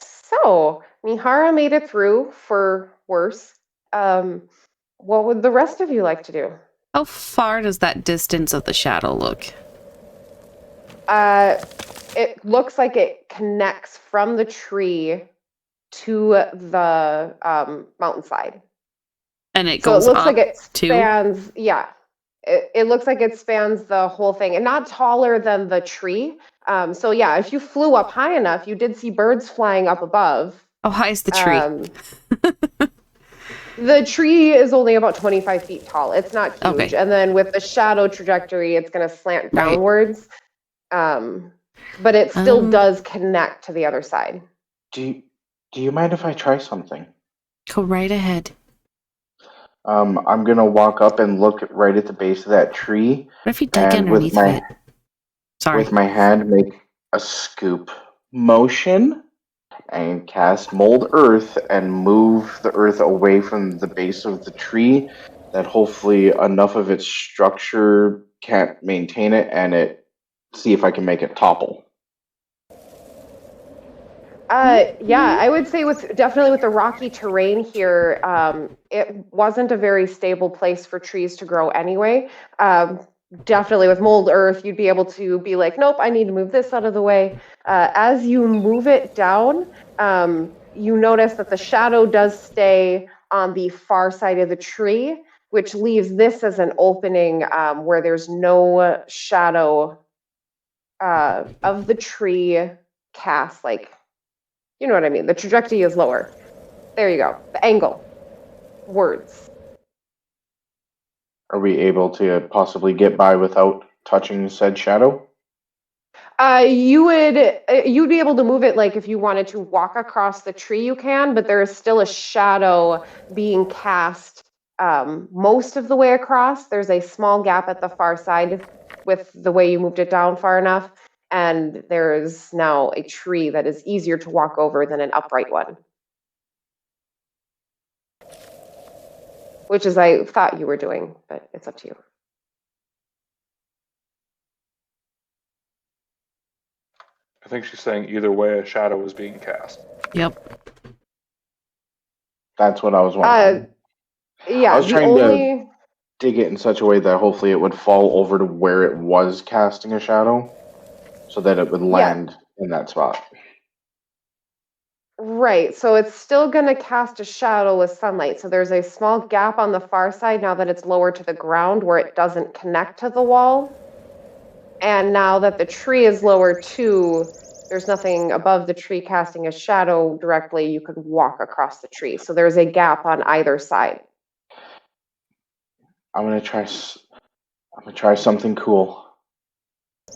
So, Mihara made it through for worse. What would the rest of you like to do?
how far does that distance of the shadow look?
It looks like it connects from the tree to the mountainside.
And it
So
goes
it looks
up
like it
too?
spans, yeah. It looks like it spans the whole thing, and not taller than the tree. So yeah, if you flew up high enough, you did see birds flying up above.
How high is the tree?
The tree is only about 25 feet tall. It's not huge.
Okay.
And then with the shadow trajectory, it's going to slant downwards. But it still does connect to the other side.
Do you mind if I try something?
Go right ahead.
I'm gonna walk up and look right at the base of that tree.
What if you dug underneath it? Sorry.
With my hand, make a scoop motion and cast Mold Earth and move the earth away from the base of the tree that hopefully enough of its structure can't maintain it, and see if I can make it topple.
Yeah, I would say definitely with the rocky terrain here, it wasn't a very stable place for trees to grow anyway. Definitely with mold earth, you'd be able to be like, nope, I need to move this out of the way. As you move it down, you notice that the shadow does stay on the far side of the tree, which leaves this as an opening where there's no shadow of the tree cast, like, you know what I mean? The trajectory is lower. There you go. The angle. Words.
Are we able to possibly get by without touching said shadow?
You'd be able to move it like if you wanted to walk across the tree, you can, but there is still a shadow being cast most of the way across. There's a small gap at the far side with the way you moved it down far enough, and there is now a tree that is easier to walk over than an upright one. Which is I thought you were doing, but it's up to you.
I think she's saying either way a shadow is being cast.
Yep.
That's what I was wondering.
Yeah,
I was trying to dig it in such a way that hopefully it would fall over to where it was casting a shadow, so that it would land in that spot.
Right, so it's still going to cast a shadow with sunlight. So there's a small gap on the far side now that it's lower to the ground where it doesn't connect to the wall. And now that the tree is lower too, there's nothing above the tree casting a shadow directly. You could walk across the tree. So there's a gap on either side.
I'm gonna try something cool.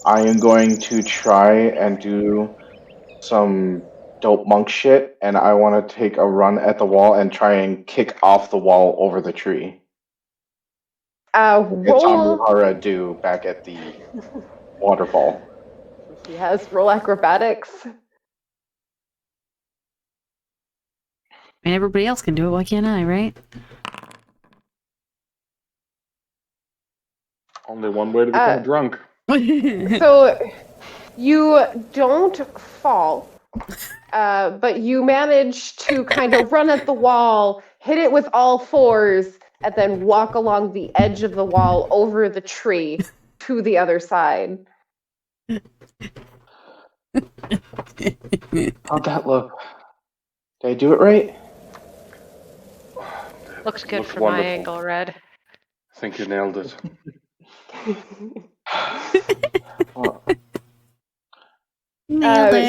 I am going to try and do some dope monk shit, and I want to take a run at the wall and try and kick off the wall over the tree. It's on Mihara do back at the waterfall.
Yes, roll acrobatics.
I mean, everybody else can do it. Why can't I, right?
Only one way to become drunk.
So you don't fall, but you manage to kind of run at the wall, hit it with all fours, and then walk along the edge of the wall over the tree to the other side.
How'd that look? Did I do it right?
Looks good from my angle, Red.
I think you nailed it.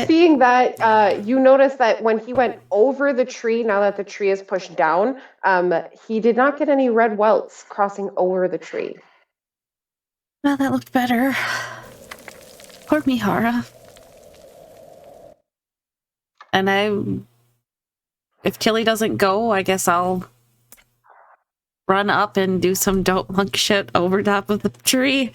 Seeing that, you notice that when he went over the tree, now that the tree is pushed down, he did not get any red welts crossing over the tree.
Well, that looked better. Poor Mihara. And if Tilly doesn't go, I guess I'll run up and do some dope monk shit over top of the tree.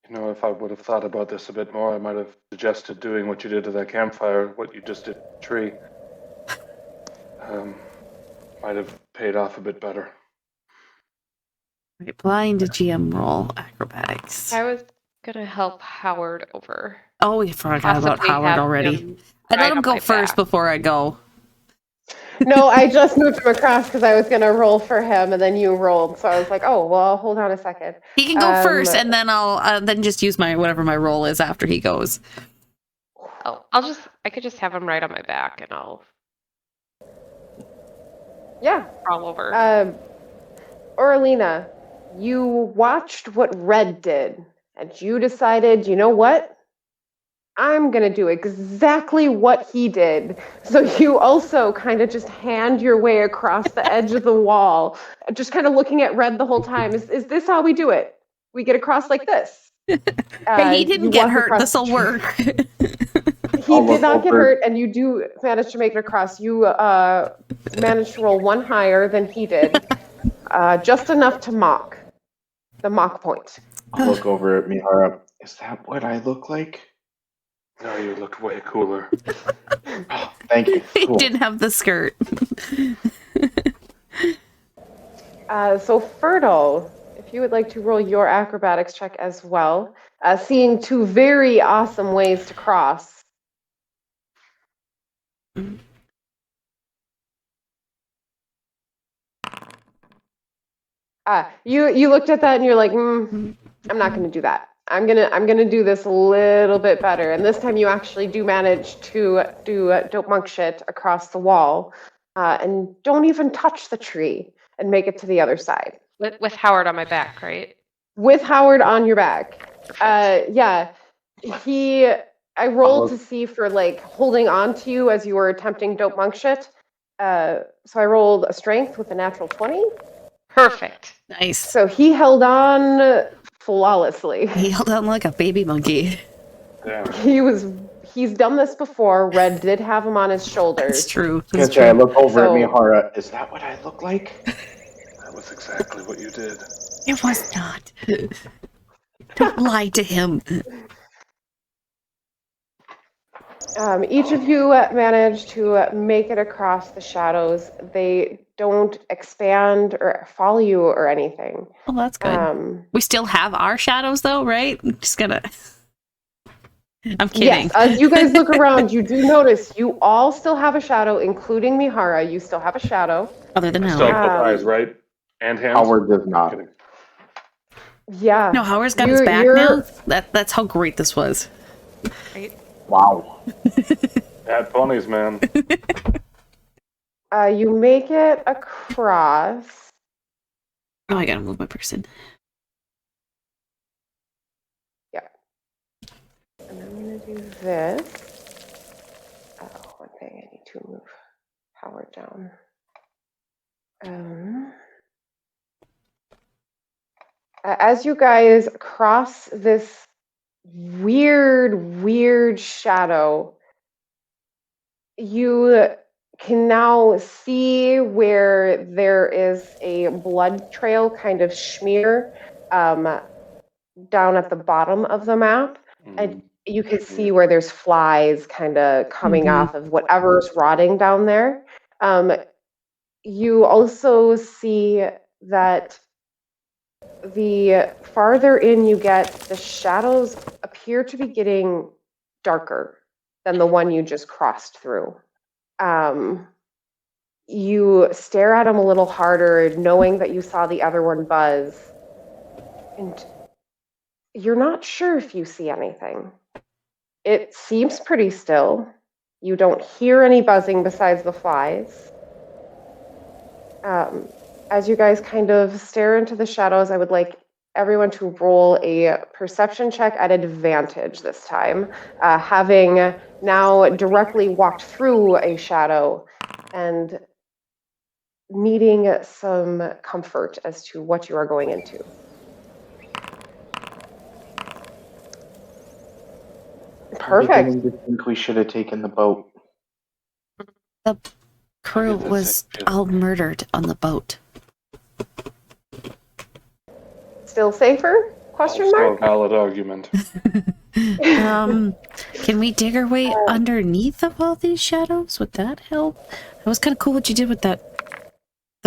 You know, if I would have thought about this a bit more, I might have suggested doing what you did to that campfire, what you just did to the tree. Might have paid off a bit better.
Right, blind GM roll acrobatics.
I was gonna help Howard over.
Oh, we forgot about Howard already. I let him go first before I go.
No, I just moved him across because I was going to roll for him, and then you rolled. So I was like, oh, well, hold on a second.
He can go first, and then I'll then just use my whatever my roll is after he goes.
Oh, I could just have him right on my back, and I'll crawl over.
Orlina, you watched what Red did, and you decided, you know what? I'm going to do exactly what he did. So you also kind of just hand your way across the edge of the wall, just kind of looking at Red the whole time. Is this how we do it? We get across like this.
Hey, he didn't get hurt. This'll work.
He did not get hurt, and you do manage to make it across. You managed to roll one higher than he did, just enough to mock the mock point.
I'll look over at Mihara. Is that what I look like?
No, you looked way cooler.
Oh, thank you.
He didn't have the skirt.
So Fertile, if you would like to roll your acrobatics check as well, seeing two very awesome ways to cross. You looked at that and you're like, I'm not going to do that. I'm gonna do this a little bit better. And this time you actually do manage to do dope monk shit across the wall, and don't even touch the tree and make it to the other side.
With Howard on my back, right?
With Howard on your back. Yeah. I rolled to see for like holding on to you as you were attempting dope monk shit. So I rolled a strength with a natural 20.
Perfect.
Nice.
So he held on flawlessly.
He held on like a baby monkey.
Damn.
He's done this before. Red did have him on his shoulders.
That's true.
I
That's
I
true.
look over at
So-
Mihara. Is that what I look like?
That was exactly what you did.
It was not. Don't lie to him.
Each of you managed to make it across the shadows. They don't expand or follow you or anything.
Well, that's good. We still have our shadows, though, right? I'm just gonna. I'm kidding.
Yes, as you guys look around, you do notice you all still have a shadow, including Mihara. You still have a shadow.
Other than
Still
Howard.
have both eyes, right? And hands?
Howard does not.
Kidding.
Yeah.
No, Howard's got his back now. That's how great this was.
Right?
Wow.
Bad ponies, man.
You make it across.
Oh, I gotta move my person.
And I'm going to do this. Oh, one thing, I need to move Howard down. As you guys cross this weird shadow, you can now see where there is a blood trail kind of smear down at the bottom of the map. And you can see where there's flies kind of coming off of whatever's rotting down there. You also see that the farther in you get, the shadows appear to be getting darker than the one you just crossed through. You stare at them a little harder, knowing that you saw the other one buzz. And you're not sure if you see anything. It seems pretty still. You don't hear any buzzing besides the flies. As you guys kind of stare into the shadows, I would like everyone to roll a perception check at advantage this time, having now directly walked through a shadow and needing some comfort as to what you are going into. Perfect.
I'm beginning to think we should have taken the boat.
The crew was all murdered on the boat.
Still safer? Question
Also
mark?
a valid argument.
Can we dig our way underneath of all these shadows? Would that help? It was kind of cool what you did with the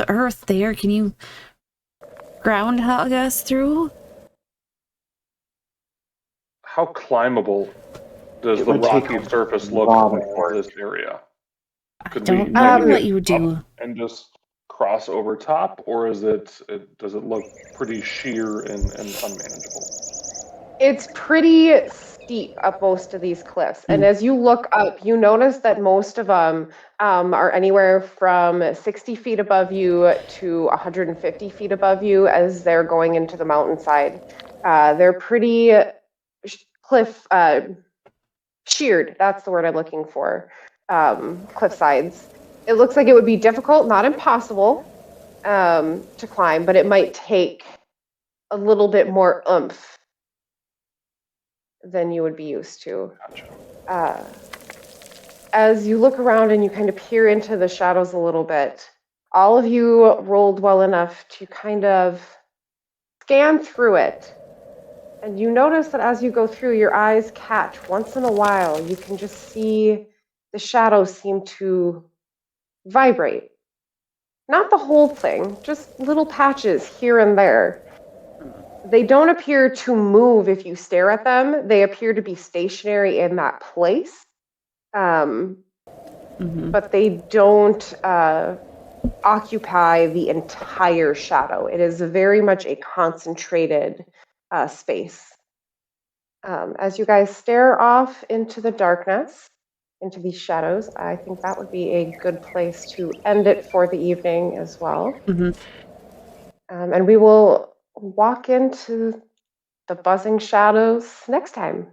earth there. Can you groundhog us through?
How climbable does
It
the
would take
rocky
a
surface look
lot of
around
work.
this area?
I
Could
don't
we
know
maybe
what
get
you would do.
up and just cross over top, or is does it look pretty sheer and unmanageable?
It's pretty steep up most of these cliffs. And as you look up, you notice that most of them are anywhere from 60 feet above you to 150 feet above you as they're going into the mountainside. They're pretty cliff sheared. That's the word I'm looking for. Cliff sides. It looks like it would be difficult, not impossible, to climb, but it might take a little bit more oomph than you would be used to.
Gotcha.
As you look around and you kind of peer into the shadows a little bit, all of you rolled well enough to kind of scan through it. And you notice that as you go through, your eyes catch, once in a while, you can just see the shadows seem to vibrate. Not the whole thing, just little patches here and there. They don't appear to move if you stare at them. They appear to be stationary in that place. But they don't occupy the entire shadow. It is very much a concentrated space. As you guys stare off into the darkness, into these shadows, I think that would be a good place to end it for the evening as well. And we will walk into the buzzing shadows next time.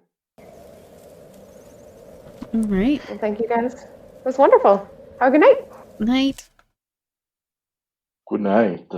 All right.
Well, thank you guys. It was wonderful. Have a good night.
Night.
Good night.